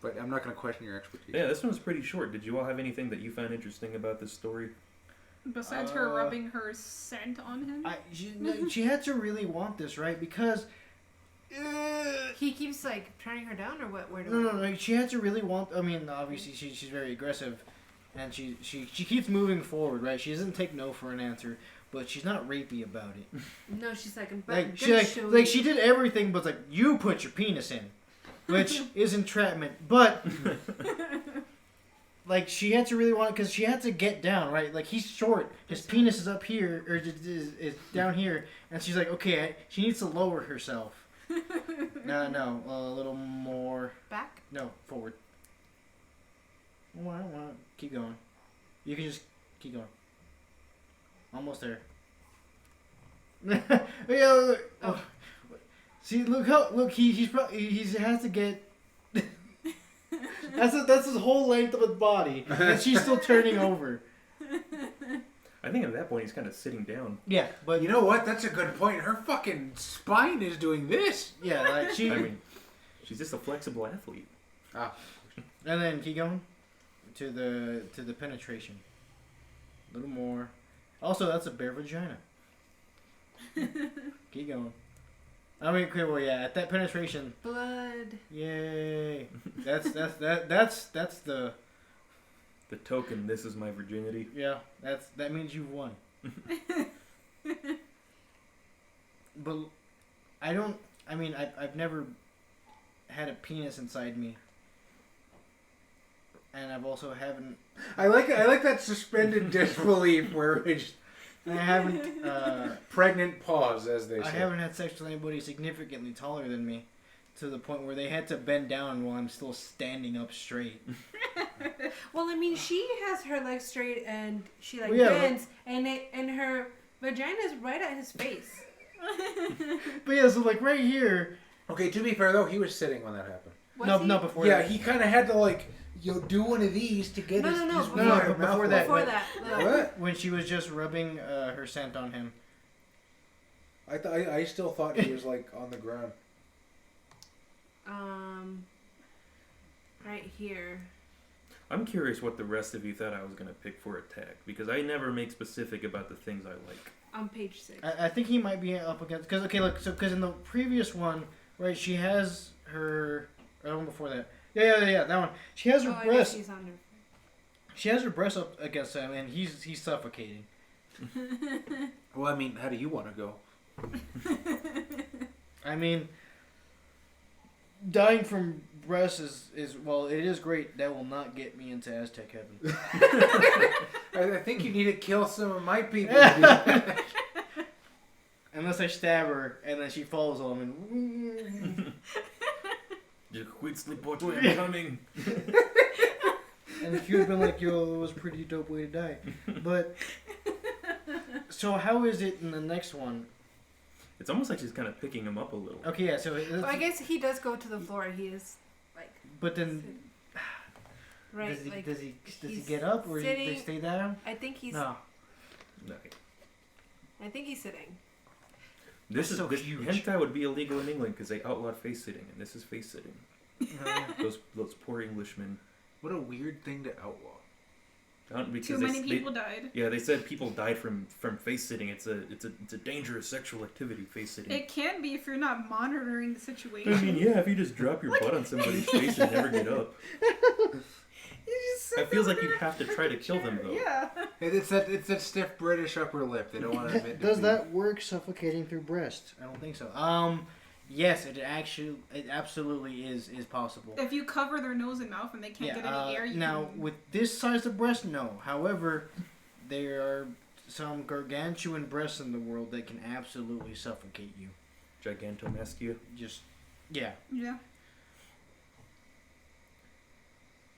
But I'm not going to question your expertise. Yeah, this one was pretty short. Did you all have anything that you found interesting about this story? Besides her rubbing her scent on him? She had to really want this, right? Because He keeps like turning her down, or what? Where do no, she had to really want. I mean, obviously she's very aggressive, and she keeps moving forward, right? She doesn't take no for an answer, but she's not rapey about it. No, she's like, Like she did everything, but like you put your penis in, which is entrapment. But like she had to really want it because she had to get down, right? Like he's short, his penis is up here or is down here, and she's like, okay, she needs to lower herself. No, a little more. back. No, forward. Well, I don't want to keep going. You can just keep going. Almost there. Yeah, look. Oh. See, look. He has to get. That's his whole length of his body, and she's still turning over. I think at that point he's kind of sitting down. Yeah, but You know what? That's a good point. Her fucking spine is doing this. yeah, like she. I mean, she's just a flexible athlete. Ah. And then keep going to the penetration. A little more. Also, that's a bare vagina. Keep going. I mean, okay, well, yeah, at that penetration, Blood. yay! That's the The token, this is my virginity. yeah. That means you've won. But I've never had a penis inside me, and I've also haven't. I like that suspended disbelief where it's I haven't. pregnant pause, as they say. I haven't had sex with anybody significantly taller than me, to the point where they had to bend down while I'm still standing up straight. Well, I mean, she has her legs straight and she like Well, yeah, bends, and her vagina is right at his face. But yeah, so like right here. Okay, to be fair though, he was sitting when that happened. Was he? No, before Yeah, that. he kind of had to like, do one of these to get No, his. no, no, his before- weird but mouth before going. that, Before when- that. What? When she was just rubbing her scent on him. I still thought he was like on the ground. Right here. I'm curious what the rest of you thought I was going to pick for a tag, because I never make specific about the things I like. On page 6. I think he might be up against because because in the previous one, right? She has her. The one before that. Yeah, that one. She has her I guess breast. she's on her. She has her breast up against him, and he's suffocating. Well, I mean, how do you want to go? I mean, dying from breast is well, it is great. That will not get me into Aztec heaven. I think you need to kill some of my people. Unless I stab her and then she falls on me. You quit sleep, boy, I'm coming. And if you had been like, yo, it was a pretty dope way to die. But, so how is it in the next one? It's almost like she's kind of picking him up a little. Okay, yeah, so... Well, I guess he does go to the floor. He is, like... But then... Right, does he get up, or sitting, they stay down? I think he's... No. No. I think he's sitting. This so this huge. hentai would be illegal in England because they outlawed face sitting, and this is face sitting. Those poor Englishmen. What a weird thing to outlaw. Because Too many people died. Yeah, they said people died from face sitting. It's a dangerous sexual activity. Face sitting. It can be if you're not monitoring the situation. I mean, yeah, if you just drop your butt on somebody's face and never get up. It feels like you'd have to try to kill them though. Yeah. It's that stiff British upper lip. They don't want to admit. Does that work suffocating through breast? I don't think so. Yes, it absolutely is possible. If you cover their nose and mouth and they can't get any air, you now can... with this size of breast, no. However, there are some gargantuan breasts in the world that can absolutely suffocate you. Gigantomachia. Just, yeah. Yeah.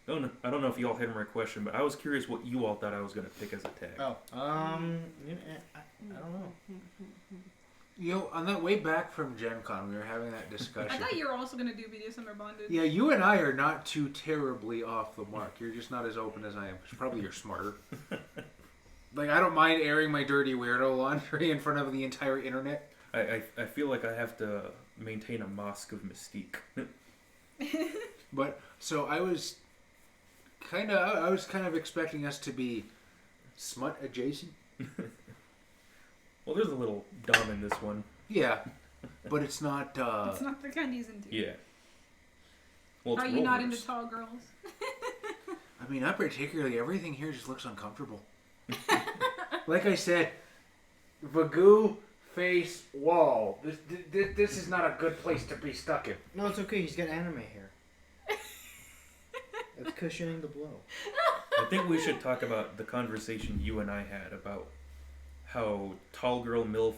I don't know if you all had my question, but I was curious what you all thought I was going to pick as a tag. Oh, I don't know. You know, on that way back from Gen Con, we were having that discussion. I thought you were also going to do BDSM or bondage. Yeah, you and I are not too terribly off the mark. You're just not as open as I am. Probably you're smarter. Like, I don't mind airing my dirty weirdo laundry in front of the entire internet. I feel like I have to maintain a mask of mystique. But, so I was kind of expecting us to be smut adjacent. Well, there's a little dom in this one. Yeah, but it's not... It's not the kind he's into. Yeah. Well, it's Are you not rollers. into tall girls? I mean, not particularly. Everything here just looks uncomfortable. Like I said, Vagoo, face, wall. This is not a good place to be stuck in. No, it's okay. He's got anime hair. It's cushioning the blow. I think we should talk about the conversation you and I had about how Tall Girl, MILF,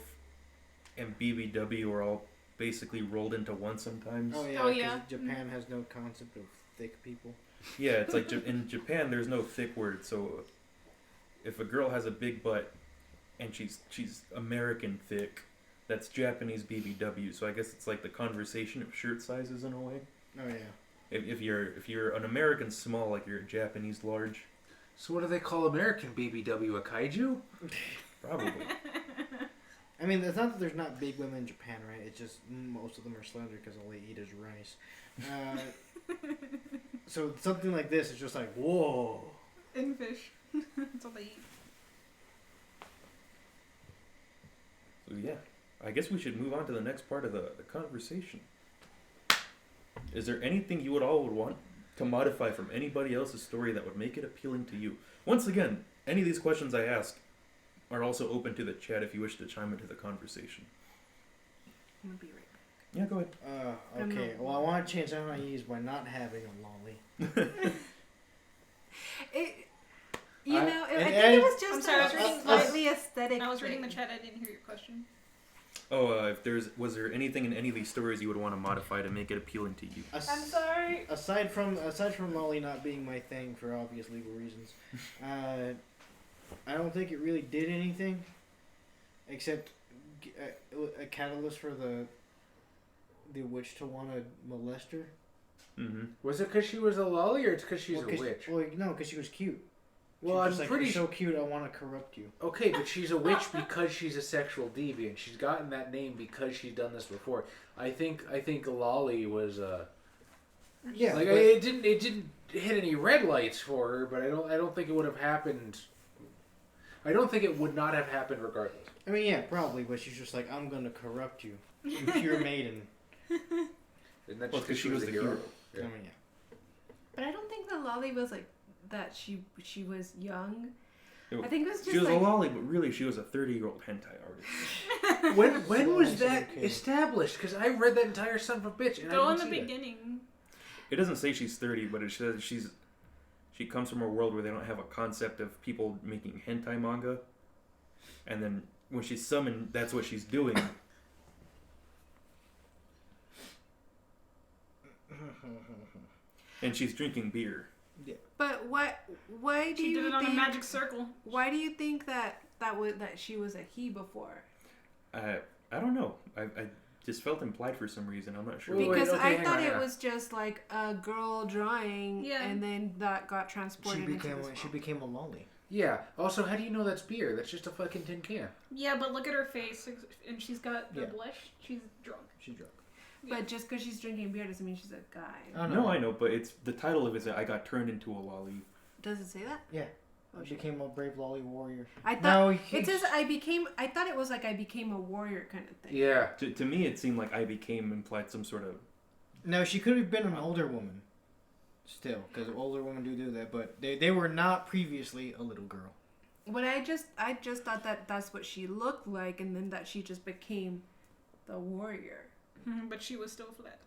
and BBW are all basically rolled into one sometimes. Oh yeah, Oh, 'cause yeah. Japan has no concept of thick people. Yeah, it's like in Japan there's no thick word, so if a girl has a big butt and she's American thick, that's Japanese BBW. So I guess it's like the conversation of shirt sizes in a way. Oh yeah. If you're an American small, like you're a Japanese large, So what do they call American BBW? A kaiju? probably. I mean, it's not that there's not big women in Japan, right? It's just most of them are slender because all they eat is rice. So something like this is just like, whoa. And fish. That's all they eat. So yeah, I guess we should move on to the next part of the conversation. Is there anything you would want to modify from anybody else's story that would make it appealing to you? Once again, any of these questions I ask are also open to the chat if you wish to chime into the conversation. I'm gonna be right Yeah, go ahead. Okay. Well, I want to change how I use by not having a lolly. I think it was just I'm sorry, I was a reading- slightly aesthetic. I was reading the thing. chat, I didn't hear your question. Oh, was there anything in any of these stories you would want to modify to make it appealing to you? I'm sorry. Aside from lolly not being my thing for obvious legal reasons, I don't think it really did anything, except a catalyst for the witch to want to molest her. Mm-hmm. Was it because she was a lolly or it's because she's Well, a witch? Well, no, because she was cute. Well, She's just I'm like, pretty "You're so cute, I want to corrupt you." Okay, but she's a witch because she's a sexual deviant. She's gotten that name because she's done this before. I think lolly was Yeah, like but- it didn't hit any red lights for her, but I don't think it would have happened. I don't think it would not have happened regardless. I mean, yeah, probably, but she's just like, "I'm gonna corrupt you, you pure maiden." Isn't that Well, just because she was the hero. Yeah. I mean, yeah. But I don't think the lolly was like that. She was young. It- I think it was just She was like a lolly, but really she was a 30-year-old hentai artist. When was Nice, that okay. established? Because I read that entire son of a bitch and Go I in the didn't see that. beginning. It doesn't say she's 30, but it says she comes from a world where they don't have a concept of people making hentai manga. And then when she's summoned, that's what she's doing. And she's drinking beer. But why do She you did it on think, a magic circle. Why do you think that she was a he before? I don't know. I just felt implied for some reason. I'm not sure. Wait, Because okay, I hang thought on, hang it on. was just like a girl drawing, Yeah. and then that got transported into this She world. became a lolly. Yeah. Also, how do you know that's beer? That's just a fucking tin can. Yeah, but look at her face, and she's got the Yeah. blush. She's drunk. She's drunk. But just because she's drinking beer doesn't mean she's a guy. Oh, No, I know, but it's the title of it is that I got turned into a lolly. Does it say that? Yeah. Oh, I shit. became a brave lolly warrior. I thought No, it says I thought it was like I became a warrior kind of thing. Yeah. To me, it seemed like I became implied some sort of. No, she could have been an older woman. Still, because older women do that, but they were not previously a little girl. But I just thought that that's what she looked like, and then that she just became the warrior. But she was still flat.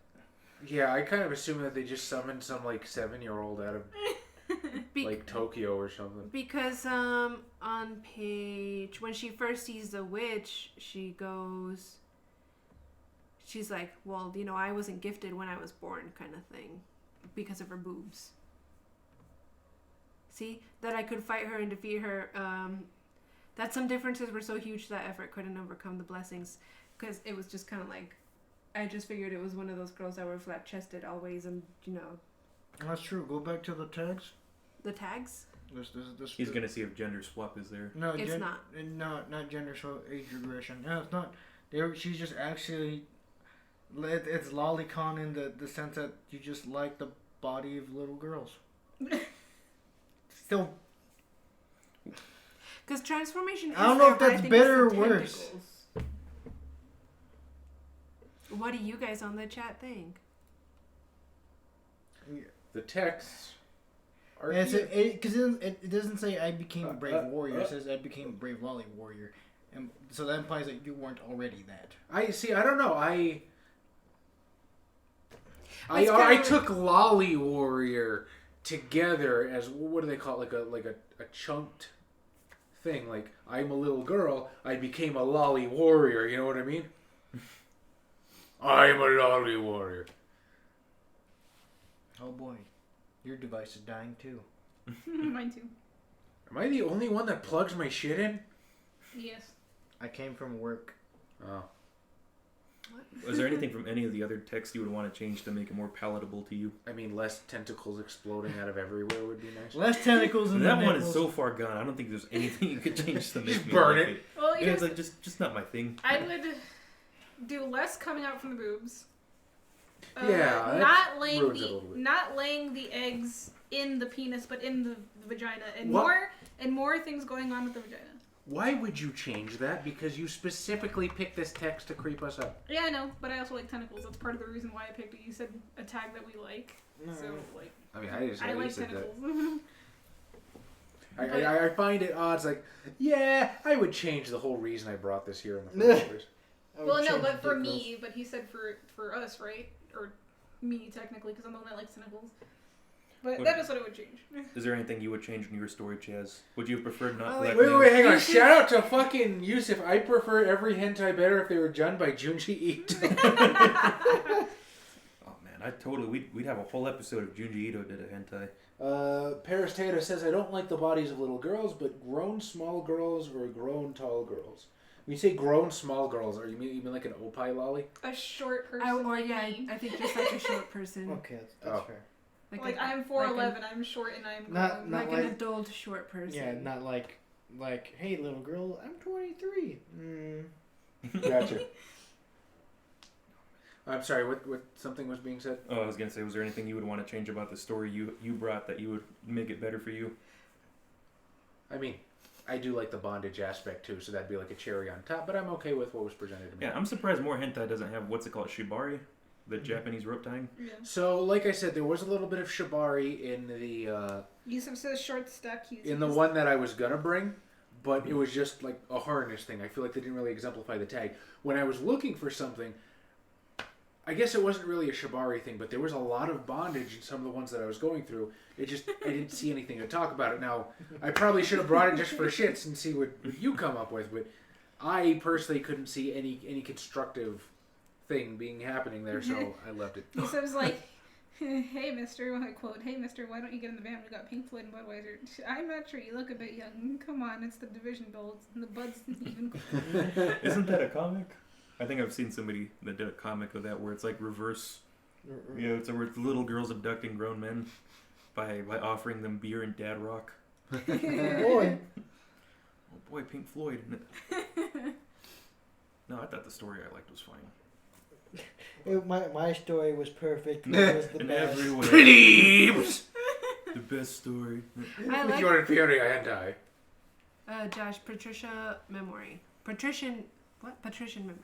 Yeah, I kind of assumed that they just summoned some like 7-year-old out of like Tokyo or something. Because on page when she first sees the witch, she's like, well, I wasn't gifted when I was born, kind of thing, because of her boobs. See, that I could fight her and defeat her. That some differences were so huge that effort couldn't overcome the blessings, because it was just kind of like, I just figured it was one of those girls that were flat chested always, and That's true. Go back to the tags. the tags. He's gonna see if gender swap is there. No, It's not. Not gender swap, age regression. No, it's not. She's just actually. It's lolicon in the sense that you just like the body of little girls. Still, Because transformation is I don't know there, if but I that's think better it's the or worse. tentacles. What do you guys on the chat think? The texts are because it doesn't say I became a brave warrior. It says I became a brave lolly warrior, and so that implies that you weren't already that. I see. I don't know. It's I kinda took Lolly Warrior together as what do they call it? Like a chunked thing. Like I'm a little girl. I became a Lolly Warrior. You know what I mean? I'm a Lolly Warrior. Oh boy, your device is dying too. Mine too. Am I the only one that plugs my shit in? Yes. I came from work. Oh. Was there anything from any of the other texts you would want to change to make it more palatable to you? I mean, less tentacles exploding out of everywhere would be nice. Less tentacles in That the one is nipples. so far gone. I don't think there's anything you could change to make Just me burn like it. Well, Yeah, here's, it's like just not my thing. I would do less coming out from the boobs. Yeah, not laying ruins it a little bit. not laying the eggs in the penis, but in the vagina, and What? more things going on with the vagina. Why would you change that? Because you specifically picked this text to creep us out. Yeah, I know, but I also like tentacles. That's part of the reason why I picked it. You said a tag that we like, so like I mean, I just I like said that. tentacles. I find it odd. It's like, yeah, I would change the whole reason I brought this here in the first place. Well, no, but for me, but he said for us, right? Or me technically, because I'm the one that likes tentacles. But What- that is what I would change. Is there anything you would change in your story, Chaz? Would you have preferred not? Oh, Black Wait, male? hang on. Yusuf- Shout out to fucking Yusuf. I prefer every hentai better if they were done by Junji Ito. Oh man, we'd have a whole episode if Junji Ito did a hentai. Paris Tato says, I don't like the bodies of little girls, but grown small girls or grown tall girls. When you say grown small girls, are you mean like an opie lolly? A short person. I like me. think just like a short person. Okay, that's Oh. fair. Like I'm 4'11", I'm short and I'm Not- grown. not like an like- adult short person. Yeah, not like, hey, little girl, I'm 23. Gotcha. I'm sorry, what something was being said? Oh, I was gonna say, was there anything you would want to change about the story you brought that you would make it better for you? I mean, I do like the bondage aspect too, so that'd be like a cherry on top, but I'm okay with what was presented to me. Yeah, I'm surprised more hentai doesn't have what's it called, shibari, the Japanese rope tying. Yeah. So, like I said, there was a little bit of shibari in the Yusuf says short stack. in the one that I was gonna bring, but it was just like a harness thing. I feel like they didn't really exemplify the tag. When I was looking for something, I guess it wasn't really a shibari thing, but there was a lot of bondage in some of the ones that I was going through. I didn't see anything to talk about it. Now, I probably should have brought it just for shits and see what you come up with, but I personally couldn't see any constructive thing happening there, so I left it. Yusuf's like, Hey, mister, I quote, hey, mister, why don't you get in the van? We got Pink Floyd and Budweiser. I'm not sure. You look a bit young. Come on, it's the division belts and the Buds even. Isn't that a comic? I think I've seen somebody that did a comic of that where it's like reverse. You know, it's where it's little girls abducting grown men by offering them beer and dad rock. Boy. Oh boy, Pink Floyd. No, I thought the story I liked was fine. My story was perfect. It was the In best. every way. Please! The best story. I If like you wanted Peony, I Hentai. Josh, Patricia memory. Patrician memory.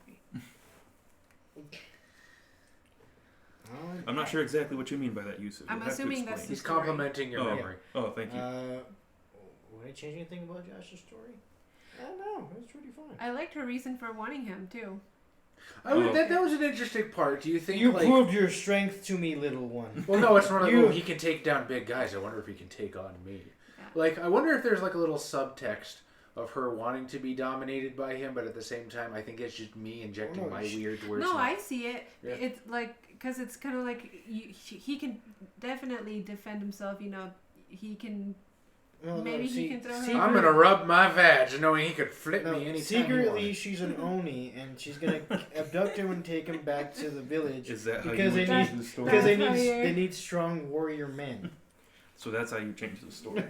I'm not sure exactly what you mean by that, Yusuf. I'm You'll have to assuming that's explain. He's complimenting your Oh. memory. Oh, thank you. Would I change anything about Josh's story? I don't know. It was pretty fun. I liked her reason for wanting him too. That was an interesting part. Do you think You like... proved your strength to me, little one. Well, no, it's not like, You- oh, he can take down big guys. I wonder if he can take on me. Yeah. Like, I wonder if there's like a little subtext of her wanting to be dominated by him, but at the same time, I think it's just me injecting Oh, no, my weird words. No, I see it. Yeah. It's like because it's kind of like he can definitely defend himself. You know, he can. No, Maybe he can throw her I'm gonna rub my vag, knowing he could flip No, me anytime he secretly, wanted. she's an Oni, and she's gonna abduct him and take him back to the village Is that how because you they would change need the story? because That's how you're- they need strong warrior men. So that's how you change the story.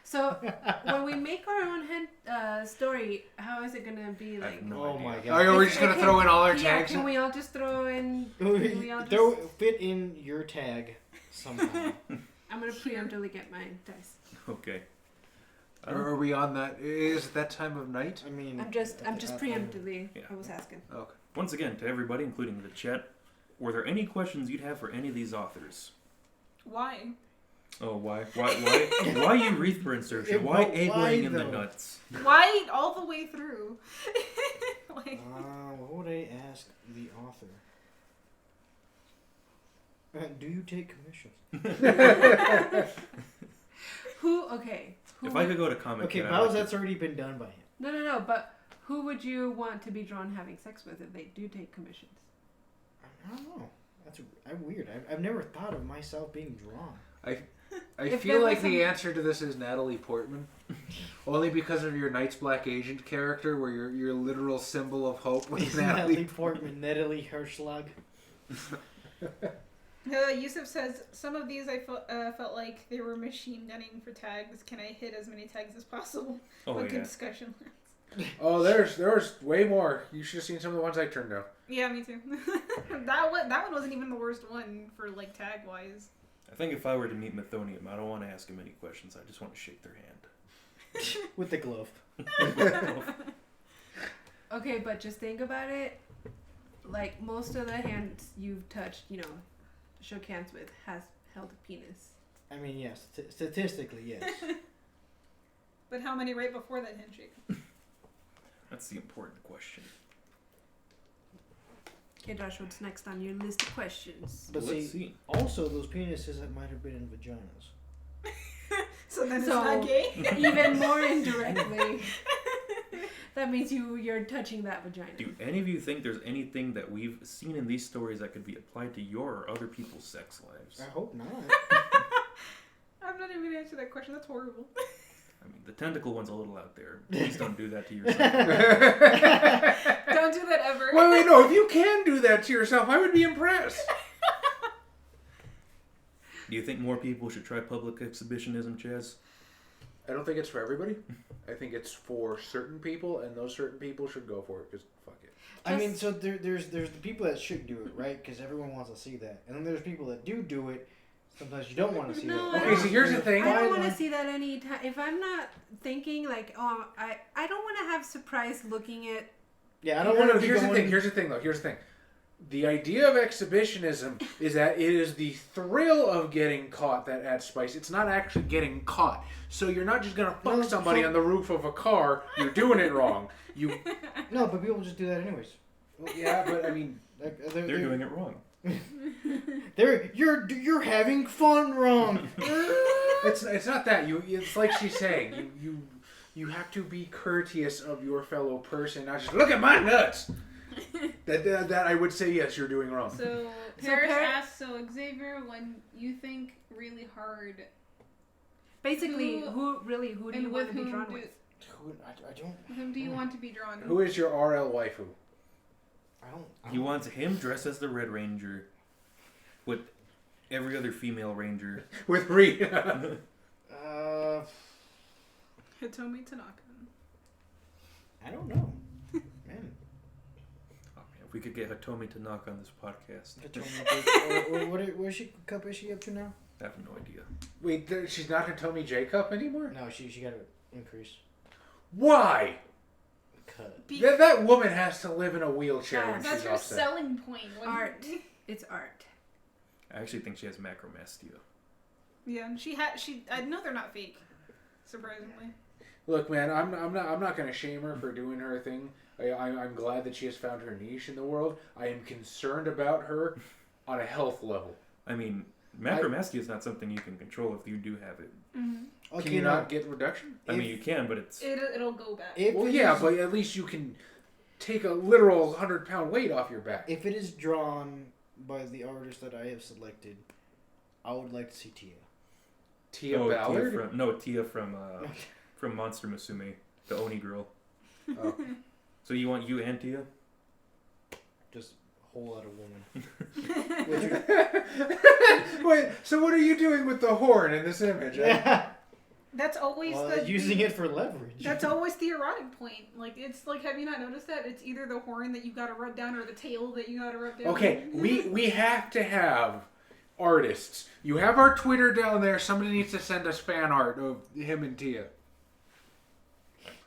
So when we make our own story, how is it gonna be I like? have no Oh idea. my Oh, god! yeah, we're just gonna throw in all our Yeah, tags. can we all just throw in? we all Fit in your tag somehow. I'm gonna preemptively get my dice. Okay. Are we on that? Is it that time of night? I mean, I'm just preemptively. Yeah. I was asking. Okay. Once again, to everybody, including the chat, were there any questions you'd have for any of these authors? Why? Oh, why urethra insertion? Why But egg why, laying in the though? nuts? Why all the way through? Like, What would I ask the author? Do you take commissions? Who? Okay. Who If I could go to Comic Okay, Con, Bowser, that's already been done by him. No. But who would you want to be drawn having sex with if they do take commissions? I don't know. That's weird. I've never thought of myself being drawn. I If feel there like was the some- answer to this is Natalie Portman, only because of your Night's Black Agent character, where your literal symbol of hope was Natalie Natalie. Portman, Natalie Herschlag. Yusuf says, some of these I felt like they were machine gunning for tags. Can I hit as many tags as possible? Oh What yeah. discussion? Oh, there's way more. You should have seen some of the ones I turned down. Yeah, me too. that one wasn't even the worst one for like tag wise. I think if I were to meet Mythonium, I don't want to ask him any questions. I just want to shake their hand. With the glove. Okay, but just think about it. Like most of the hands you've touched, you know, shook hands with, has held a penis. I mean, yes. Statistically, yes. But how many right before that handshake? That's the important question. Okay, Josh, what's next on your list of questions? But Let's see, see. also those penises that might have been in vaginas. So then it's So- not gay? Even more indirectly. That means you're touching that vagina. Do any of you think there's anything that we've seen in these stories that could be applied to your or other people's sex lives? I hope not. I'm not even going to answer that question. That's horrible. I mean, the tentacle one's a little out there. Please don't do that to yourself. Don't do that ever. Wait, no. If you can do that to yourself, I would be impressed. Do you think more people should try public exhibitionism, Chaz? I don't think it's for everybody. I think it's for certain people, and those certain people should go for it. Because fuck it. I mean, so there's the people that should do it, right? Because everyone wants to see that. And then there's people that do it. Sometimes you don't want to see No, that. I Okay, so here's the thing. I don't Fine want to line. see that any time. If I'm not thinking like, oh, I don't want to have surprise looking at. Yeah, I don't want to be Here's the going... thing. Here's the thing, though. Here's the thing. The idea of exhibitionism is that it is the thrill of getting caught that adds spice. It's not actually getting caught. So you're not just gonna fuck No, somebody so- on the roof of a car. You're doing it wrong. You. No, but people just do that anyways. Well, yeah, but I mean, Like, They're doing it wrong. You're having fun wrong. it's not that. It's like she's saying. You have to be courteous of your fellow person. Not just look at my nuts. That I would say yes, you're doing wrong. So So Paris Par- asks, so Xavier, when you think really hard, Basically, Who- who do you and want with to be whom drawn do, with? I don't. with whom do you want to be drawn? Who is your RL waifu? He wants him dressed as the Red Ranger with every other female ranger. With Rita. Hitomi Tanaka. I don't know. Man. Oh, man, if we could get Hitomi to knock on this podcast. What cup is she up to now? I have no idea. Wait, she's not Hitomi J-Cup anymore? No, she got to increase. Why? Cut. That woman has to live in a wheelchair when That's she's her offset. selling point. When Art. It's art. I actually think she has macromastia. Yeah, I know they're not fake. Surprisingly. Look, man, I'm not gonna shame her for doing her thing. I'm glad that she has found her niche in the world. I am concerned about her on a health level. I mean, macromastia is not something you can control if you do have it. Mm-hmm. Can you not get reduction? I mean, you can, but it's... It'll go back. Well, yeah, but at least you can take a literal 100-pound weight off your back. If it is drawn by the artist that I have selected, I would like to see Tia. Tia Ballard? Tia from Monster Musume, the Oni girl. Oh. So you want you and Tia? Just a whole lot of woman. Wait, so what are you doing with the horn in this image? Yeah. That's always using it for leverage. That's always the erotic point. Like, it's like, have you not noticed that? It's either the horn that you gotta rub down or the tail that you gotta rub down. Okay, we have to have artists. You have our Twitter down there. Somebody needs to send us fan art of him and Tia.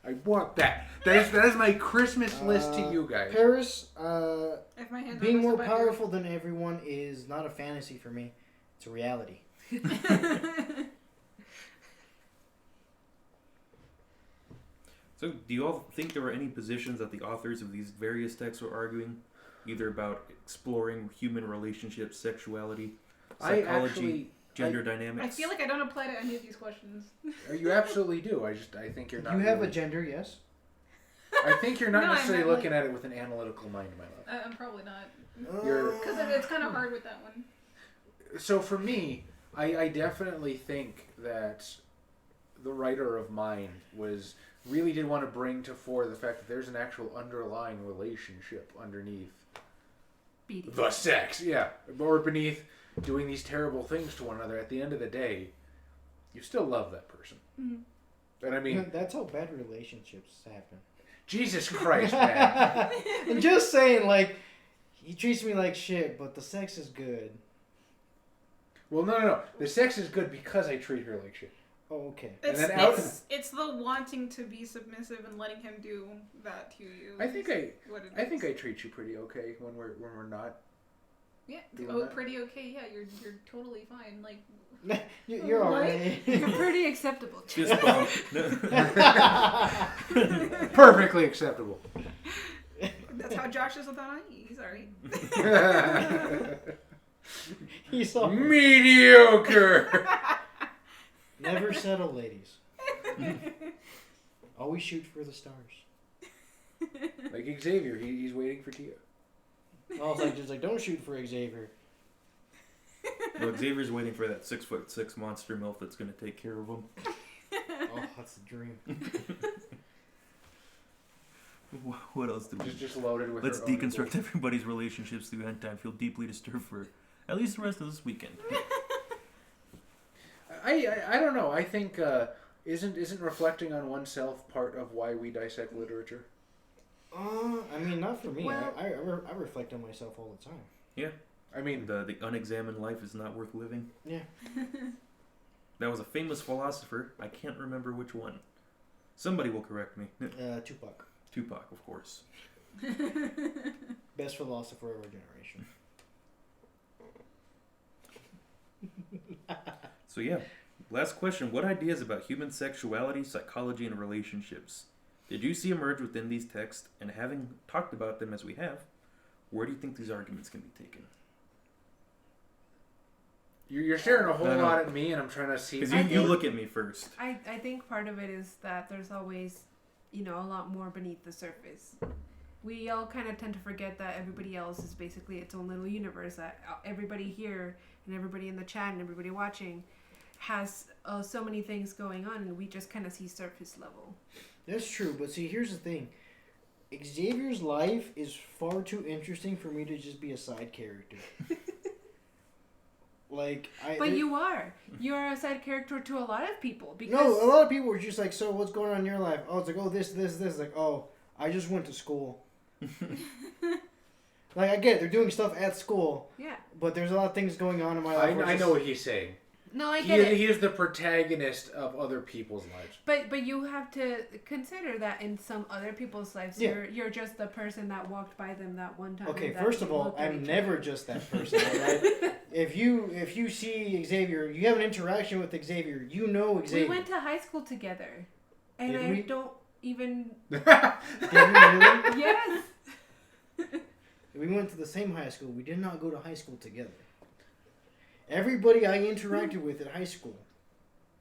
I want that. That is my Christmas list to you guys. Paris, If my hands being are more listed by her- powerful than everyone is not a fantasy for me. It's a reality. So do you all think there were any positions that the authors of these various texts were arguing? Either about exploring human relationships, sexuality, psychology, gender dynamics? I feel like I don't apply to any of these questions. You absolutely do. I think you're not. You have really- a gender, yes? I think you're not No, I necessarily meant, looking at it with an analytical mind, my love. I'm probably not. You're- Because it's kind of hard with that one. So for me, I definitely think that the writer of mine really did want to bring to fore the fact that there's an actual underlying relationship underneath Beating. the sex, yeah, or beneath doing these terrible things to one another. At the end of the day, you still love that person. Mm-hmm. And I mean, That's how bad relationships happen. Jesus Christ, man. I'm just saying, like, he treats me like shit, but the sex is good. Well, no. The sex is good because I treat her like shit. Oh, okay. It's, then out- it's the wanting to be submissive and letting him do that to you. I think I is. treat you pretty okay when we're not. Yeah. doing Oh, that. pretty okay. Yeah, you're totally fine. Like, You're What? alright. You're pretty acceptable. Fist bump. Perfectly acceptable. that's how Josh is with Anna. He's alright. He's all Mediocre. never settle, ladies. Always shoot for the stars. Like Xavier, he's waiting for Tia. I was like, just like, don't shoot for Xavier. No, Xavier's waiting for that 6'6" monster MILF that's going to take care of him. Oh, that's the dream. What else do we... Just loaded with. Let's her own deconstruct everybody's relationships through hentai and feel deeply disturbed for at least the rest of this weekend. I don't know. I think isn't reflecting on oneself part of why we dissect literature? I mean, not for me. Well- I reflect on myself all the time. Yeah. I mean, The unexamined life is not worth living. Yeah. That was a famous philosopher. I can't remember which one. Somebody will correct me. Tupac. Tupac, of course. Best philosopher of our generation. So yeah, last question. What ideas about human sexuality, psychology, and relationships did you see emerge within these texts? And having talked about them as we have, where do you think these arguments can be taken? you're sharing a whole No. lot at me, and I'm trying to see. Because I you think- look at me first. I think part of it is that there's always, a lot more beneath the surface. we all kind of tend to forget that everybody else is basically its own little universe. That everybody here and everybody in the chat and everybody watching has so many things going on, and we just kind of see surface level. That's true, but see, here's the thing. Xavier's life is far too interesting for me to just be a side character. But you are. You are a side character to a lot of people. Because No, a lot of people were just like, so what's going on in your life? Oh, it's like, oh, this. Like, oh, I just went to school. Like, I get it. They're doing stuff at school. Yeah. But there's a lot of things going on in my life. I know what he's saying. No, I get it. He is the protagonist of other people's lives. But you have to consider that in some other people's lives, you're just the person that walked by them that one time. Okay, first of all, I'm never just that person. Right? If you see Xavier, you have an interaction with Xavier. You know Xavier. We went to high school together, and Did I we? don't even. Did we really? Yes. We went to the same high school. We did not go to high school together. Everybody I interacted with at high school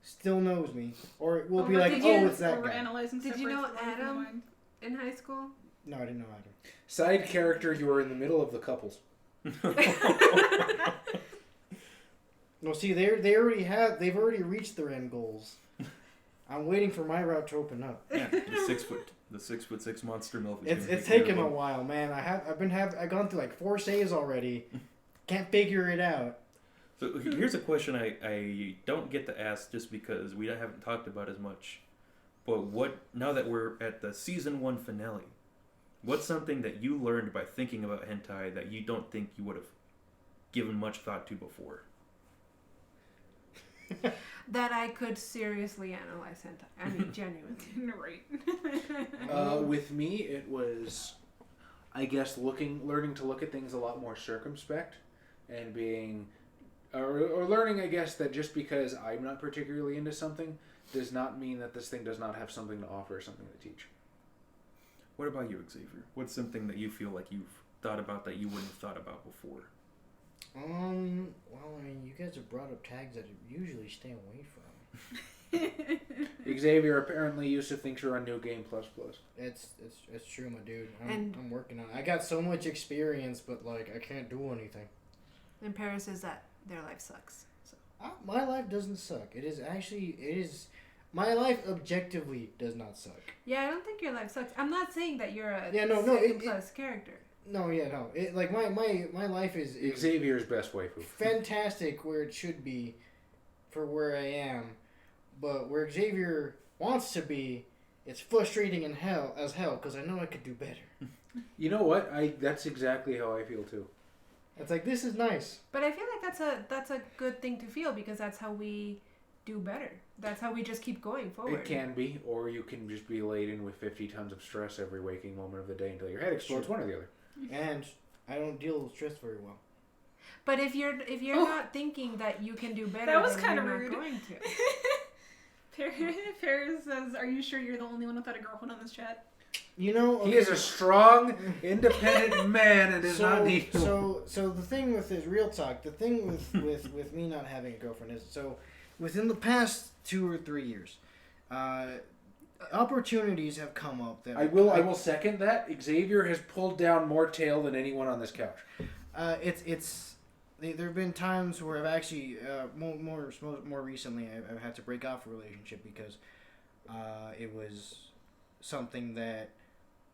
still knows me, or will be like, "Oh, it's that guy." Did you know Adam in high school? No, I didn't know Adam. Side character, you are in the middle of the couples. No, see, they've already reached their end goals. I'm waiting for my route to open up. Yeah, the 6'6" monster milf. It's taken a while, man. I've gone through like 4 saves already. Can't figure it out. So here's a question I don't get to ask just because we haven't talked about as much. But now that we're at the season 1 finale, what's something that you learned by thinking about hentai that you don't think you would have given much thought to before? That I could seriously analyze hentai. I mean, genuinely. Right. With me, it was, I guess, learning to look at things a lot more circumspect, and being, or learning, I guess, that just because I'm not particularly into something does not mean that this thing does not have something to offer, something to teach. What about you, Xavier? What's something that you feel like you've thought about that you wouldn't have thought about before? Well, I mean, you guys have brought up tags that I usually stay away from. Xavier apparently used to think you're on New Game Plus. It's true, my dude. I'm working on it. I got so much experience, but like I can't do anything. And Paris says that their life sucks. So. My life doesn't suck. It is. My life objectively does not suck. Yeah, I don't think your life sucks. I'm not saying that you're a plus character. No, yeah, no. It like my life is Xavier's best waifu. Fantastic where it should be, for where I am, but where Xavier wants to be, it's frustrating as hell because I know I could do better. You know what? That's exactly how I feel too. It's like, this is nice. But I feel like that's a good thing to feel because that's how we do better. That's how we just keep going forward. It can be, or you can just be laden with 50 tons of stress every waking moment of the day until your head explodes. Sure. One or the other. And I don't deal with stress very well. But if you're not thinking that you can do better, That was then kind of you're rude. Not going to. Paris says, "Are you sure you're the only one without a girlfriend on this chat?" You know, He is a strong, independent man and does not need to. So the thing with this real talk, the thing with me not having a girlfriend is, so within the past 2 or 3 years, opportunities have come up that I will second that. Xavier has pulled down more tail than anyone on this couch. There have been times where I've actually more recently I've had to break off a relationship because it was something that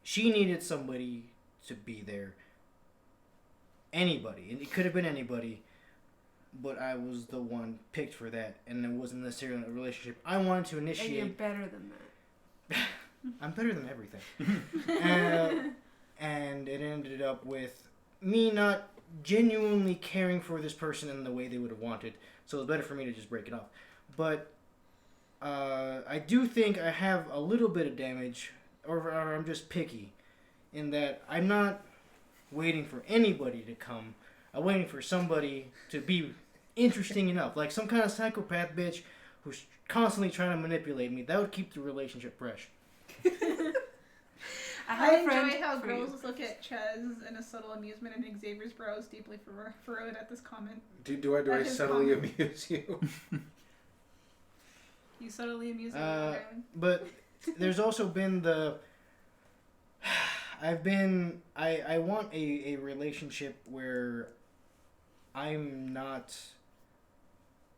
she needed somebody to be there. Anybody, and it could have been anybody, but I was the one picked for that, and it wasn't necessarily a relationship I wanted to initiate. And you're better than that. I'm better than everything. And it ended up with me not genuinely caring for this person in the way they would have wanted, so it was better for me to just break it off. But I do think I have a little bit of damage, or I'm just picky, in that I'm not waiting for anybody to come. I'm waiting for somebody to be interesting enough, like some kind of psychopath bitch who's constantly trying to manipulate me. That would keep the relationship fresh. I enjoy how girls look at Ches in a subtle amusement and Xavier's brows deeply furrowed at this comment. Do I subtly amuse you? You subtly amuse me. But there's also been I want a relationship where I'm not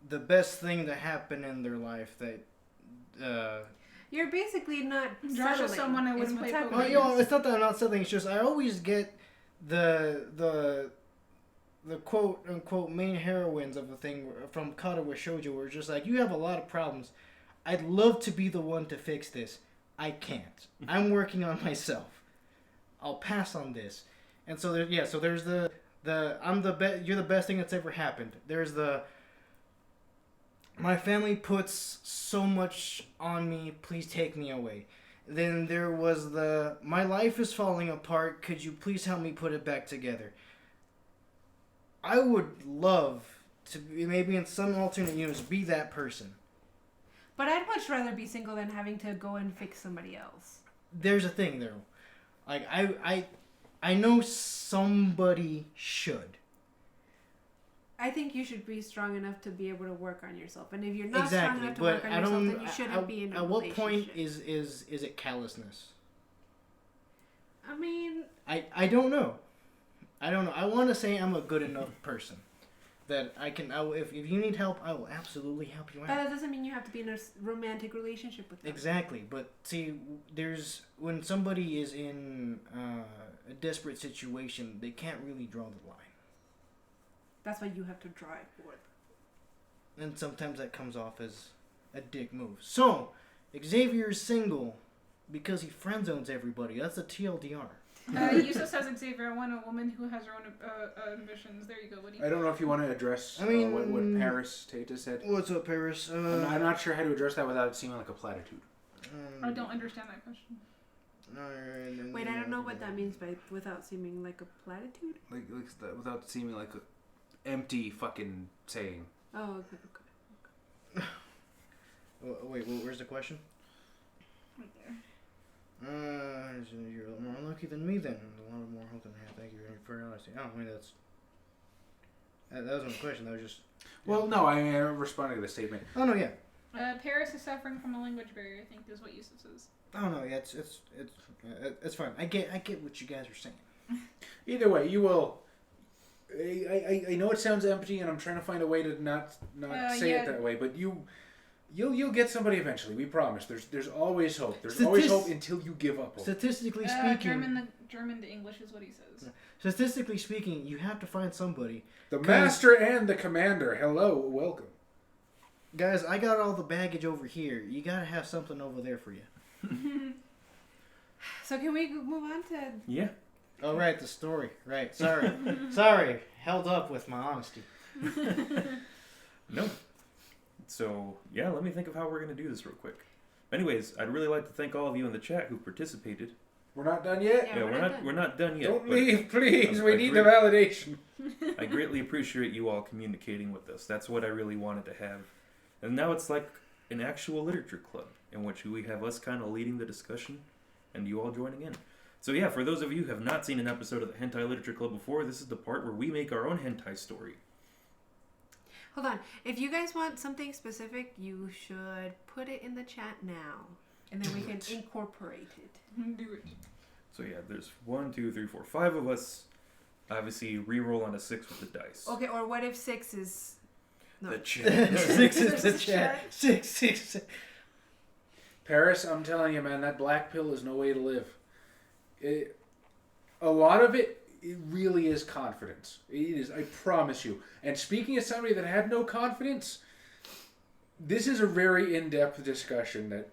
the best thing to happen in their life that You're basically not Josh is settling, someone I is wouldn't what's play happening. well, it's not that I'm not settling, it's just I always get the quote unquote main heroines of a thing from Katawa Shoujo where it's just like, you have a lot of problems. I'd love to be the one to fix this. I can't. I'm working on myself. I'll pass on this. And so there's the you're the best thing that's ever happened. There's the my family puts so much on me, please take me away. Then there was the my life is falling apart, could you please help me put it back together? I would love to be, maybe in some alternate universe, be that person. But I'd much rather be single than having to go and fix somebody else. There's a thing though. Like I know somebody should. I think you should be strong enough to be able to work on yourself. And if you're not Exactly, strong enough to but work on I yourself, don't. then you shouldn't be in a At what relationship. point is it callousness? I mean, I don't know. I don't know. I want to say I'm a good enough person that I can. If you need help, I will absolutely help you out. that doesn't mean you have to be in a romantic relationship with them. Exactly, but see, there's when somebody is in a desperate situation, they can't really draw the line, That's why you have to drive for it. and sometimes that comes off as a dick move. So, Xavier's single because he friend zones everybody. That's a TLDR. Yusuf says Xavier, I want a woman who has her own ambitions. There you go, Woody. I don't know if you want to address I mean, what Paris Tata said. What's up, Paris? I'm not sure how to address that without it seeming like a platitude. I don't understand that question. Wait, I don't know what that means by without seeming like a platitude. Like without seeming like an empty fucking saying. Oh, okay. Wait, where's the question? Right there. You're more unlucky than me then. A lot more hope than I have. Thank you for your honesty. I mean, that wasn't a question. That was just. Well, no, I mean, I'm responding to the statement. Oh no, yeah. Paris is suffering from a language barrier, I think is what Yusuf says. Oh no, yeah. It's fine. I get what you guys are saying. Either way, you will. I know it sounds empty, and I'm trying to find a way to not say it that way, but You'll get somebody eventually. We promise. There's always hope. There's always hope until you give up hope. Statistically speaking, German to English is what he says. Statistically speaking, you have to find somebody. The master and the commander. Hello, welcome. Guys, I got all the baggage over here. You gotta have something over there for you. So can we move on to? Yeah. Oh right, the story. Right. Sorry. Held up with my honesty. No. So, yeah, let me think of how we're going to do this real quick. Anyways, I'd really like to thank all of you in the chat who participated. We're not done yet? Yeah, we're not done yet. Don't but leave, please. We need the great- validation. I greatly appreciate you all communicating with us. That's what I really wanted to have. And now it's like an actual literature club in which we have us kind of leading the discussion and you all joining in. So yeah, for those of you who have not seen an episode of the Hentai Literature Club before, this is the part where we make our own hentai story. Hold on. If you guys want something specific, you should put it in the chat now, and then we can incorporate it. Do it. So yeah, there's 1, 2, 3, 4, 5 of us. Obviously, re-roll on a 6 with the dice. Okay, or what if 6 is? No. The chat. 6 is the chat. 6. Paris, I'm telling you, man, that black pill is no way to live. A lot of it really is confidence. It is, I promise you. And speaking as somebody that had no confidence, this is a very in-depth discussion that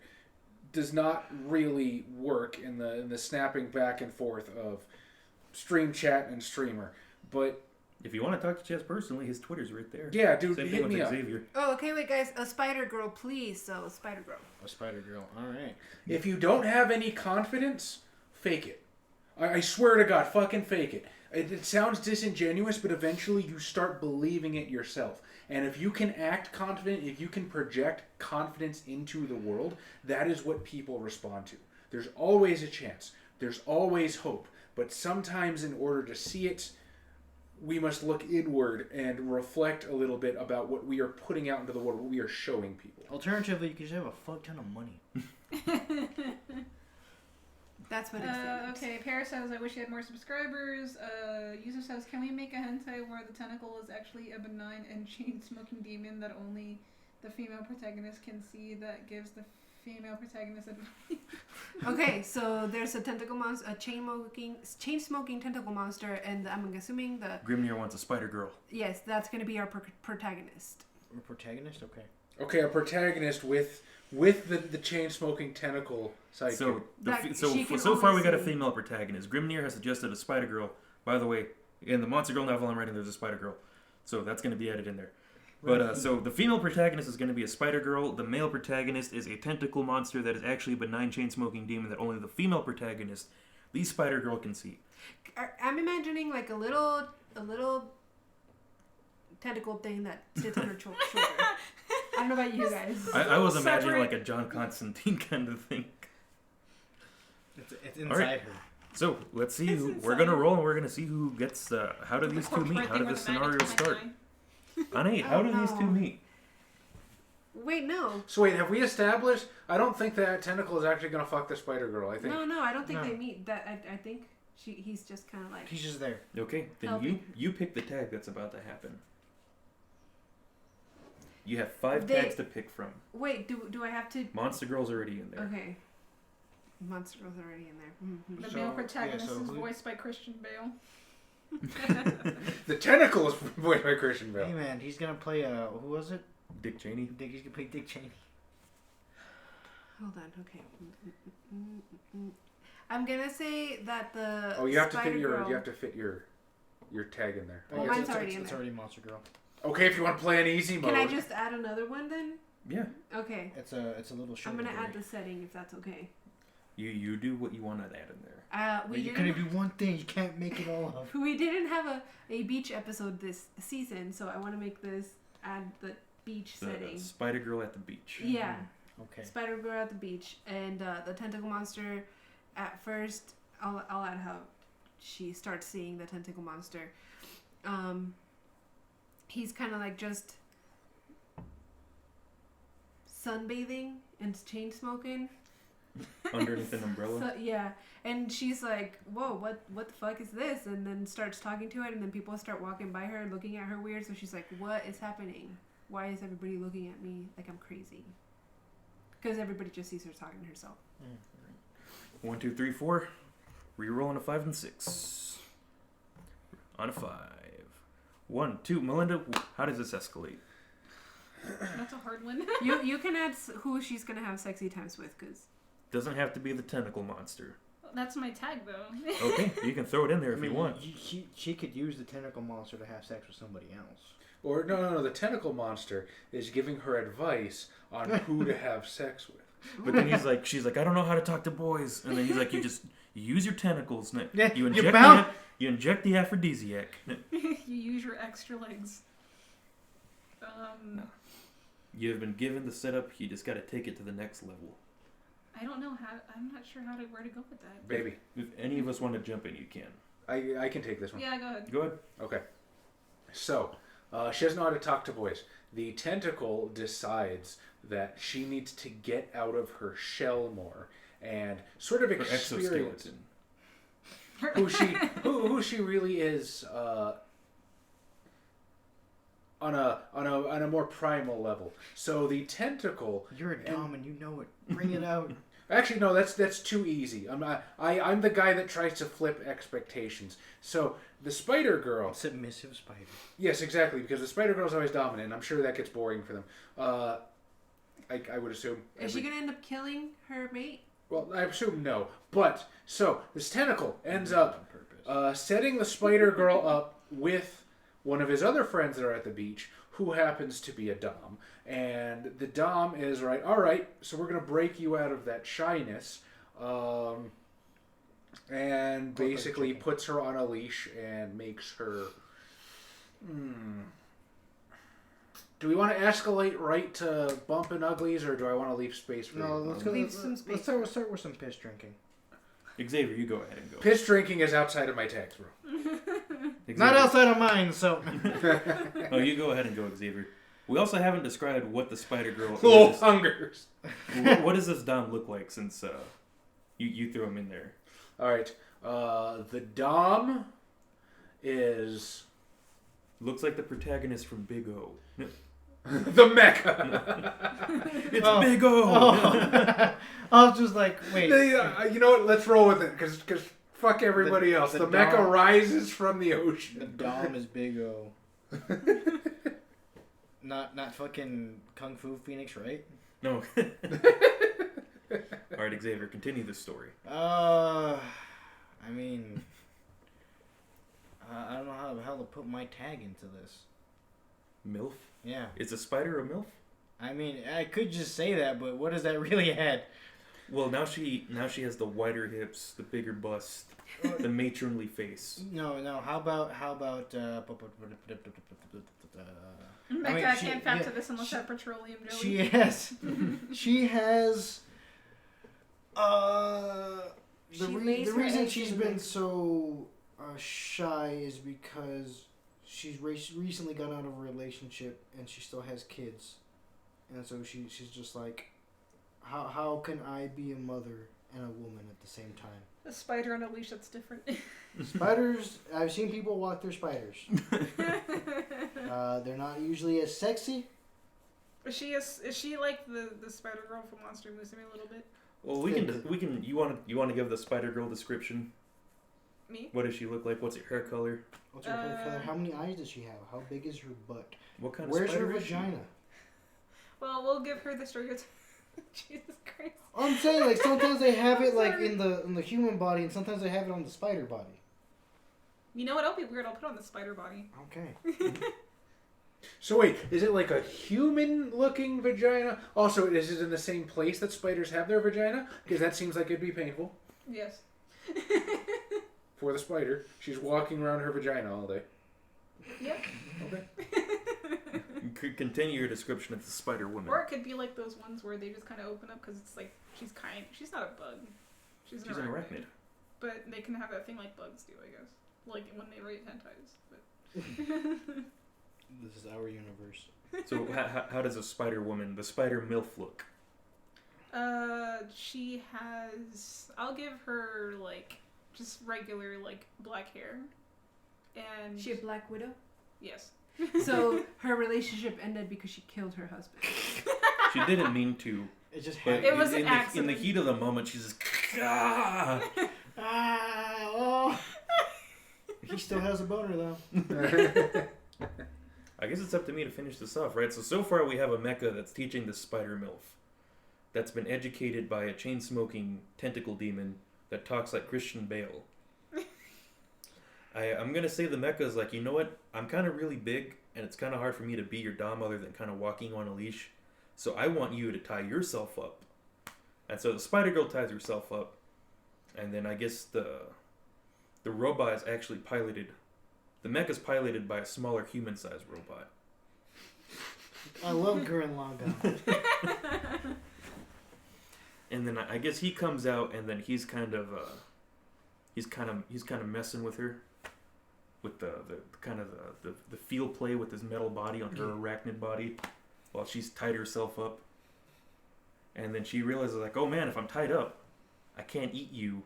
does not really work in the snapping back and forth of stream chat and streamer. But If you want to talk to Chess personally, his Twitter's right there. yeah, dude, Same hit thing with me up. Xavier. Oh, okay, wait, guys. A spider girl, please. So, spider girl. A spider girl. All right. If you don't have any confidence, fake it. I swear to God, fucking fake it. It sounds disingenuous, but eventually you start believing it yourself. And if you can act confident, if you can project confidence into the world, that is what people respond to. There's always a chance. There's always hope. But sometimes in order to see it, we must look inward and reflect a little bit about what we are putting out into the world, what we are showing people. Alternatively, you could just have a fuck ton of money. That's what it said. Okay, Paris says, I wish you had more subscribers. User says, can we make a hentai where the tentacle is actually a benign and chain-smoking demon that only the female protagonist can see, that gives the female protagonist advice? Okay, so there's a tentacle monster, a chain-smoking tentacle monster, and I'm assuming the... Grimnir wants a spider girl. Yes, that's going to be our protagonist. A protagonist? Okay. Okay, a protagonist with the chain-smoking tentacle sidekick. So far we got a female protagonist. Grimnir has suggested a spider girl. By the way, in the Monster Girl novel I'm writing, there's a spider girl. So that's going to be added in there. But so the female protagonist is going to be a spider girl. The male protagonist is a tentacle monster that is actually a benign chain-smoking demon that only the female protagonist, the spider girl, can see. I'm imagining like a little tentacle thing that sits on her shoulder. I don't know about you guys. I was imagining like a John Constantine kind of thing. It's inside her. So let's see. We're gonna roll and we're gonna see who gets. How do these two meet? How did this scenario start? On 8, how do these two meet? Wait, no. So wait, have we established? I don't think that tentacle is actually gonna fuck the spider girl. I think. No, I don't think they meet. That I think he's just kind of like. He's just there. Okay, then you pick the tag that's about to happen. You have 5 tags to pick from. Wait, do I have to? Monster Girl's already in there. Okay. Monster Girl's already in there. Mm-hmm. The male protagonist is voiced by Christian Bale. The tentacle is voiced by Christian Bale. Hey man, he's gonna play who was it? Dick Cheney. He's gonna play Dick Cheney. Hold on, okay. I'm gonna say that the you have to fit Spider-Girl... you have to fit your tag in there. Well, mine's already in there. It's already Monster Girl. Okay, if you want to play an easy mode. Can I just add another one then? Yeah. Okay. It's a little show. I'm gonna add the setting if that's okay. You do what you want to add in there. You can do one thing. You can't make it all up. We didn't have a beach episode this season, so I want to make this add the beach setting. Spider Girl at the beach. Yeah. Okay. Spider Girl at the beach, and the tentacle monster. At first, I'll add how she starts seeing the tentacle monster. He's kind of like just sunbathing and chain smoking. Underneath an umbrella. So, yeah, and she's like, "Whoa, what the fuck is this?" And then starts talking to it, and then people start walking by her, looking at her weird. So she's like, "What is happening? Why is everybody looking at me like I'm crazy?" Because everybody just sees her talking to herself. 1, 2, 3, 4. Reroll on a 5 and 6. On a 5. 1, 2. Melinda, how does this escalate? That's a hard one. You can add who she's gonna have sexy times with, because Doesn't have to be the tentacle monster. That's my tag, though. Okay, you can throw it in there if you want. She could use the tentacle monster to have sex with somebody else. Or no. The tentacle monster is giving her advice on who to have sex with. But then she's like, I don't know how to talk to boys. And then he's like, you use your tentacles. Yeah, you inject the aphrodisiac. You use your extra legs. No. You have been given the setup. You just got to take it to the next level. I don't know how. I'm not sure where to go with that. Baby. If any of us want to jump in, you can. I can take this one. Yeah, go ahead. Go ahead. Okay. So, she doesn't know how to talk to boys. The tentacle decides that she needs to get out of her shell more and sort of Her experience exoskeleton. who she really is on a more primal level. So the tentacle. You're a dom and you know it. Bring it out. Actually, no, that's too easy. I'm the guy that tries to flip expectations. So the Spider Girl, Submissive spider. yes, exactly, because the Spider Girl is always dominant. And I'm sure that gets boring for them. I would assume. is she gonna end up killing her mate? Well, I assume no. But so this tentacle ends up setting the Spider Girl up with one of his other friends that are at the beach, who happens to be a dom. And the dom is right. All right, so we're gonna break you out of that shyness, and basically puts her on a leash and makes her. Do we want to escalate right to bumping uglies, or do I want to leave space for? No, let's go. Leave some space. Let's start with some piss drinking. Xavier, you go ahead and go. Piss drinking is outside of my tags, bro. Xavier. Not outside of mine, so. Oh, you go ahead and go, Xavier. We also haven't described what the Spider Girl Little is. hungers. What does this Dom look like since you threw him in there? All right. The Dom is Looks like the protagonist from Big O. the Mecha. It's Big O! Oh. I was just like, wait. You know what? Let's roll with it, because fuck everybody else. the The Mecha Dom- rises from the The ocean. Dom is Big O. Not fucking Kung Fu Phoenix, right? No. Alright, Xavier, continue the story. I mean, I don't know how the hell to put my tag into this. MILF? Yeah. Is a spider a MILF? I mean, I could just say that, but what does that really add? Well, now she has the wider hips, the bigger bust, the matronly face. No. How about Mecca, I mean, I she- can't factor yeah, this unless I have petroleum jelly. she has She the lays her reason eggs she's in been the- so shy is because she's recently got out of a relationship and she still has kids, and so she's just like, how can I be a mother and a woman at the same time? A spider on a leash, that's different. Spiders, I've seen people walk their spiders. They're not usually as sexy. Is she like the Spider Girl from Monster Musume a little bit? Well, we can. You want to give the Spider Girl description? Me? What does she look like? What's her hair color? What's her hair color? How many eyes does she have? How big is her butt? What kind Where's of spider her is she? vagina? Well, we'll give her the stereotype. Jesus Christ. I'm saying, like, sometimes they have I'm it like sorry. in the human body, and sometimes they have it on the spider body. You know what? It'll be weird. I'll put it on the spider body. Okay. So wait, is it like a human-looking vagina? Also, is it in the same place that spiders have their vagina? Because that seems like it'd be painful Yes. for the spider. She's walking around her vagina all day. Yep. Okay. Continue your description of the Spider Woman. Or it could be like those ones where they just kind of open up because it's like she's not a bug. She's an arachnid. But they can have that thing like bugs do, I guess. Like when they rate hentais. But This is our universe. So how does a Spider Woman, the Spider MILF, look? She has. I'll give her like just regular like black hair, and She a Black Widow? yes. So her relationship ended because she killed her husband. She didn't mean to. It just But happened. It was in an the accident. heat of the moment, she's just. Ah! Oh. He still has a boner though. I guess it's up to me to finish this off, right? So far we have a mecha that's teaching the Spider MILF, that's been educated by a chain-smoking tentacle demon that talks like Christian Bale. I'm gonna say the mecha is like, you know what? I'm kind of really big, and it's kind of hard for me to be your dom other than kind of walking on a leash. So I want you to tie yourself up. And so the Spider Girl ties herself up, and then I guess the robot is actually piloted. The mecha's piloted by a smaller human-sized robot. I love Gurren Lagann. And then I guess he comes out, and then he's kind of messing with her, with the field play with his metal body on her arachnid body, while she's tied herself up. And then she realizes like, oh man, if I'm tied up, I can't eat you.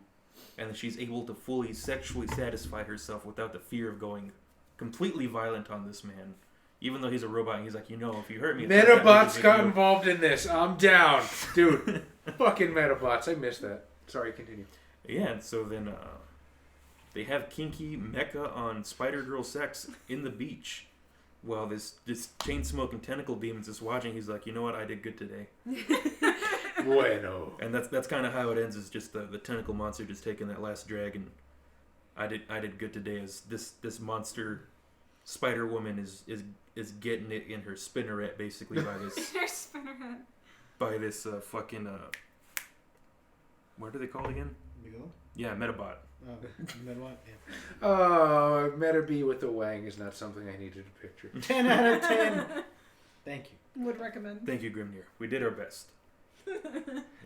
And then she's able to fully sexually satisfy herself without the fear of going completely violent on this man. Even though he's a robot, and he's like, you know, if you hurt me... it's not that big Metabots of a got deal. involved in this. I'm down. Dude, fucking Metabots. I missed that. Sorry, continue. Yeah, and so then they have kinky mecha on Spider-Girl sex in the beach. While this chain-smoking tentacle demon's just watching, he's like, you know what, I did good today. Bueno. And that's kind of how it ends, is just the tentacle monster just taking that last drag, and I did good today, as this monster Spider Woman is getting it in her spinneret basically by this Her spinnerhead. by this fucking what are they called again? Bigelow? Yeah, Metabot. Oh, Medwine? Yeah. Oh, Meta B with the wang is not something I needed to picture. 10 out of 10. Thank you. Would recommend. Thank you, Grimnir. We did our best.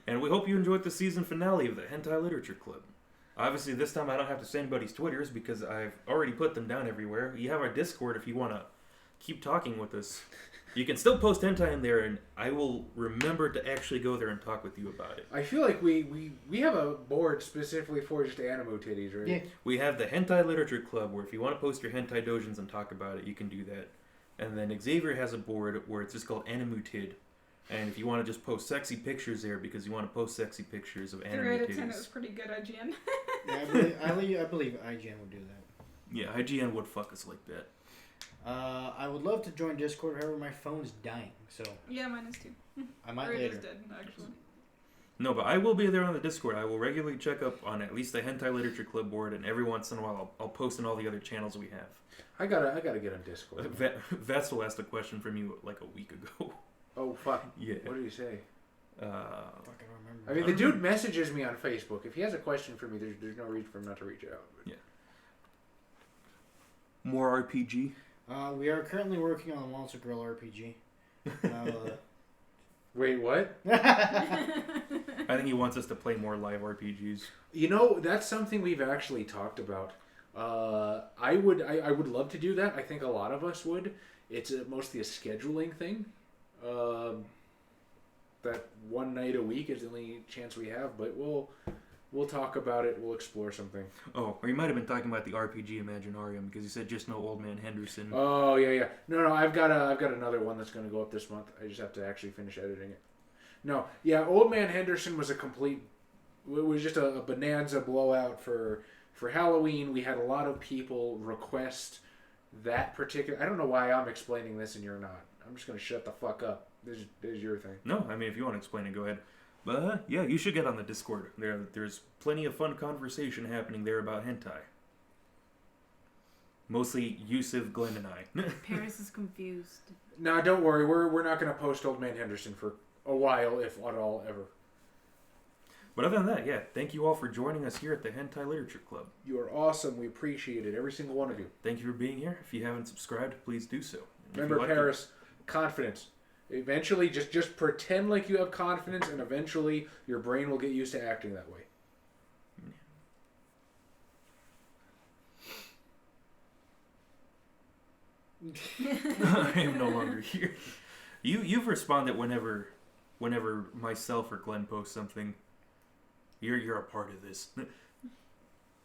And we hope you enjoyed the season finale of the Hentai Literature Club. Obviously, this time I don't have to say anybody's Twitters because I've already put them down everywhere. You have our Discord if you want to keep talking with us. You can still post hentai in there, and I will remember to actually go there and talk with you about it. I feel like we have a board specifically for just anime titties, right? Yeah. We have the Hentai Literature Club, where if you want to post your hentai dojins and talk about it, you can do that. And then Xavier has a board where it's just called Animutid. And if you want to just post sexy pictures there because you want to post sexy pictures of 3 anime out of 10 titties. is pretty good, IGN. Yeah, I believe IGN would do that. Yeah, IGN would fuck us like that. I would love to join Discord, however my phone's dying, so Yeah, mine is too. I might Or it later. is dead, actually. No, but I will be there on the Discord. I will regularly check up on at least the Hentai Literature Club board, and every once in a while I'll post in all the other channels we have. I gotta get on Discord. Vatsel asked a question from you like a week ago. Oh fuck! Yeah. What did he say? Fuck, I don't remember. I mean, the dude messages me on Facebook. If he has a question for me, there's no reason for him not to reach out. But. Yeah. More RPG? We are currently working on a Monster Girl RPG. Wait, what? I think he wants us to play more live RPGs. You know, that's something we've actually talked about. I would love to do that. I think a lot of us would. It's mostly a scheduling thing. That one night a week is the only chance we have, but we'll talk about it. We'll explore something. Oh, or you might have been talking about the RPG Imaginarium because you said just no Old Man Henderson. Oh yeah. No, I've got another one that's going to go up this month. I just have to actually finish editing it. No, yeah, Old Man Henderson was just a bonanza blowout for Halloween. We had a lot of people request that particular. I don't know why I'm explaining this and you're not. I'm just going to shut the fuck up. This is your thing. No, I mean if you want to explain it, go ahead. But yeah, you should get on the Discord. There's plenty of fun conversation happening there about hentai. Mostly Yusuf, Glenn, and I. Paris is confused. No, don't worry. We're not going to post Old Man Henderson for a while, if at all, ever. But other than that, yeah, thank you all for joining us here at the Hentai Literature Club. You are awesome. We appreciate it, every single one of you. Thank you for being here. If you haven't subscribed, please do so. And if you Remember, like Paris, confidence. Eventually, just pretend like you have confidence, and eventually your brain will get used to acting that way. I am no longer here. You've responded whenever myself or Glenn posts something. You're a part of this.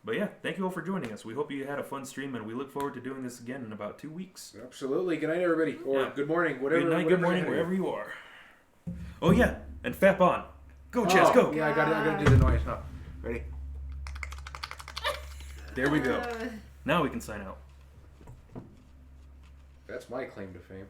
But yeah, thank you all for joining us. We hope you had a fun stream, and we look forward to doing this again in about 2 weeks. Absolutely. Good night, everybody. Or Yeah. good morning, whatever. Good night, whatever good morning, you have. wherever you are. Oh yeah, and Fap on. Go, Chaz, go. Yeah, I gotta do the noise now. Ready? There we go. Now we can sign out. That's my claim to fame.